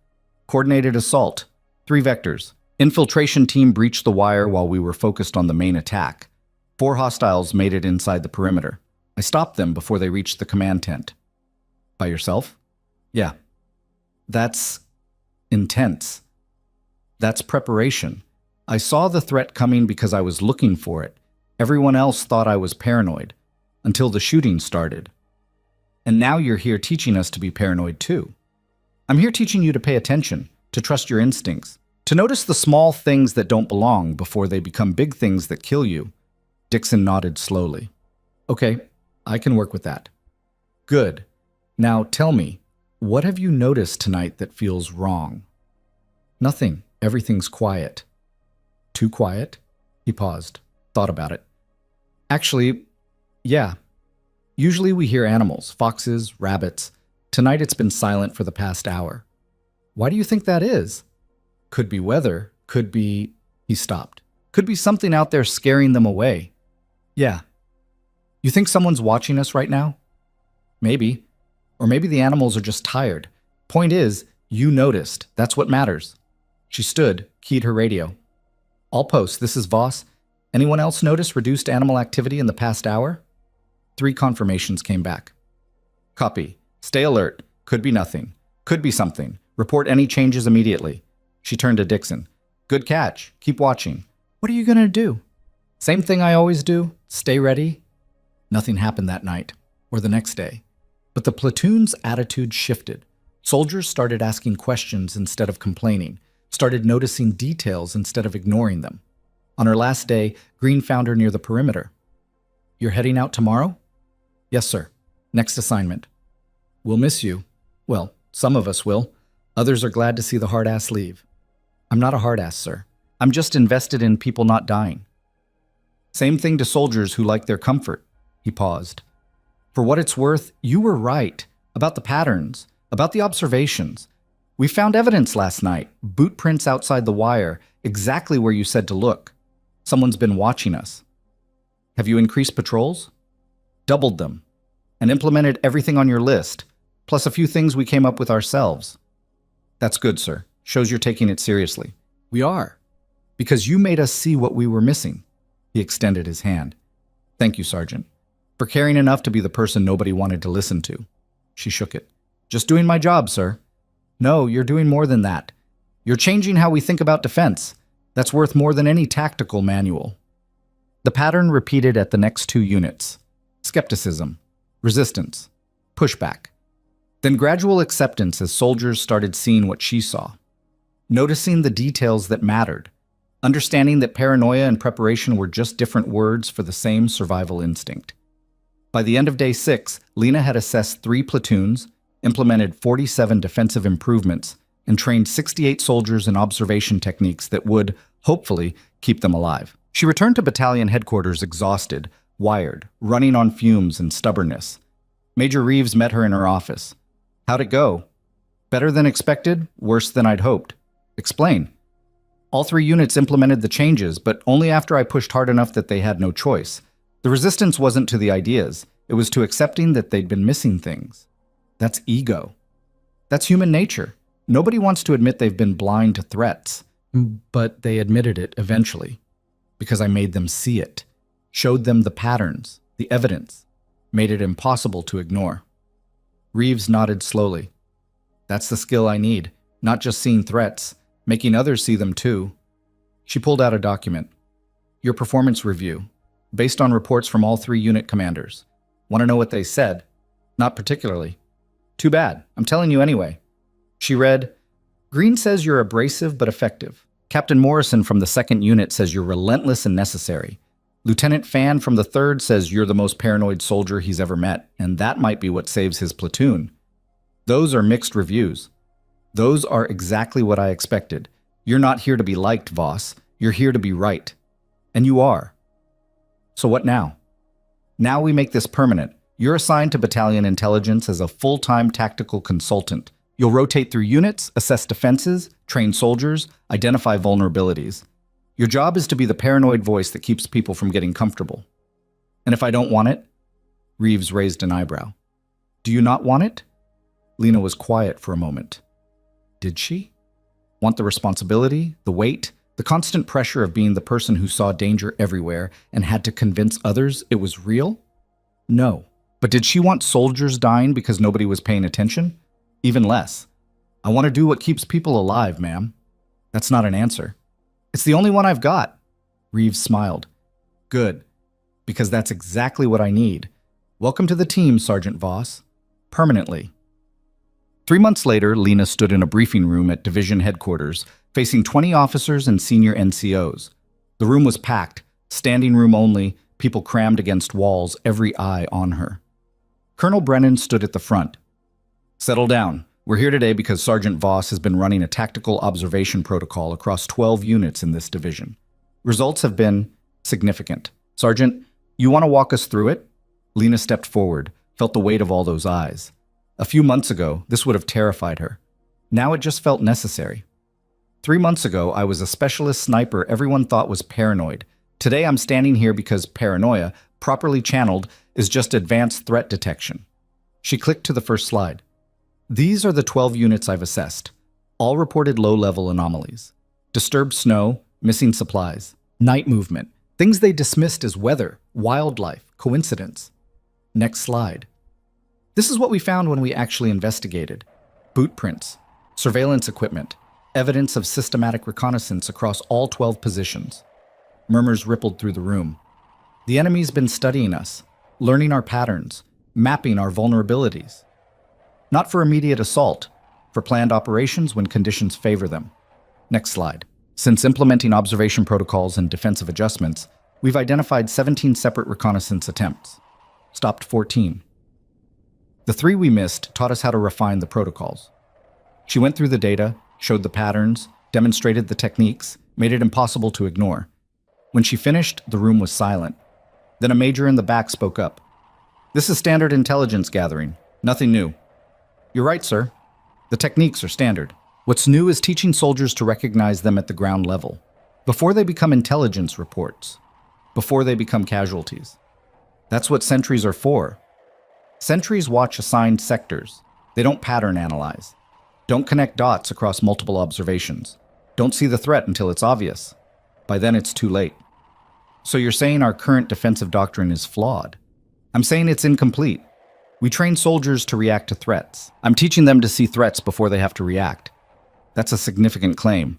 Coordinated assault. 3 vectors. Infiltration team breached the wire while we were focused on the main attack. 4 hostiles made it inside the perimeter. I stopped them before they reached the command tent. By yourself? Yeah. That's intense. That's preparation. I saw the threat coming because I was looking for it. Everyone else thought I was paranoid, until the shooting started. And now you're here teaching us to be paranoid too. I'm here teaching you to pay attention, to trust your instincts, to notice the small things that don't belong before they become big things that kill you. Dixon nodded slowly. Okay, I can work with that. Good. Now tell me, what have you noticed tonight that feels wrong? Nothing. Everything's quiet. Too quiet? He paused, thought about it. Actually, yeah. Usually we hear animals, foxes, rabbits. Tonight it's been silent for the past hour. Why do you think that is? Could be weather, could be... He stopped. Could be something out there scaring them away. Yeah. You think someone's watching us right now? Maybe. Or maybe the animals are just tired. Point is, you noticed. That's what matters. She stood, keyed her radio. All posts, this is Voss. Anyone else notice reduced animal activity in the past hour? 3 confirmations came back. Copy. Stay alert. Could be nothing. Could be something. Report any changes immediately. She turned to Dixon. Good catch. Keep watching. What are you going to do? Same thing I always do. Stay ready. Nothing happened that night, or the next day. But the platoon's attitude shifted. Soldiers started asking questions instead of complaining, started noticing details instead of ignoring them. On her last day, Green found her near the perimeter. You're heading out tomorrow? Yes, sir. Next assignment. We'll miss you. Well, some of us will. Others are glad to see the hard-ass leave. I'm not a hard-ass, sir. I'm just invested in people not dying. Same thing to soldiers who like their comfort. He paused. For what it's worth, you were right. About the patterns. About the observations. We found evidence last night. Boot prints outside the wire. Exactly where you said to look. Someone's been watching us. Have you increased patrols? Doubled them. And implemented everything on your list. Plus a few things we came up with ourselves. That's good, sir. Shows you're taking it seriously. We are. Because you made us see what we were missing. He extended his hand. Thank you, Sergeant. For caring enough to be the person nobody wanted to listen to. She shook it. Just doing my job, sir. No, you're doing more than that. You're changing how we think about defense. That's worth more than any tactical manual. The pattern repeated at the next 2 units. Skepticism, resistance, pushback. Then gradual acceptance as soldiers started seeing what she saw. Noticing the details that mattered. Understanding that paranoia and preparation were just different words for the same survival instinct. By the end of day 6, Lena had assessed 3 platoons, implemented 47 defensive improvements, and trained 68 soldiers in observation techniques that would, hopefully, keep them alive. She returned to battalion headquarters exhausted, wired, running on fumes and stubbornness. Major Reeves met her in her office. How'd it go? Better than expected? Worse than I'd hoped. Explain. All 3 units implemented the changes, but only after I pushed hard enough that they had no choice. The resistance wasn't to the ideas. It was to accepting that they'd been missing things. That's ego. That's human nature. Nobody wants to admit they've been blind to threats. But they admitted it eventually. Because I made them see it. Showed them the patterns, the evidence. Made it impossible to ignore. Reeves nodded slowly. That's the skill I need. Not just seeing threats. Making others see them too. She pulled out a document. Your performance review. Based on reports from all 3 unit commanders. Want to know what they said? Not particularly. Too bad. I'm telling you anyway. She read, Green says you're abrasive but effective. Captain Morrison from the 2nd unit says you're relentless and necessary. Lieutenant Fan from the 3rd says you're the most paranoid soldier he's ever met, and that might be what saves his platoon. Those are mixed reviews. Those are exactly what I expected. You're not here to be liked, Voss. You're here to be right. And you are. So what now? Now we make this permanent. You're assigned to battalion intelligence as a full-time tactical consultant. You'll rotate through units, assess defenses, train soldiers, identify vulnerabilities. Your job is to be the paranoid voice that keeps people from getting comfortable. And if I don't want it? Reeves raised an eyebrow. Do you not want it? Lena was quiet for a moment. Did she? Want the responsibility, the weight, the constant pressure of being the person who saw danger everywhere and had to convince others it was real? No. But did she want soldiers dying because nobody was paying attention? Even less. I want to do what keeps people alive, ma'am. That's not an answer. It's the only one I've got. Reeves smiled. Good. Because that's exactly what I need. Welcome to the team, Sergeant Voss. Permanently. 3 months later, Lena stood in a briefing room at division headquarters, facing 20 officers and senior NCOs. The room was packed, standing room only, people crammed against walls, every eye on her. Colonel Brennan stood at the front. Settle down. We're here today because Sergeant Voss has been running a tactical observation protocol across 12 units in this division. Results have been significant. Sergeant, you want to walk us through it? Lena stepped forward, felt the weight of all those eyes. A few months ago, this would have terrified her. Now it just felt necessary. 3 months ago, I was a specialist sniper everyone thought was paranoid. Today I'm standing here because paranoia, properly channeled, is just advanced threat detection. She clicked to the first slide. These are the 12 units I've assessed. All reported low-level anomalies. Disturbed snow, missing supplies, night movement, things they dismissed as weather, wildlife, coincidence. Next slide. This is what we found when we actually investigated. Boot prints, surveillance equipment, evidence of systematic reconnaissance across all 12 positions. Murmurs rippled through the room. The enemy's been studying us, learning our patterns, mapping our vulnerabilities. Not for immediate assault, for planned operations when conditions favor them. Next slide. Since implementing observation protocols and defensive adjustments, we've identified 17 separate reconnaissance attempts. Stopped 14. The 3 we missed taught us how to refine the protocols. She went through the data, showed the patterns, demonstrated the techniques, made it impossible to ignore. When she finished, the room was silent. Then a major in the back spoke up. This is standard intelligence gathering. Nothing new. You're right, sir. The techniques are standard. What's new is teaching soldiers to recognize them at the ground level, before they become intelligence reports, before they become casualties. That's what sentries are for. Sentries watch assigned sectors. They don't pattern analyze. Don't connect dots across multiple observations. Don't see the threat until it's obvious. By then it's too late. So you're saying our current defensive doctrine is flawed? I'm saying it's incomplete. We train soldiers to react to threats. I'm teaching them to see threats before they have to react. That's a significant claim.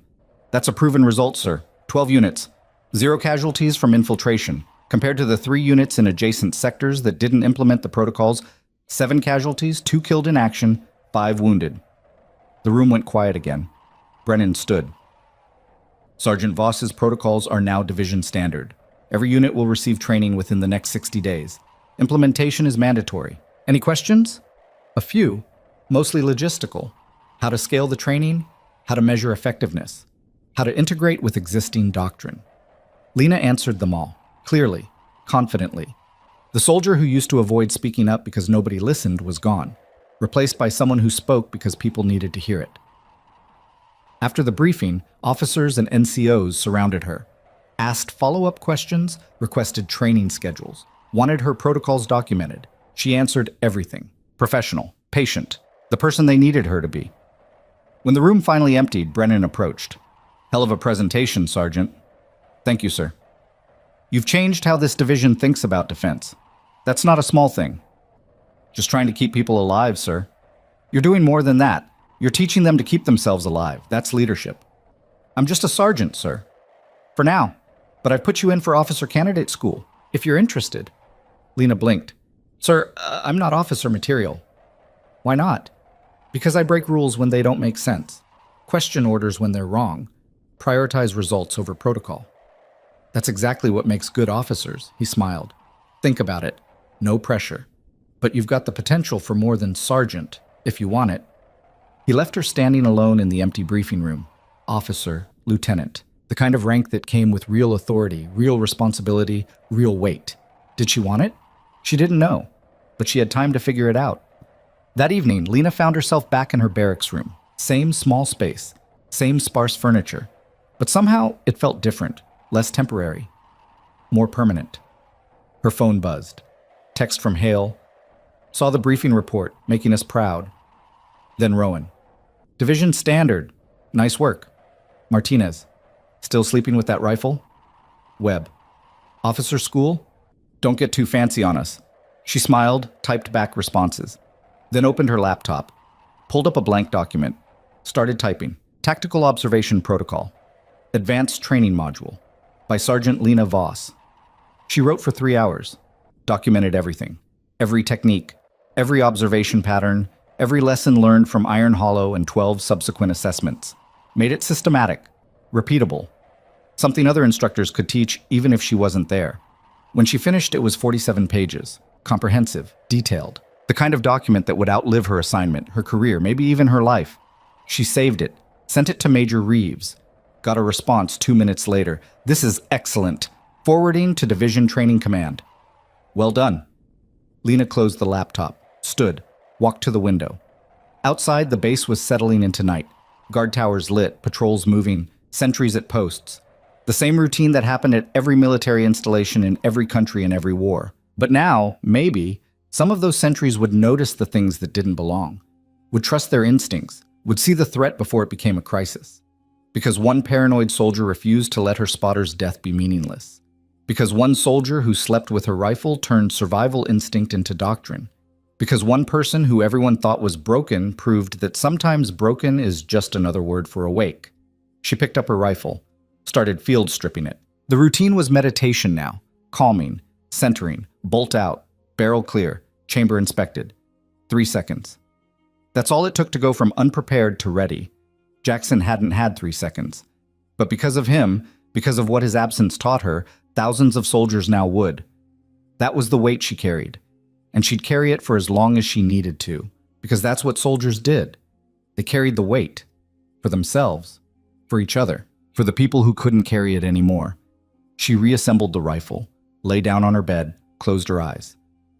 That's a proven result, sir. 12 units. 0 casualties from infiltration. Compared to the 3 units in adjacent sectors that didn't implement the protocols, 7 casualties, 2 killed in action, 5 wounded. The room went quiet again. Brennan stood. Sergeant Voss's protocols are now division standard. Every unit will receive training within the next 60 days. Implementation is mandatory. Any questions? A few, mostly logistical. How to scale the training, how to measure effectiveness, how to integrate with existing doctrine. Lena answered them all, clearly, confidently. The soldier who used to avoid speaking up because nobody listened was gone, replaced by someone who spoke because people needed to hear it. After the briefing, officers and NCOs surrounded her, asked follow-up questions, requested training schedules, wanted her protocols documented. She answered everything. Professional, patient, the person they needed her to be. When the room finally emptied, Brennan approached. Hell of a presentation, Sergeant. Thank you, sir. You've changed how this division thinks about defense. That's not a small thing. Just trying to keep people alive, sir. You're doing more than that. You're teaching them to keep themselves alive. That's leadership. I'm just a sergeant, sir. For now. But I've put you in for officer candidate school, if you're interested. Lena blinked. Sir, I'm not officer material. Why not? Because I break rules when they don't make sense. Question orders when they're wrong. Prioritize results over protocol. That's exactly what makes good officers, he smiled. Think about it. No pressure. But you've got the potential for more than sergeant, if you want it. He left her standing alone in the empty briefing room. Officer, lieutenant, the kind of rank that came with real authority, real responsibility, real weight. Did she want it? She didn't know, but she had time to figure it out. That evening, Lena found herself back in her barracks room. Same small space, same sparse furniture, but somehow it felt different, less temporary, more permanent. Her phone buzzed. Text from Hale. Saw the briefing report, making us proud. Then Rowan. Division Standard. Nice work. Martinez. Still sleeping with that rifle? Webb. Officer School? Don't get too fancy on us. She smiled, typed back responses. Then opened her laptop. Pulled up a blank document. Started typing. Tactical Observation Protocol. Advanced Training Module. By Sergeant Lena Voss. She wrote for 3 hours. Documented everything. Every technique. Every observation pattern. Every lesson learned from Iron Hollow and 12 subsequent assessments. Made it systematic. Repeatable. Something other instructors could teach even if she wasn't there. When she finished, it was 47 pages. Comprehensive. Detailed. The kind of document that would outlive her assignment, her career, maybe even her life. She saved it. Sent it to Major Reeves. Got a response 2 minutes later. This is excellent. Forwarding to Division Training Command. Well done. Lena closed the laptop, stood, walked to the window. Outside, the base was settling into night. Guard towers lit, patrols moving, sentries at posts. The same routine that happened at every military installation in every country in every war. But now, maybe, some of those sentries would notice the things that didn't belong, would trust their instincts, would see the threat before it became a crisis. Because one paranoid soldier refused to let her spotter's death be meaningless. Because one soldier who slept with her rifle turned survival instinct into doctrine. Because one person who everyone thought was broken proved that sometimes broken is just another word for awake. She picked up her rifle, started field stripping it. The routine was meditation now. Calming, centering, bolt out, barrel clear, chamber inspected. 3 seconds. That's all it took to go from unprepared to ready. Jackson hadn't had 3 seconds. But because of him, because of what his absence taught her, thousands of soldiers now would. That was the weight she carried. And she'd carry it for as long as she needed to, because that's what soldiers did. They carried the weight. For themselves. For each other. For the people who couldn't carry it anymore. She reassembled the rifle, lay down on her bed, closed her eyes.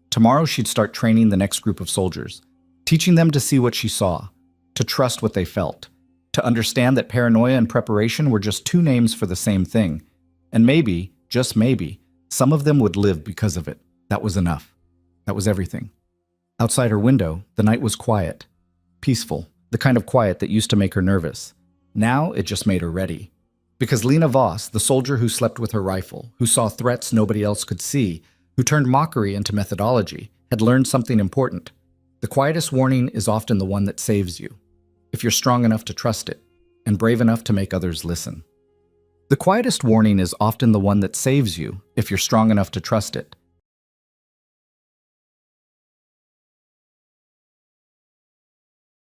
Tomorrow she'd start training the next group of soldiers, teaching them to see what she saw, to trust what they felt, to understand that paranoia and preparation were just two names for the same thing. And maybe, just maybe, some of them would live because of it. That was enough. That was everything. Outside her window, the night was quiet, peaceful, the kind of quiet that used to make her nervous. Now it just made her ready. Because Lena Voss, the soldier who slept with her rifle, who saw threats nobody else could see, who turned mockery into methodology, had learned something important. The quietest warning is often the one that saves you, if you're strong enough to trust it, and brave enough to make others listen. The quietest warning is often the one that saves you, if you're strong enough to trust it,